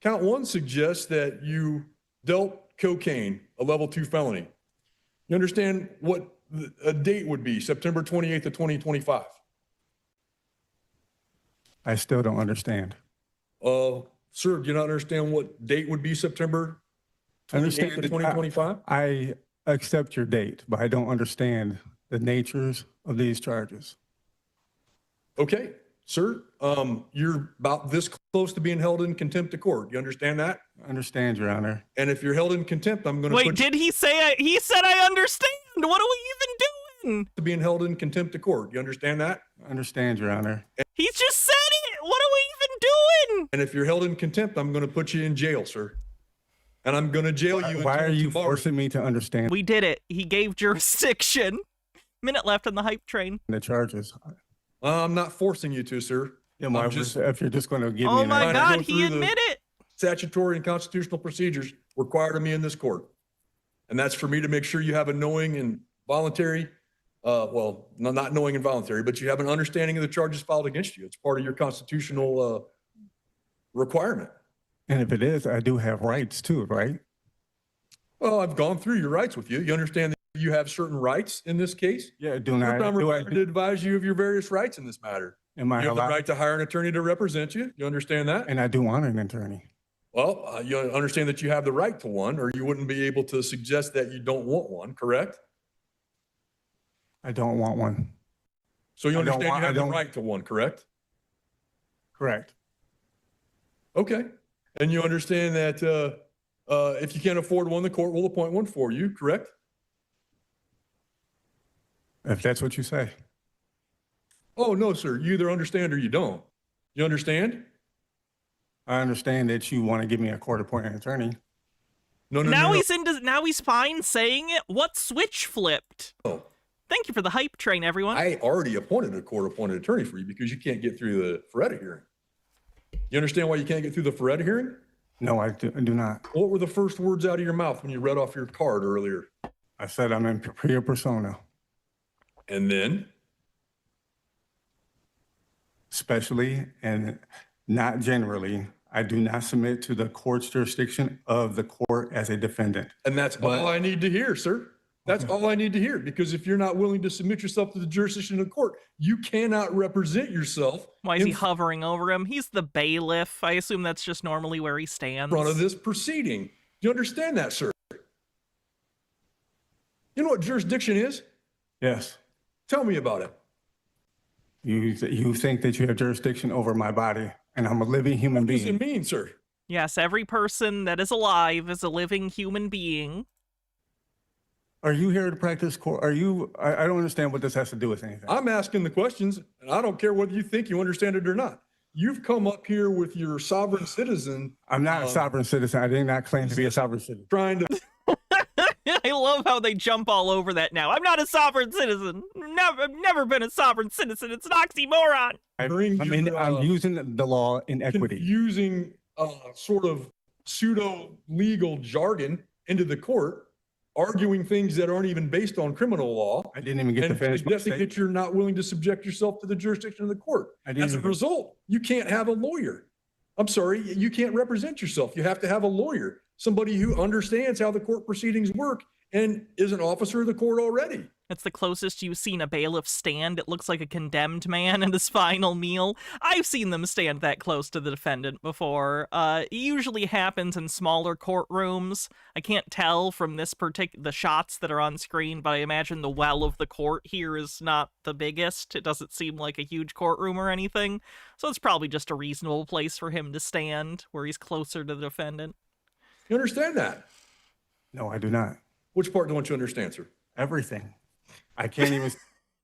Count one suggests that you dealt cocaine, a level 2 felony. You understand what a date would be, September 28th of 2025? I still don't understand. Sir, do you not understand what date would be September 28th of 2025? I accept your date, but I don't understand the natures of these charges. Okay, sir, you're about this close to being held in contempt of court. You understand that? I understand, Your Honor. And if you're held in contempt, I'm going to Wait, did he say he said I understand? What are we even doing? to being held in contempt of court. You understand that? I understand, Your Honor. He just said it. What are we even doing? And if you're held in contempt, I'm going to put you in jail, sir. And I'm going to jail you. Why until are you tomorrow. forcing me to understand We did it. He gave jurisdiction. Minute left on the hype train. the charges? I'm not forcing you to, sir. Yeah, I'm if you're just going to give me Oh an my answer. God, go he through the- admitted. Statutory and constitutional procedures required of me in this court. And that's for me to make sure you have a knowing and voluntary, well, not knowing and voluntary, but you have an understanding of the charges filed against you. It's part of your constitutional requirement. And if it is, I do have rights too, right? Well, I've gone through your rights with you. You understand that you have certain rights in this case? Yeah, do I'm not. required to advise you of your various rights in this matter. Am I You have the allowed? right to hire an attorney to represent you. You understand that? And I do want an attorney. Well, you understand that you have the right to one, or you wouldn't be able to suggest that you don't want one, correct? I don't want one. So you I don't understand want- you I have the don't- right to one, correct? Correct. Okay. And you understand that if you can't afford one, the court will appoint one for you, correct? If that's what you say. Oh, no, sir. You either understand or you don't. You understand? I understand that you want to give me a court-appointed attorney. No, no, Now no, no. now he's fine saying it. What switch flipped? No. Thank you for the hype train, everyone. I already appointed a court-appointed attorney for you because you can't get through the Feretta hearing. You understand why you can't get through the Feretta hearing? No, I do not. What were the first words out of your mouth when you read off your card earlier? I said I'm in pria persona, And then? especially and not generally. I do not submit to the court's jurisdiction of the court as a defendant. And that's all I need to hear, sir. That's all I need to hear. Because if you're not willing to submit yourself to the jurisdiction of the court, you cannot represent yourself Why is he in hovering over him? He's the bailiff. I assume that's just normally where he stands. front of this proceeding. Do you understand that, sir? You know what jurisdiction is? Yes. Tell me about it. You think that you have jurisdiction over my body, and I'm a living human What does being. it mean, sir? Yes, every person that is alive is a living human being. Are you here to practice court? Are you? I don't understand what this has to do with anything. I'm asking the questions, and I don't care whether you think you understand it or not. You've come up here with your sovereign citizen. I'm not a sovereign citizen. I did not claim to be a sovereign citizen. Trying to I love how they jump all over that now. I'm not a sovereign citizen. Never been a sovereign citizen. It's an oxymoron. I'm using the law in equity. Using sort of pseudo-legal jargon into the court, arguing things that aren't even based on criminal law. I didn't even get to finish my suggesting statement. that you're not willing to subject yourself to the jurisdiction of the court. As a result, you can't have a lawyer. I'm sorry, you can't represent yourself. You have to have a lawyer, somebody who understands how the court proceedings work and is an officer of the court already. That's the closest you've seen a bailiff stand. It looks like a condemned man in his final meal. I've seen them stand that close to the defendant before. It usually happens in smaller courtrooms. I can't tell from the shots that are on screen, but I imagine the well of the court here is not the biggest. It doesn't seem like a huge courtroom or anything. So it's probably just a reasonable place for him to stand, where he's closer to the defendant. You understand that? No, I do not. Which part don't you understand, sir? Everything. I can't even.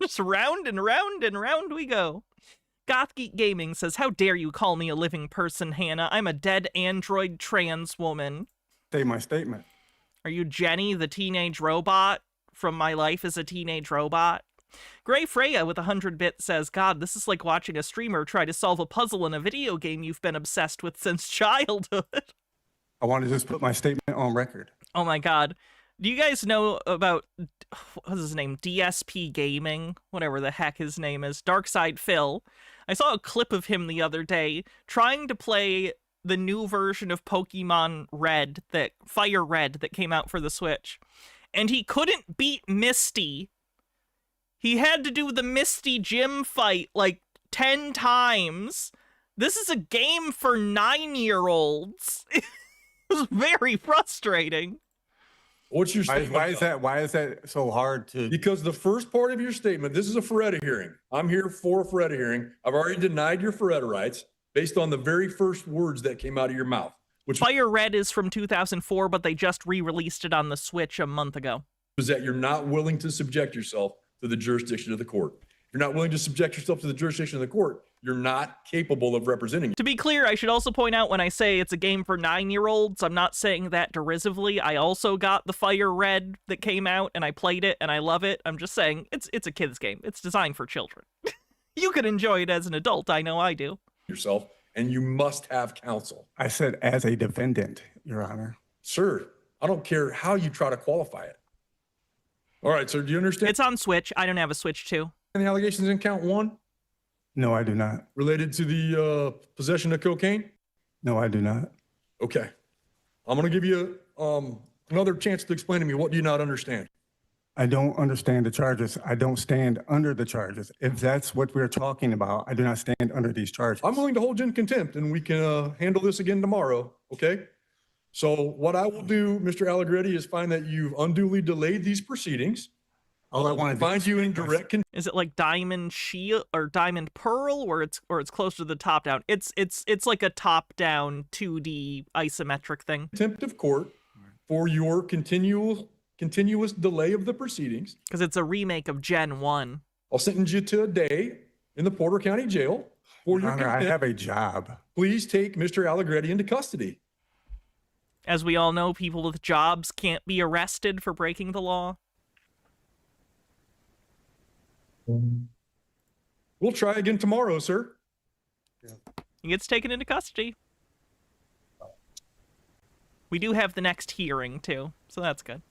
Just round and round and round we go. Gothgeek Gaming says, "How dare you call me a living person, Hannah? I'm a dead android trans woman." Say my statement. Are you Jenny, the teenage robot from My Life as a Teenage Robot? Gray Freya with 100 bits says, "God, this is like watching a streamer try to solve a puzzle in a video game you've been obsessed with since childhood." I want to just put my statement on record. Oh my god. Do you guys know about, what's his name, DSP Gaming? Whatever the heck his name is. Darkside Phil. I saw a clip of him the other day trying to play the new version of Pokemon Red, Fire Red, that came out for the Switch. and he couldn't beat Misty. He had to do the Misty gym fight like 10 times. This is a game for 9-year-olds. It was very frustrating. What's your statement? Why is that so hard to? Because the first part of your statement, this is a Feretta hearing. I'm here for a Feretta hearing. I've already denied your Feretta rights based on the very first words that came out of your mouth. Which Fire Red is from 2004, but they just re-released it on the Switch a month ago. was that you're not willing to subject yourself to the jurisdiction of the court. If you're not willing to subject yourself to the jurisdiction of the court, you're not capable of representing. To be clear, I should also point out when I say it's a game for 9-year-olds, I'm not saying that derisively. I also got the Fire Red that came out, and I played it, and I love it. I'm just saying, it's a kid's game. It's designed for children. You can enjoy it as an adult. I know I do. Yourself, and you must have counsel. I said as a defendant, Your Honor. Sir, I don't care how you try to qualify it. All right, sir, do you understand? It's on Switch. I don't have a Switch 2. And the allegations in count 1? No, I do not. Related to the possession of cocaine? No, I do not. Okay. I'm going to give you another chance to explain to me what do you not understand. I don't understand the charges. I don't stand under the charges. If that's what we're talking about, I do not stand under these charges. I'm willing to hold you in contempt, and we can handle this again tomorrow, okay? So what I will do, Mr. Allegretti, is find that you've unduly delayed these proceedings. All I want to find you in direct contempt. Is it like Diamond Shield or Diamond Pearl, where it's closer to the top down? It's like a top down 2D isometric thing. Contempt of court for your continuous delay of the proceedings. Because it's a remake of Gen 1. I'll sentence you to a day in the Porter County Jail for your Honor, I contempt. have a job. Please take Mr. Allegretti into custody. As we all know, people with jobs can't be arrested for breaking the law. We'll try again tomorrow, sir. He gets taken into custody. We do have the next hearing, too, so that's good.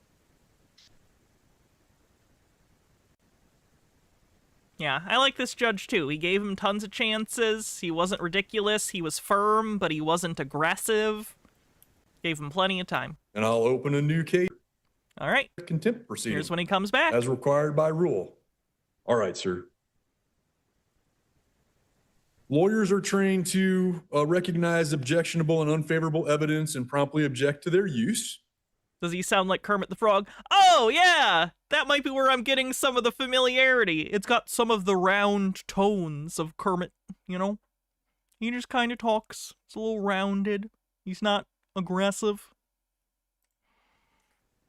Yeah, I like this judge, too. He gave him tons of chances. He wasn't ridiculous. He was firm, but he wasn't aggressive. Gave him plenty of time. And I'll open a new case. All right. Contempt proceeding. Here's when he comes back. As required by rule. All right, sir. Lawyers are trained to recognize objectionable and unfavorable evidence and promptly object to their use. Does he sound like Kermit the Frog? Oh, yeah! That might be where I'm getting some of the familiarity. It's got some of the round tones of Kermit, you know? He just kind of talks. It's a little rounded. He's not aggressive.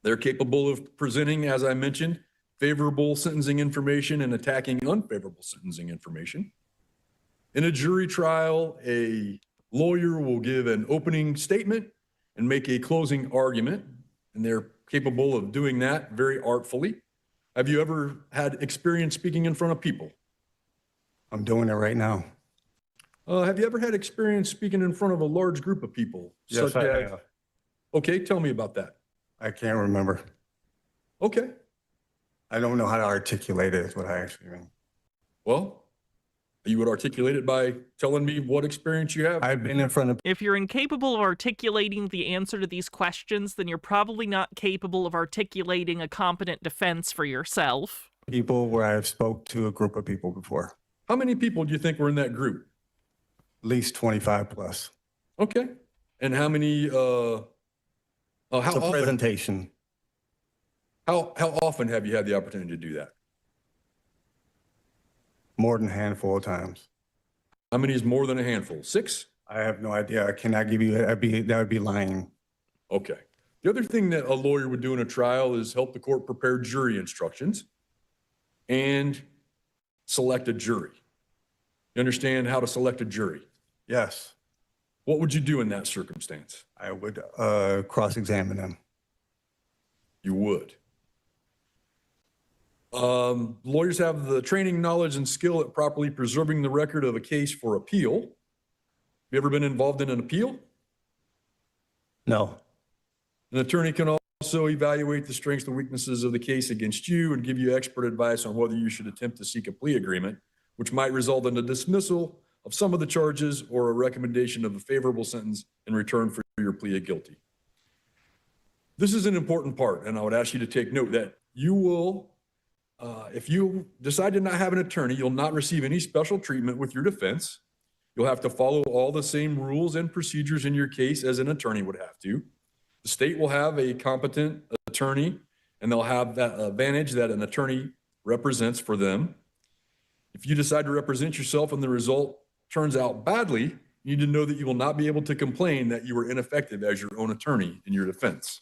They're capable of presenting, as I mentioned, favorable sentencing information and attacking unfavorable sentencing information. In a jury trial, a lawyer will give an opening statement and make a closing argument, and they're capable of doing that very artfully. Have you ever had experience speaking in front of people? I'm doing it right now. Have you ever had experience speaking in front of a large group of people? Yes, I have. Okay, tell me about that. I can't remember. Okay. I don't know how to articulate it, is what I actually mean. Well, you would articulate it by telling me what experience you have. I've been in front of If you're incapable of articulating the answer to these questions, then you're probably not capable of articulating a competent defense for yourself. people where I've spoke to a group of people before. How many people do you think were in that group? At least 25 plus. Okay. And how many, how It's a often, presentation. how often have you had the opportunity to do that? More than a handful of times. How many is more than a handful? 6? I have no idea. I cannot give you, that would be lying. Okay. The other thing that a lawyer would do in a trial is help the court prepare jury instructions and select a jury. You understand how to select a jury? Yes. What would you do in that circumstance? I would cross-examine them. You would. Lawyers have the training, knowledge, and skill at properly preserving the record of a case for appeal. Have you ever been involved in an appeal? No. An attorney can also evaluate the strengths and weaknesses of the case against you and give you expert advice on whether you should attempt to seek a plea agreement, which might result in a dismissal of some of the charges or a recommendation of a favorable sentence in return for your plea of guilty. This is an important part, and I would ask you to take note that you will, if you decide to not have an attorney, you'll not receive any special treatment with your defense. You'll have to follow all the same rules and procedures in your case as an attorney would have to. The state will have a competent attorney, and they'll have that advantage that an attorney represents for them. If you decide to represent yourself and the result turns out badly, you need to know that you will not be able to complain that you were ineffective as your own attorney in your defense.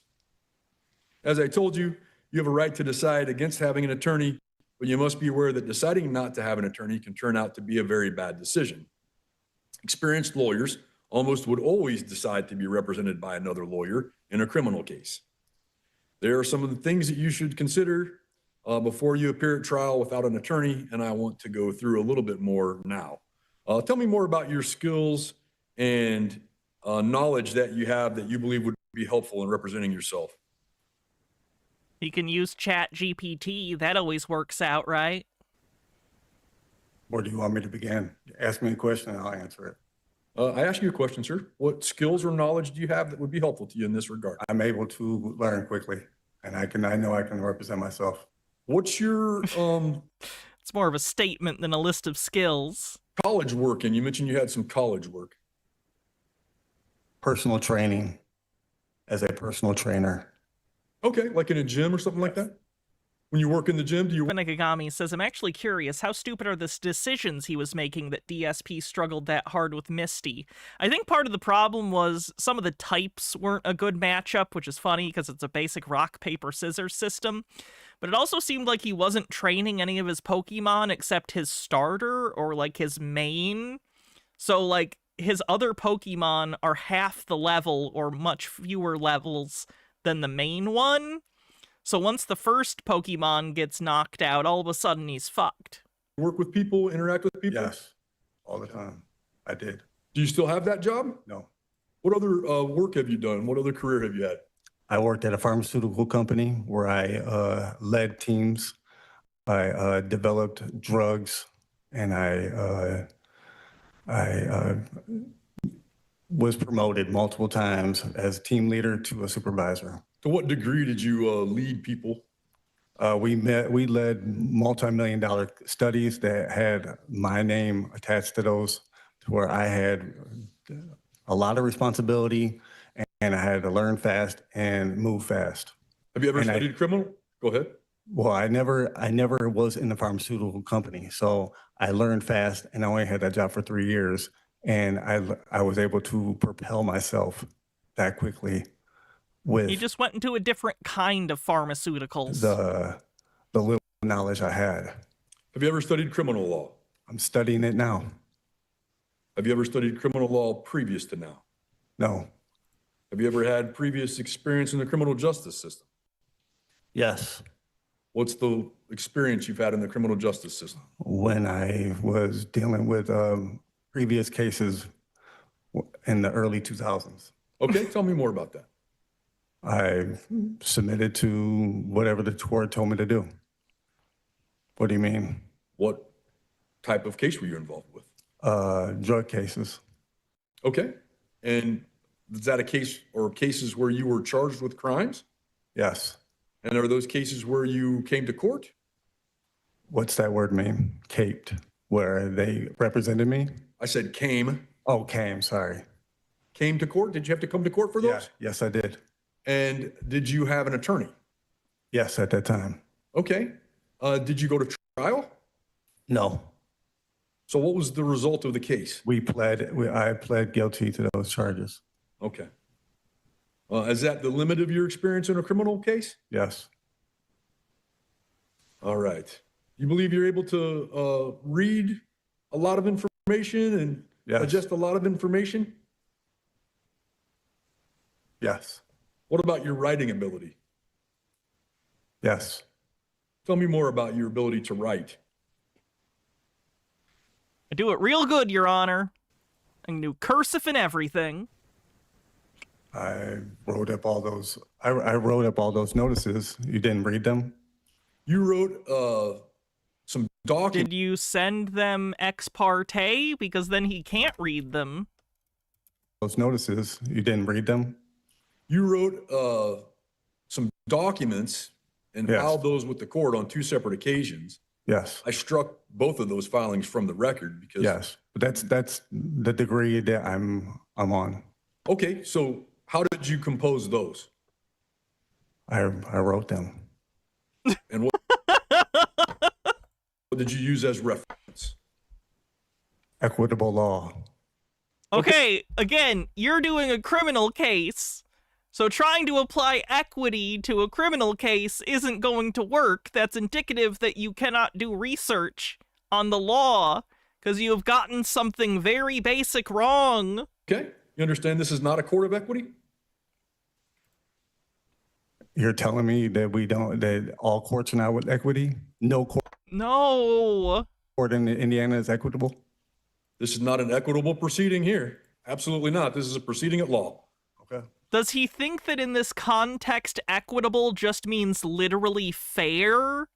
As I told you, you have a right to decide against having an attorney, but you must be aware that deciding not to have an attorney can turn out to be a very bad decision. Experienced lawyers almost would always decide to be represented by another lawyer in a criminal case. There are some of the things that you should consider before you appear at trial without an attorney, and I want to go through a little bit more now. Tell me more about your skills and knowledge that you have that you believe would be helpful in representing yourself. You can use Chat GPT. That always works out, right? Where do you want me to begin? Ask me a question and I'll answer it. I ask you a question, sir. What skills or knowledge do you have that would be helpful to you in this regard? I'm able to learn quickly, and I know I can represent myself. What's your It's more of a statement than a list of skills. College work, and you mentioned you had some college work. Personal training as a personal trainer. Okay, like in a gym or something like that? When you work in the gym, do you... Benegagami says, I'm actually curious, how stupid are the decisions he was making that DSP struggled that hard with Misty? I think part of the problem was some of the types weren't a good matchup, which is funny because it's a basic rock, paper, scissors system. But it also seemed like he wasn't training any of his Pokemon except his starter or, like, his main. So, like, his other Pokemon are half the level or much fewer levels than the main one. So once the first Pokemon gets knocked out, all of a sudden he's fucked. Work with people, interact with people? Yes, all the time. I did. Do you still have that job? No. What other work have you done? What other career have you had? I worked at a pharmaceutical company where I led teams. I developed drugs, and I was promoted multiple times as team leader to a supervisor. To what degree did you lead people? We led multi-million-dollar studies that had my name attached to those, to where I had a lot of responsibility, and I had to learn fast and move fast. Have you ever studied criminal? Go ahead. Well, I never was in the pharmaceutical company, so I learned fast, and I only had that job for 3 years, and I was able to propel myself that quickly. With he just went into a different kind of pharmaceuticals. The little knowledge I had. Have you ever studied criminal law? I'm studying it now. Have you ever studied criminal law previous to now? No. Have you ever had previous experience in the criminal justice system? Yes. What's the experience you've had in the criminal justice system? When I was dealing with previous cases in the early 2000s. Okay, tell me more about that. I submitted to whatever the court told me to do. What do you mean? What type of case were you involved with? Drug cases. Okay. And is that a case or cases where you were charged with crimes? Yes. And are those cases where you came to court? What's that word mean? Caped, where they represented me? I said came. Oh, came, sorry. Came to court? Did you have to come to court for those? Yeah. Yes, I did. And did you have an attorney? Yes, at that time. Okay. Did you go to trial? No. So what was the result of the case? I pled guilty to those charges. Okay. Is that the limit of your experience in a criminal case? Yes. All right. You believe you're able to read a lot of information and adjust a lot of information? Yes. What about your writing ability? Yes. Tell me more about your ability to write. I do it real good, Your Honor. I can do cursive and everything. I wrote up all those. I wrote up all those notices. You didn't read them? You wrote some documents. Did you send them ex parte? Because then he can't read them. Those notices, you didn't read them? You wrote some documents and Yes. filed those with the court on 2 separate occasions. Yes. I struck both of those filings from the record because. Yes. But that's the degree that I'm on. Okay, so how did you compose those? I wrote them. And what did you use as reference? Equitable law. Okay, again, you're doing a criminal case, so trying to apply equity to a criminal case isn't going to work. That's indicative that you cannot do research on the law because you have gotten something very basic wrong. Okay, you understand this is not a court of equity? You're telling me that that all courts are not with equity? No No. court in Indiana is equitable? This is not an equitable proceeding here. Absolutely not. This is a proceeding at law. Okay. Does he think that in this context, equitable just means literally fair?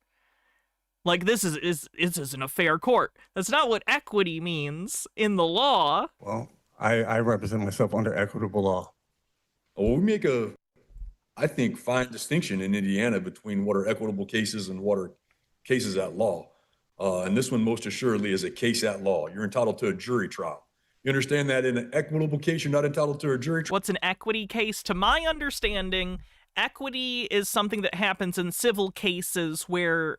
Like, this isn't a fair court. That's not what equity means in the law. Well, I represent myself under equitable law. Well, we make I think, fine distinction in Indiana between what are equitable cases and what are cases at law. And this one most assuredly is a case at law. You're entitled to a jury trial. You understand that in an equitable case, you're not entitled to a jury trial? What's an equity case? To my understanding, equity is something that happens in civil cases where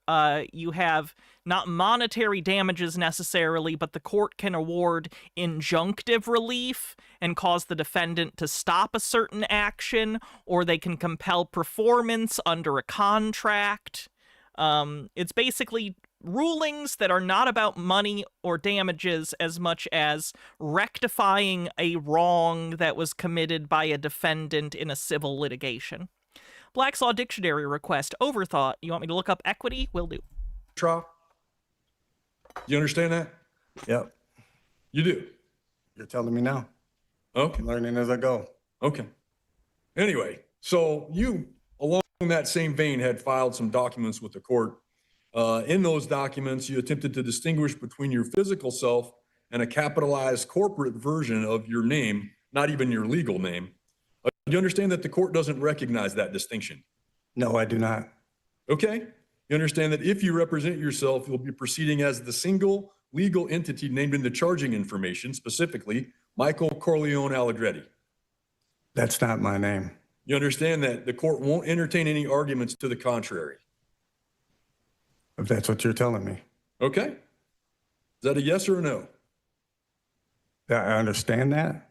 you have not monetary damages necessarily, but the court can award injunctive relief and cause the defendant to stop a certain action, or they can compel performance under a contract. It's basically rulings that are not about money or damages as much as rectifying a wrong that was committed by a defendant in a civil litigation. Black's Law Dictionary request, overthought. You want me to look up equity? Will do. Trial? You understand that? Yep. You do? You're telling me now. Okay. I'm learning as I go. Okay. Anyway, so you, along that same vein, had filed some documents with the court. In those documents, you attempted to distinguish between your physical self and a capitalized corporate version of your name, not even your legal name. You understand that the court doesn't recognize that distinction? No, I do not. Okay. You understand that if you represent yourself, you'll be proceeding as the single legal entity named in the charging information, specifically Michael Corleone Allegretti. That's not my name. You understand that the court won't entertain any arguments to the contrary? If that's what you're telling me. Okay. Is that a yes or a no? I understand that.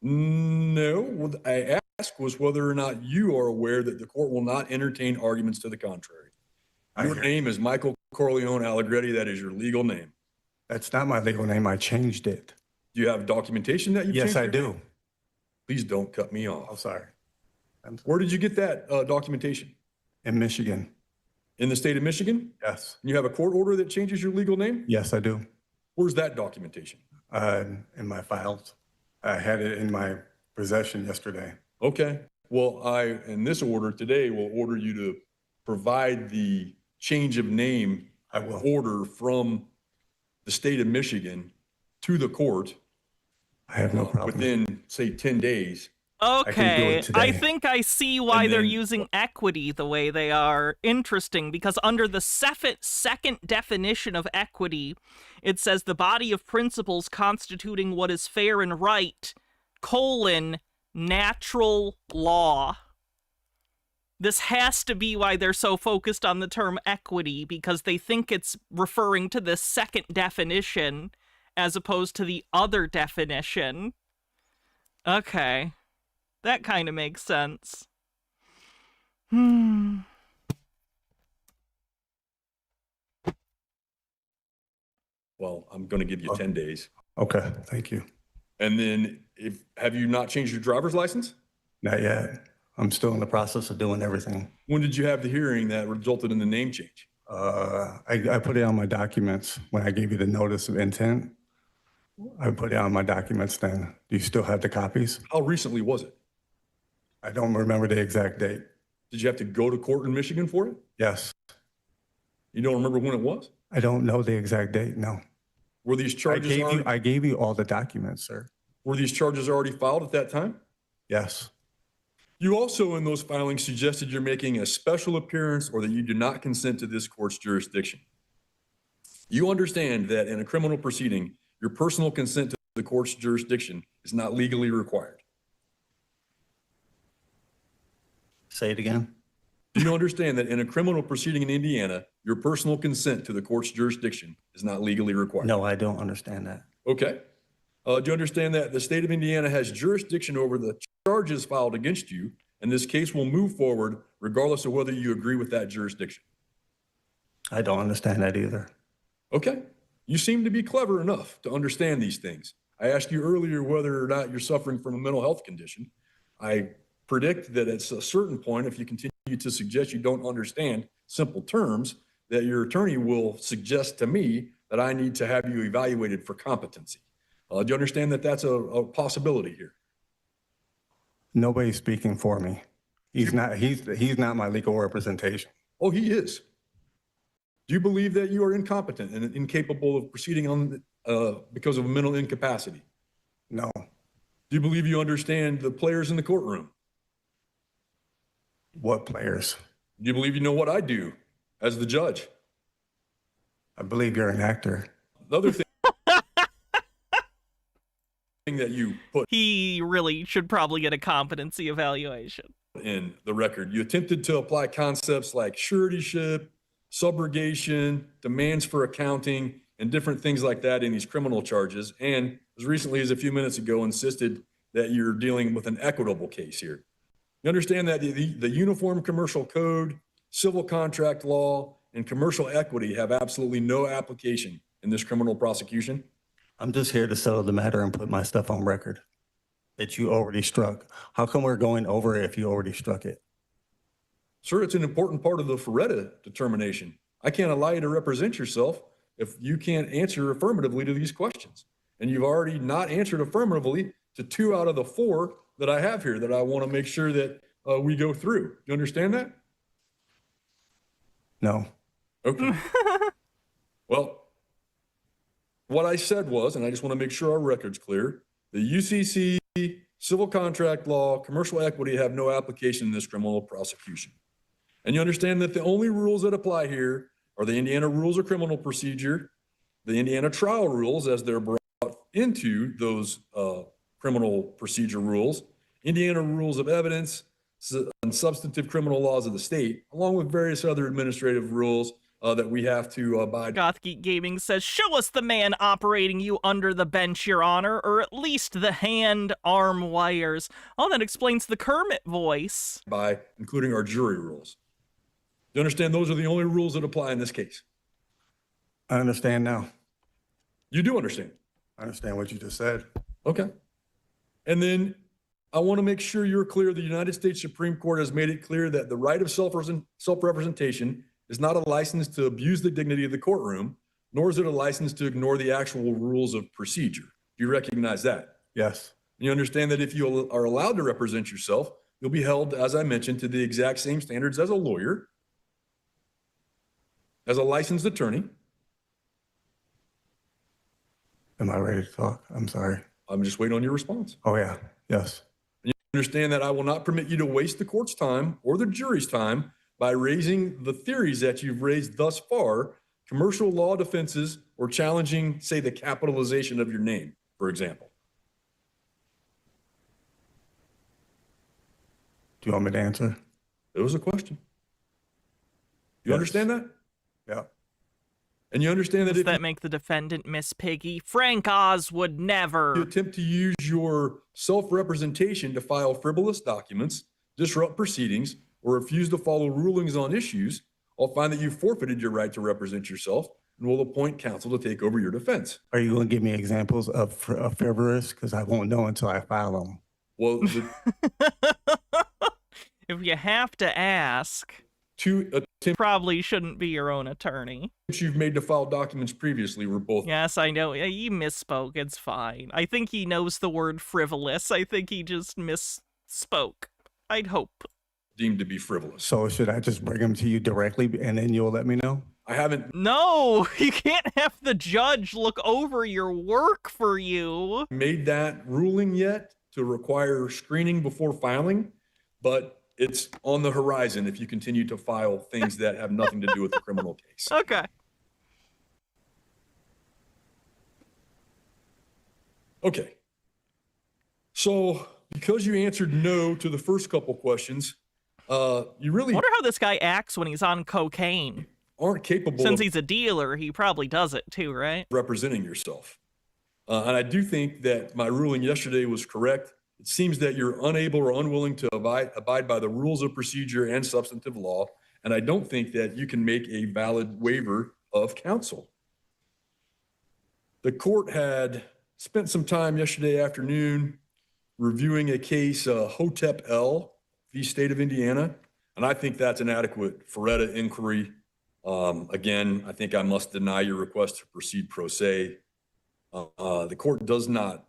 No. What I asked was whether or not you are aware that the court will not entertain arguments to the contrary. Your name is Michael Corleone Allegretti. That is your legal name. That's not my legal name. I changed it. Do you have documentation that you changed? Yes, I your do. name? Please don't cut me off. I'm sorry. Where did you get that documentation? In Michigan. In the state of Michigan? Yes. You have a court order that changes your legal name? Yes, I do. Where's that documentation? In my files. I had it in my possession yesterday. Okay. Well, in this order today, will order you to provide the change of name order from the state of Michigan to the court. I have no problem. Within, say, 10 days. Okay, I think I see why they're using equity the way they are. Interesting, because under the second definition of equity, it says the body of principles constituting what is fair and right, natural law. This has to be why they're so focused on the term equity, because they think it's referring to the second definition as opposed to the other definition. Okay. That kind of makes sense. Well, I'm going to give you 10 days. Okay, thank you. And then have you not changed your driver's license? Not yet. I'm still in the process of doing everything. When did you have the hearing that resulted in the name change? I put it on my documents when I gave you the notice of intent. I put it on my documents then. Do you still have the copies? How recently was it? I don't remember the exact date. Did you have to go to court in Michigan for it? Yes. You don't remember when it was? I don't know the exact date, no. Were these charges I gave you all the documents, sir. Were these charges already filed at that time? Yes. You also, in those filings, suggested you're making a special appearance or that you do not consent to this court's jurisdiction. You understand that in a criminal proceeding, your personal consent to the court's jurisdiction is not legally required. Say it again. Do you understand that in a criminal proceeding in Indiana, your personal consent to the court's jurisdiction is not legally required? No, I don't understand that. Okay. Do you understand that the state of Indiana has jurisdiction over the charges filed against you, and this case will move forward regardless of whether you agree with that jurisdiction? I don't understand that either. Okay. You seem to be clever enough to understand these things. I asked you earlier whether or not you're suffering from a mental health condition. I predict that at a certain point, if you continue to suggest you don't understand simple terms, that your attorney will suggest to me that I need to have you evaluated for competency. Do you understand that that's a possibility here? Nobody's speaking for me. He's not my legal representation. Oh, he is. Do you believe that you are incompetent and incapable of proceeding on because of mental incapacity? No. Do you believe you understand the players in the courtroom? What players? Do you believe you know what I do as the judge? I believe you're an actor. The other thing that you put He really should probably get a competency evaluation. in the record, you attempted to apply concepts like suretyship, subrogation, demands for accounting, and different things like that in these criminal charges. And as recently as a few minutes ago, insisted that you're dealing with an equitable case here. You understand that the Uniform Commercial Code, civil contract law, and commercial equity have absolutely no application in this criminal prosecution? I'm just here to settle the matter and put my stuff on record that you already struck. How come we're going over it if you already struck it? Sir, it's an important part of the Ferretta determination. I can't allow you to represent yourself if you can't answer affirmatively to these questions. And you've already not answered affirmatively to 2 out of the 4 that I have here that I want to make sure that we go through. Do you understand that? No. Okay. Well, what I said was, and I just want to make sure our record's clear, the UCC, civil contract law, commercial equity have no application in this criminal prosecution. And you understand that the only rules that apply here are the Indiana Rules of Criminal Procedure, the Indiana Trial Rules as they're brought into those criminal procedure rules, Indiana Rules of Evidence, and substantive criminal laws of the state, along with various other administrative rules that we have to abide. Gothgeek Gaming says, show us the man operating you under the bench, Your Honor, or at least the hand-arm wires. Oh, that explains the Kermit voice. By including our jury rules. You understand those are the only rules that apply in this case? I understand now. You do understand? I understand what you just said. Okay. And then I want to make sure you're clear. The United States Supreme Court has made it clear that the right of self-representation is not a license to abuse the dignity of the courtroom, nor is it a license to ignore the actual rules of procedure. Do you recognize that? Yes. You understand that if you are allowed to represent yourself, you'll be held, as I mentioned, to the exact same standards as a lawyer, as a licensed attorney. Am I ready to talk? I'm sorry. I'm just waiting on your response. Oh, yeah. Yes. And you understand that I will not permit you to waste the court's time or the jury's time by raising the theories that you've raised thus far, commercial law defenses, or challenging, say, the capitalization of your name, for example. Do you want me to answer? It was a question. You understand that? Yeah. And you understand that Does that make the defendant Miss Piggy? Frank Oz would never. You attempt to use your self-representation to file frivolous documents, disrupt proceedings, or refuse to follow rulings on issues, I'll find that you forfeited your right to represent yourself and will appoint counsel to take over your defense. Are you going to give me examples of frivolous? Because I won't know until I file them. Well, if you have to ask, probably shouldn't be your own attorney. You've made to file documents previously were both. Yes, I know. He misspoke. It's fine. I think he knows the word frivolous. I think he just misspoke. I'd hope. Deemed to be frivolous. So should I just bring them to you directly and then you'll let me know? I haven't. No, you can't have the judge look over your work for you. Made that ruling yet to require screening before filing. but it's on the horizon if you continue to file things that have nothing to do with the criminal case. Okay. Okay. So because you answered no to the first couple questions, you really wonder how this guy acts when he's on cocaine. Aren't capable Since of he's a dealer, he probably does it too, right? representing yourself. And I do think that my ruling yesterday was correct. It seems that you're unable or unwilling to abide by the rules of procedure and substantive law, and I don't think that you can make a valid waiver of counsel. The court had spent some time yesterday afternoon reviewing a case, Hotep L v. State of Indiana, and I think that's an adequate Feretta inquiry. Again, I think I must deny your request to proceed pro se. The court does not,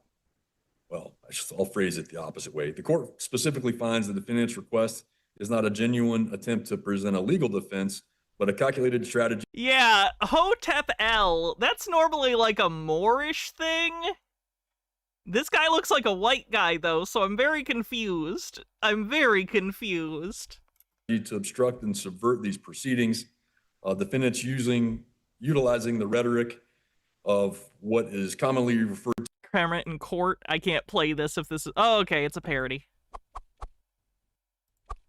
well, I'll phrase it the opposite way. The court specifically finds the defendant's request is not a genuine attempt to present a legal defense, but a calculated strategy. Yeah, Hotep L, that's normally like a Moorish thing. This guy looks like a white guy, though, so I'm very confused. I'm very confused. To obstruct and subvert these proceedings. Defendants utilizing the rhetoric of what is commonly referred to. Parent in court. I can't play this if this is. Oh, okay, it's a parody.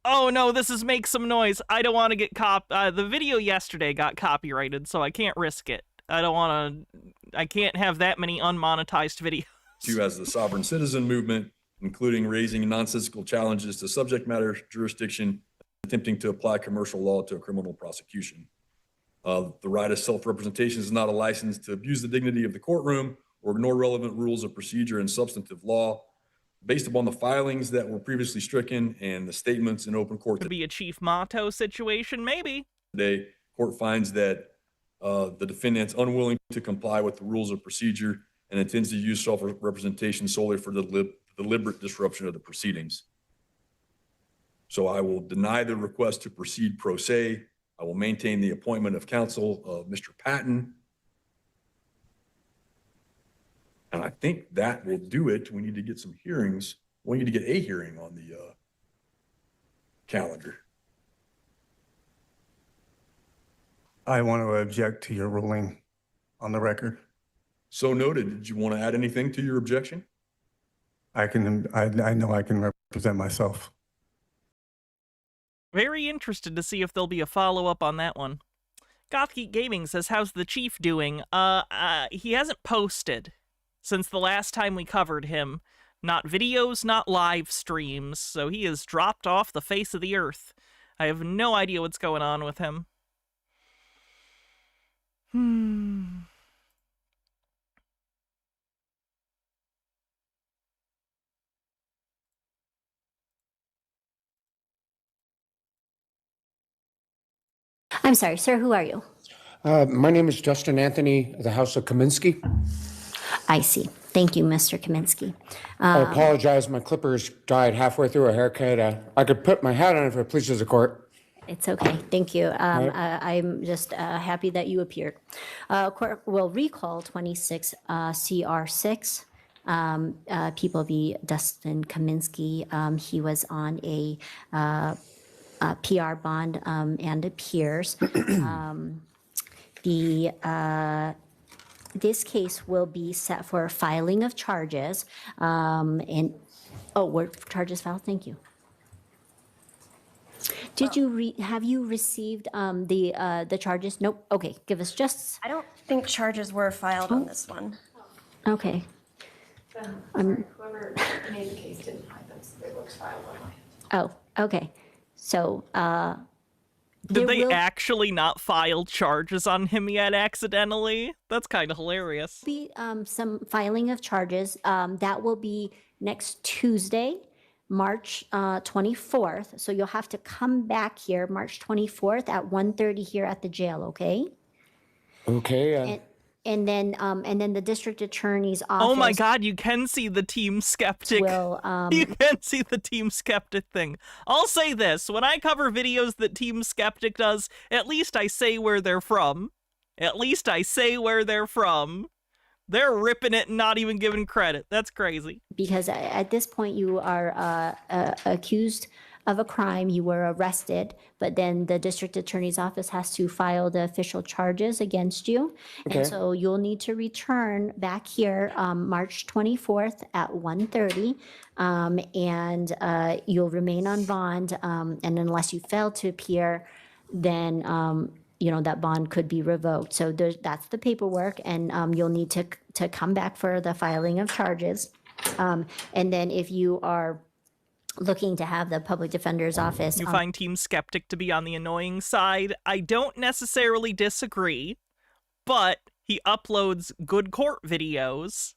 Oh no, this is make some noise. I don't want to get the video yesterday got copyrighted, so I can't risk it. I can't have that many unmonetized videos. As the sovereign citizen movement, including raising nonsensical challenges to subject matter jurisdiction, attempting to apply commercial law to a criminal prosecution. The right of self-representation is not a license to abuse the dignity of the courtroom or ignore relevant rules of procedure and substantive law. Based upon the filings that were previously stricken and the statements in open court. Could be a Chief Motto situation, maybe. Today, court finds that the defendant's unwilling to comply with the rules of procedure and intends to use self-representation solely for the deliberate disruption of the proceedings. So I will deny the request to proceed pro se. I will maintain the appointment of counsel of Mr. Patton. And I think that will do it. We need to get some hearings. We need to get a hearing on the calendar. I want to object to your ruling on the record. So noted. Did you want to add anything to your objection? I know I can represent myself. Very interested to see if there'll be a follow-up on that one. Gothgeek Gaming says, how's the Chief doing? He hasn't posted since the last time we covered him. Not videos, not live streams, so he has dropped off the face of the earth. I have no idea what's going on with him. I'm sorry, sir, who are you? My name is Justin Anthony of the House of Kaminsky. I see. Thank you, Mr. Kaminsky. I apologize. My clippers died halfway through a haircut. I could put my hat on if it pleases the court. It's okay. Thank you. I'm just happy that you appeared. Court will recall 26 CR6. People v. Dustin Kaminsky. He was on a PR bond and appears. This case will be set for filing of charges. Were charges filed? Thank you. Did you have you received the charges? Nope. Okay, give us just. I don't think charges were filed on this one. Okay. Whoever made the case didn't find them, so they looked filed on mine. Oh, okay. So, did they actually not file charges on him yet accidentally? That's kind of hilarious. Be some filing of charges. That will be next Tuesday, March 24th. So you'll have to come back here March 24th at 1:30 here at the jail. Okay. Okay. And then the district attorney's office. Oh my God, you can see the Team Skeptic. You can see the Team Skeptic thing. I'll say this, when I cover videos that Team Skeptic does, at least I say where they're from. At least I say where they're from. They're ripping it and not even giving credit. That's crazy. Because at this point you are accused of a crime, you were arrested, but then the district attorney's office has to file the official charges against you. Okay. And so you'll need to return back here March 24th at 1:30. And you'll remain on bond. And unless you fail to appear, then that bond could be revoked. So that's the paperwork, and you'll need to come back for the filing of charges. And then if you are looking to have the public defender's office. You find Team Skeptic to be on the annoying side. I don't necessarily disagree, but he uploads good court videos.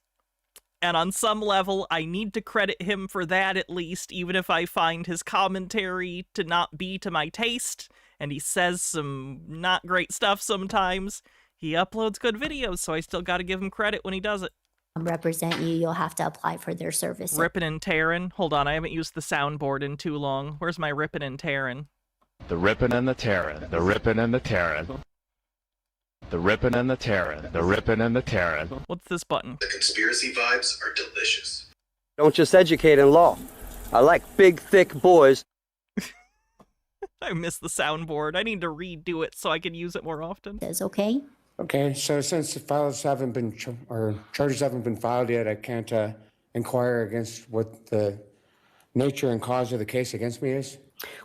And on some level, I need to credit him for that at least, even if I find his commentary to not be to my taste, and he says some not great stuff sometimes. He uploads good videos, so I still got to give him credit when he does it. Represent you, you'll have to apply for their services. Rippin' and tearin'. Hold on, I haven't used the soundboard in too long. Where's my rippin' and tearin'? The rippin' and the tearin', the rippin' and the tearin'. The rippin' and the tearin', the rippin' and the tearin'. What's this button? The conspiracy vibes are delicious. Don't just educate in law. I like big, thick boys. I miss the soundboard. I need to redo it so I can use it more often. Is okay? Okay, so since the files haven't been, or charges haven't been filed yet, I can't inquire against what the nature and cause of the case against me is?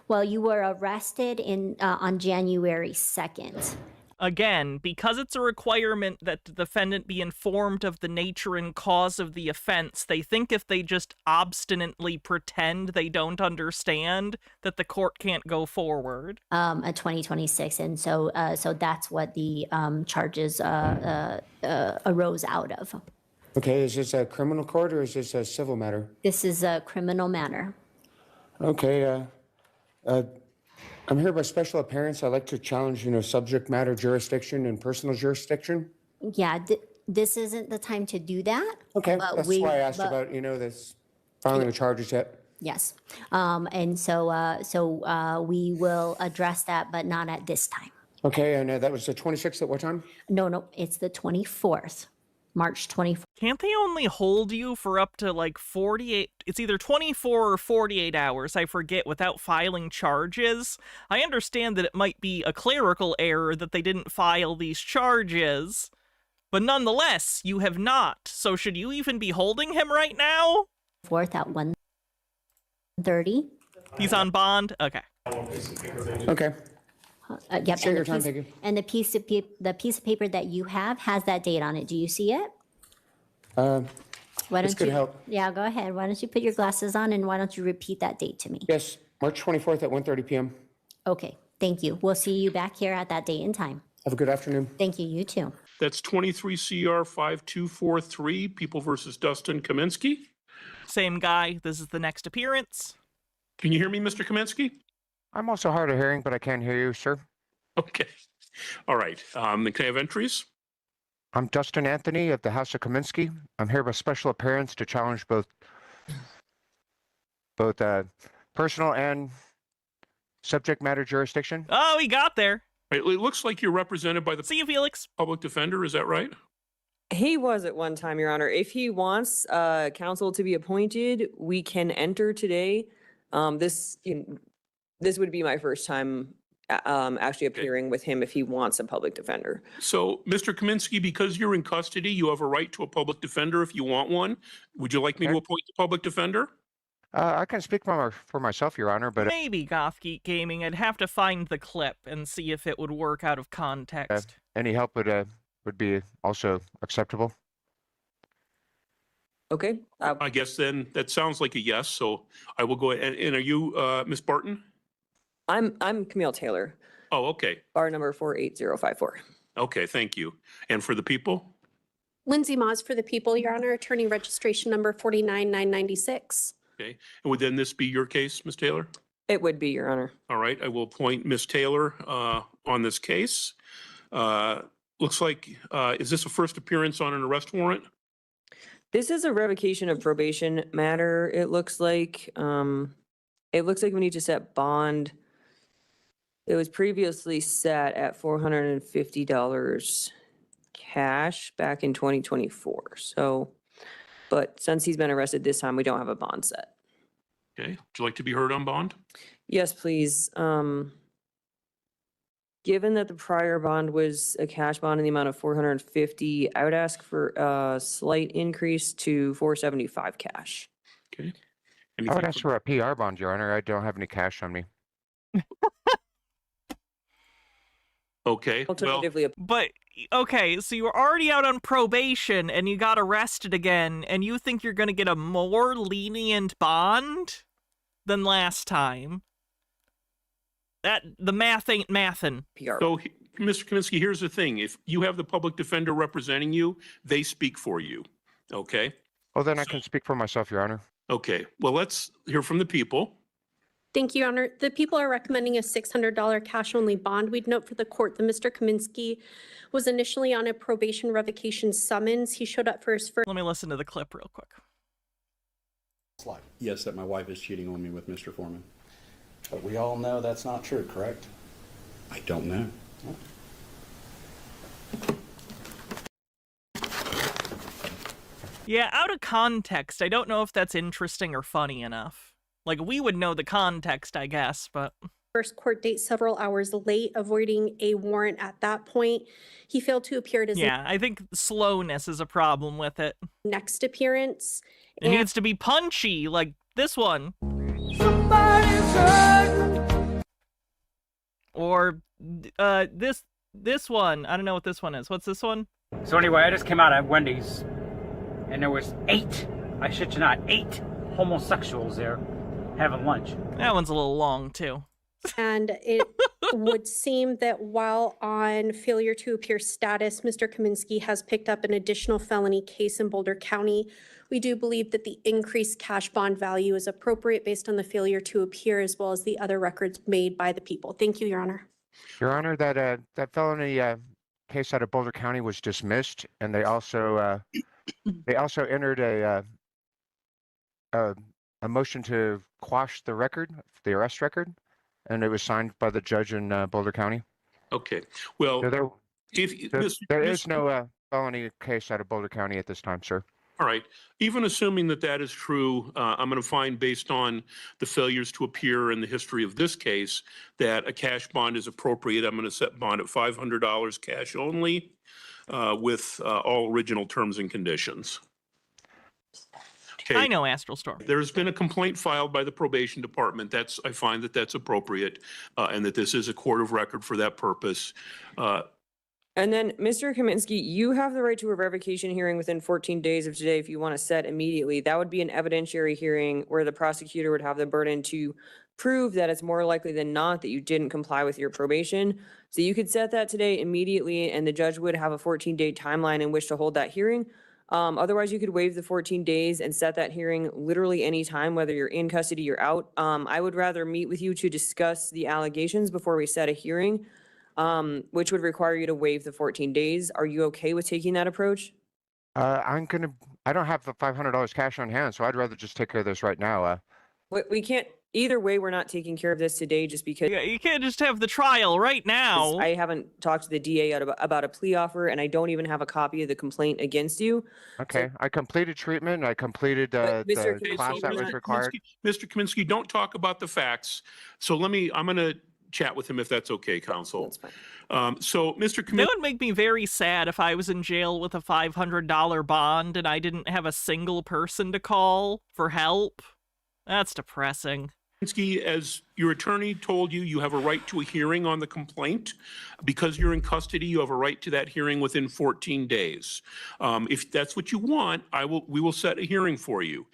Well, you were arrested on January 2nd. Again, because it's a requirement that the defendant be informed of the nature and cause of the offense, they think if they just obstinately pretend they don't understand, that the court can't go forward. 2026, and so that's what the charges arose out of. Okay, is this a criminal court or is this a civil matter? This is a criminal matter. Okay, I'm here by special appearance. I'd like to challenge, subject matter jurisdiction and personal jurisdiction. Yeah, this isn't the time to do that. Okay, that's why I asked about, this filing the charges yet. Yes, and so we will address that, but not at this time. Okay, and that was the 26th at what time? No, it's the 24th. March 24th. Can't they only hold you for up to like 48? It's either 24 or 48 hours, I forget, without filing charges. I understand that it might be a clerical error that they didn't file these charges, but nonetheless, you have not. So should you even be holding him right now? 4th at 1:30. He's on bond? Okay. Okay. Yep. Take your time, thank you. And the piece of paper that you have has that date on it. Do you see it? Why don't could you? help. Yeah, go ahead. Why don't you put your glasses on and why don't you repeat that date to me? Yes, March 24th at 1:30 p.m. Okay, thank you. We'll see you back here at that date and time. Have a good afternoon. Thank you. You too. That's 23 CR 5243, People versus Dustin Kaminsky. Same guy. This is the next appearance. Can you hear me, Mr. Kaminsky? I'm also hard of hearing, but I can't hear you, sir. Okay. All right. Can I have entries? I'm Dustin Anthony of the House of Kaminsky. I'm here by special appearance to challenge both personal and subject matter jurisdiction. Oh, he got there. It looks like you're represented by the See you, Felix. public defender. Is that right? He was at one time, Your Honor. If he wants counsel to be appointed, we can enter today. This would be my first time actually appearing with him if he wants a public defender. So, Mr. Kaminsky, because you're in custody, you have a right to a public defender if you want one. Would you like me to appoint the public defender? I can speak for myself, Your Honor, but Maybe Gothgeek Gaming. I'd have to find the clip and see if it would work out of context. any help would be also acceptable. Okay. I guess then that sounds like a yes. So I will go ahead. And are you Ms. Barton? I'm Camille Taylor. Oh, okay. Bar number 48054. Okay, thank you. And for the people? Lindsay Moss for the people, Your Honor, attorney registration number 49996. Okay. And would then this be your case, Ms. Taylor? It would be, Your Honor. All right. I will appoint Ms. Taylor on this case. Looks like, is this a first appearance on an arrest warrant? This is a revocation of probation matter. It looks like we need to set bond. It was previously set at $450 cash back in 2024. So, but since he's been arrested this time, we don't have a bond set. Okay. Would you like to be heard on bond? Yes, please. Given that the prior bond was a cash bond in the amount of 450, I would ask for a slight increase to 475 cash. Okay. I would ask for a PR bond, Your Honor. I don't have any cash on me. Okay. Alternatively, But okay, so you were already out on probation and you got arrested again, and you think you're gonna get a more lenient bond than last time? That the math ain't mathin'. So, Mr. Kaminsky, here's the thing. If you have the public defender representing you, they speak for you. Okay? Well, then I can speak for myself, Your Honor. Okay. Well, let's hear from the people. Thank you, Your Honor. The people are recommending a $600 cash-only bond. We'd note for the court that Mr. Kaminsky was initially on a probation revocation summons. He showed up for his first... Let me listen to the clip real quick. Yes, that my wife is cheating on me with Mr. Foreman. But we all know that's not true, correct? I don't know. Yeah, out of context, I don't know if that's interesting or funny enough. Like, we would know the context, I guess, but... First court date several hours late, avoiding a warrant at that point. He failed to appear at his Yeah, I think slowness is a problem with it. next appearance. It needs to be punchy, like this one. Or this one. I don't know what this one is. What's this one? So anyway, I just came out at Wendy's, and there was 8, I shit you not, 8 homosexuals there having lunch. That one's a little long, too. And it would seem that while on failure to appear status, Mr. Kaminsky has picked up an additional felony case in Boulder County. We do believe that the increased cash bond value is appropriate based on the failure to appear as well as the other records made by the people. Thank you, Your Honor. Your Honor, that felony case out of Boulder County was dismissed, and they also entered a motion to quash the record, the arrest record, and it was signed by the judge in Boulder County. Okay. Well, So there is no felony case out of Boulder County at this time, sir. All right. Even assuming that that is true, I'm going to find, based on the failures to appear in the history of this case, that a cash bond is appropriate. I'm going to set bond at $500 cash only, with all original terms and conditions. Okay. I know Astral Storm. There's been a complaint filed by the probation department. I find that that's appropriate, and that this is a court of record for that purpose. And then, Mr. Kaminsky, you have the right to a revocation hearing within 14 days of today if you want to set immediately. That would be an evidentiary hearing where the prosecutor would have the burden to prove that it's more likely than not that you didn't comply with your probation. So you could set that today immediately, and the judge would have a 14-day timeline in which to hold that hearing. Otherwise, you could waive the 14 days and set that hearing literally any time, whether you're in custody or out. I would rather meet with you to discuss the allegations before we set a hearing, which would require you to waive the 14 days. Are you okay with taking that approach? I don't have the $500 cash on hand, so I'd rather just take care of this right now. We can't, either way, we're not taking care of this today just because. Yeah, you can't just have the trial right now. I haven't talked to the DA about a plea offer, and I don't even have a copy of the complaint against you. Okay, I completed treatment, I completed the class that was required. Mr. Kaminsky, don't talk about the facts. So I'm going to chat with him if that's okay, counsel. That's fine. So, Mr. Kaminsky. That would make me very sad if I was in jail with a $500 bond and I didn't have a single person to call for help. That's depressing. As your attorney told you, you have a right to a hearing on the complaint. Because you're in custody, you have a right to that hearing within 14 days. If that's what you want, we will set a hearing for you.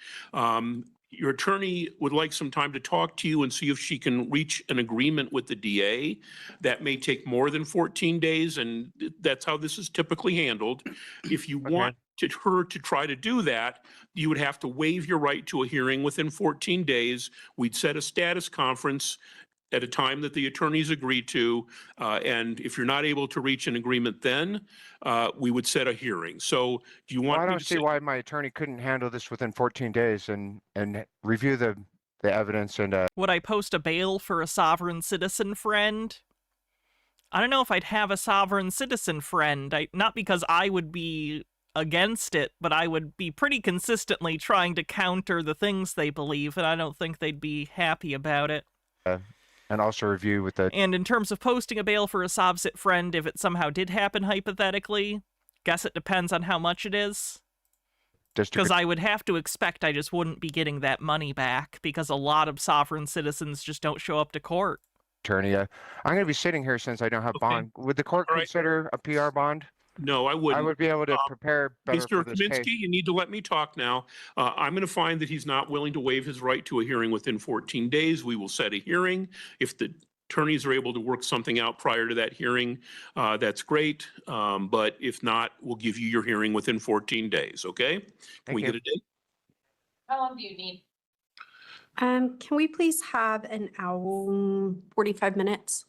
Your attorney would like some time to talk to you and see if she can reach an agreement with the DA. That may take more than 14 days, and that's how this is typically handled. If you want her to try to do that, you would have to waive your right to a hearing within 14 days. We'd set a status conference at a time that the attorneys agree to, and if you're not able to reach an agreement then, we would set a hearing. So do you want I don't see why my attorney couldn't handle this within 14 days and review the evidence and Would I post a bail for a sovereign citizen friend? I don't know if I'd have a sovereign citizen friend. Not because I would be against it, but I would be pretty consistently trying to counter the things they believe, and I don't think they'd be happy about it. And also review with the... And in terms of posting a bail for a Sovsit friend, if it somehow did happen hypothetically, guess it depends on how much it is. Because I would have to expect I just wouldn't be getting that money back, because a lot of sovereign citizens just don't show up to court. Attorney, I'm going to be sitting here since I don't have bond. Would the court consider a PR bond? No, I wouldn't. I would be able to prepare better Mr. for this case. Kaminsky, you need to let me talk now. I'm going to find that he's not willing to waive his right to a hearing within 14 days. We will set a hearing. If the attorneys are able to work something out prior to that hearing, that's great. But if not, we'll give you your hearing within 14 days, okay? Can we get a date? How long do you need? Can we please have an hour, 45 minutes?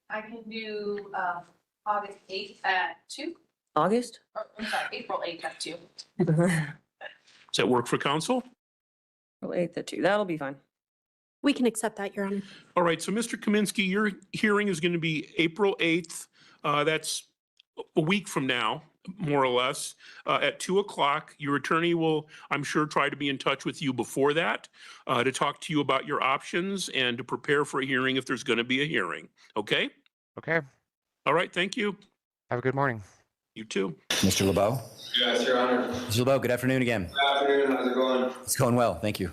I can do August 8th at 2. August? Or, I'm sorry, April 8th at 2. Does that work for counsel? April 8th at 2. That'll be fine. We can accept that, Your Honor. All right, so Mr. Kaminsky, your hearing is going to be April 8th. That's a week from now, more or less, at 2 o'clock. Your attorney will, I'm sure, try to be in touch with you before that to talk to you about your options and to prepare for a hearing if there's going to be a hearing. Okay? Okay. All right, thank you. Have a good morning. You too. Mr. LeBeau? Yes, Your Honor. Mr. LeBeau, good afternoon again. Good afternoon. How's it going? It's going well, thank you.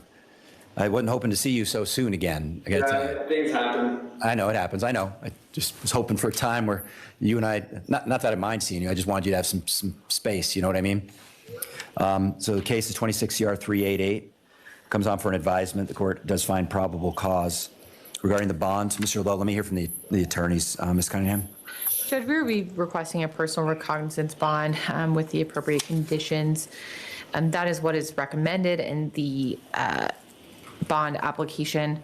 I wasn't hoping to see you so soon again. I gotta tell you. Things happen. I know it happens. I know. I just was hoping for a time where you and I, not that I mind seeing you, I just wanted you to have some space, you know what I mean? So the case is 26 CR 388, comes on for an advisement. The court does find probable cause regarding the bonds. Mr. LeBeau, let me hear from the attorneys. Ms. Cunningham? Judge, we will be requesting a personal recognizance bond with the appropriate conditions. That is what is recommended in the bond application.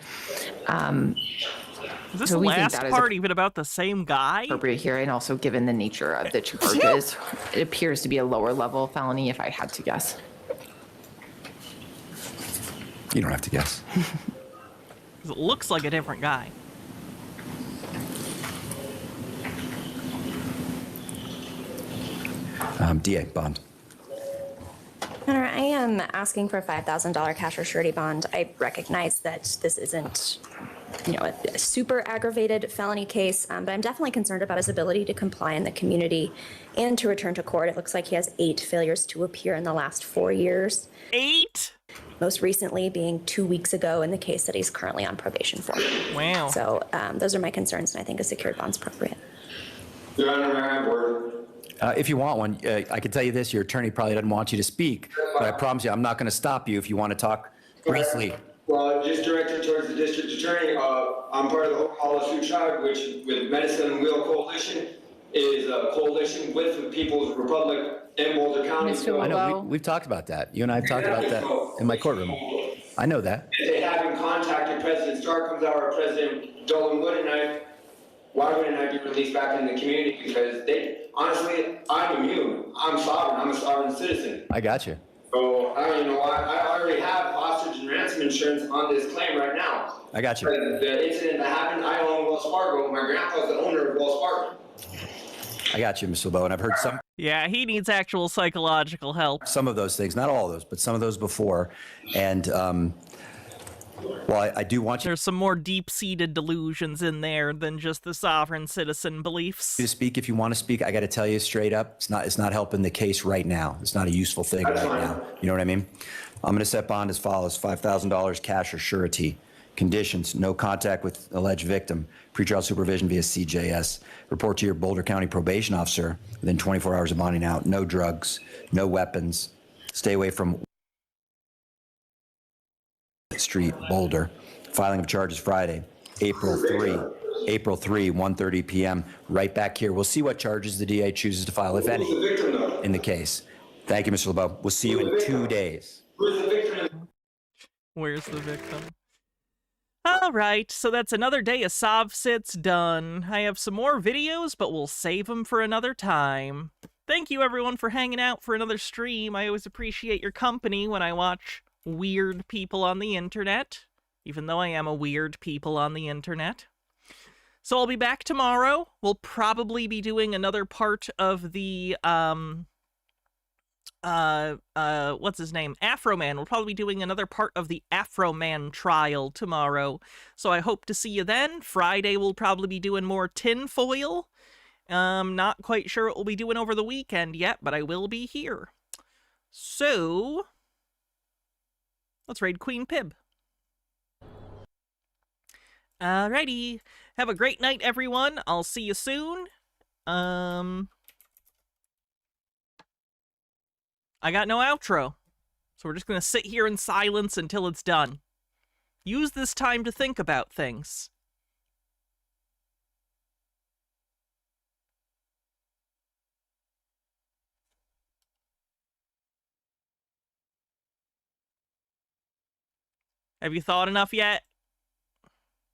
Is this so we think last that is part even about the same guy? appropriate here, and also given the nature of the charges, it appears to be a lower level felony if I had to guess. You don't have to guess. 'Cause it looks like a different guy. DA, bond. Honor, I am asking for a $5,000 cash or surety bond. I recognize that this isn't, a super aggravated felony case, but I'm definitely concerned about his ability to comply in the community and to return to court. It looks like he has 8 failures to appear in the last 4 years. 8? Most recently being 2 weeks ago in the case that he's currently on probation for. Wow. So those are my concerns, and I think a secured bond's appropriate. Your Honor, may I have word? If you want one, I can tell you this, your attorney probably doesn't want you to speak, but I promise you, I'm not going to stop you if you want to talk briefly. Well, just directed towards the district attorney. I'm part of the Oklahoma Sioux Tribe, which with Medicine and Wheel Coalition is a coalition with the People's Republic in Boulder County. I know, we've talked about that. You and I have talked about that in my courtroom. I know that. If they haven't contacted President Stark, comes out, or President Dolan Wood, and why wouldn't I be released back in the community? Because honestly, I'm immune. I'm sovereign. I'm a sovereign citizen. I got you. So, I already have hostage and ransom insurance on this claim right now. I got you. The incident that happened, I own Wells Fargo. My grandpa's the owner of Wells Fargo. I got you, Mr. LeBeau, and I've heard some. Yeah, he needs actual psychological help. Some of those things, not all of those, but some of those before. And, well, I do want you There's some more deep-seated delusions in there than just the sovereign citizen beliefs. to speak if you want to speak. I got to tell you straight up, it's not helping the case right now. It's not a useful thing right now. You know what I mean? I'm going to set bond as follows: $5,000 cash or surety. Conditions: no contact with alleged victim. Pretrial supervision via CJS. Report to your Boulder County probation officer within 24 hours of bonding out. No drugs, no weapons. Stay away from Street, Boulder. Filing of charges Friday, April 3, 1:30 p.m. Right back here. We'll see what charges the DA chooses to file, if any, in the case. Thank you, Mr. LeBeau. We'll see you in 2 days. Where's the victim? All right, so that's another day of Sovsits done. I have some more videos, but we'll save them for another time. Thank you, everyone, for hanging out for another stream. I always appreciate your company when I watch weird people on the internet, even though I am a weird people on the internet. So I'll be back tomorrow. We'll probably be doing another part of the what's his name? Afro Man. We'll probably be doing another part of the Afro Man trial tomorrow. So I hope to see you then. Friday we'll probably be doing more tinfoil. Not quite sure what we'll be doing over the weekend yet, but I will be here. So, let's raid Queen Pib. Alrighty. Have a great night, everyone. I'll see you soon. I got no outro. So we're just going to sit here in silence until it's done. Use this time to think about things. Have you thought enough yet?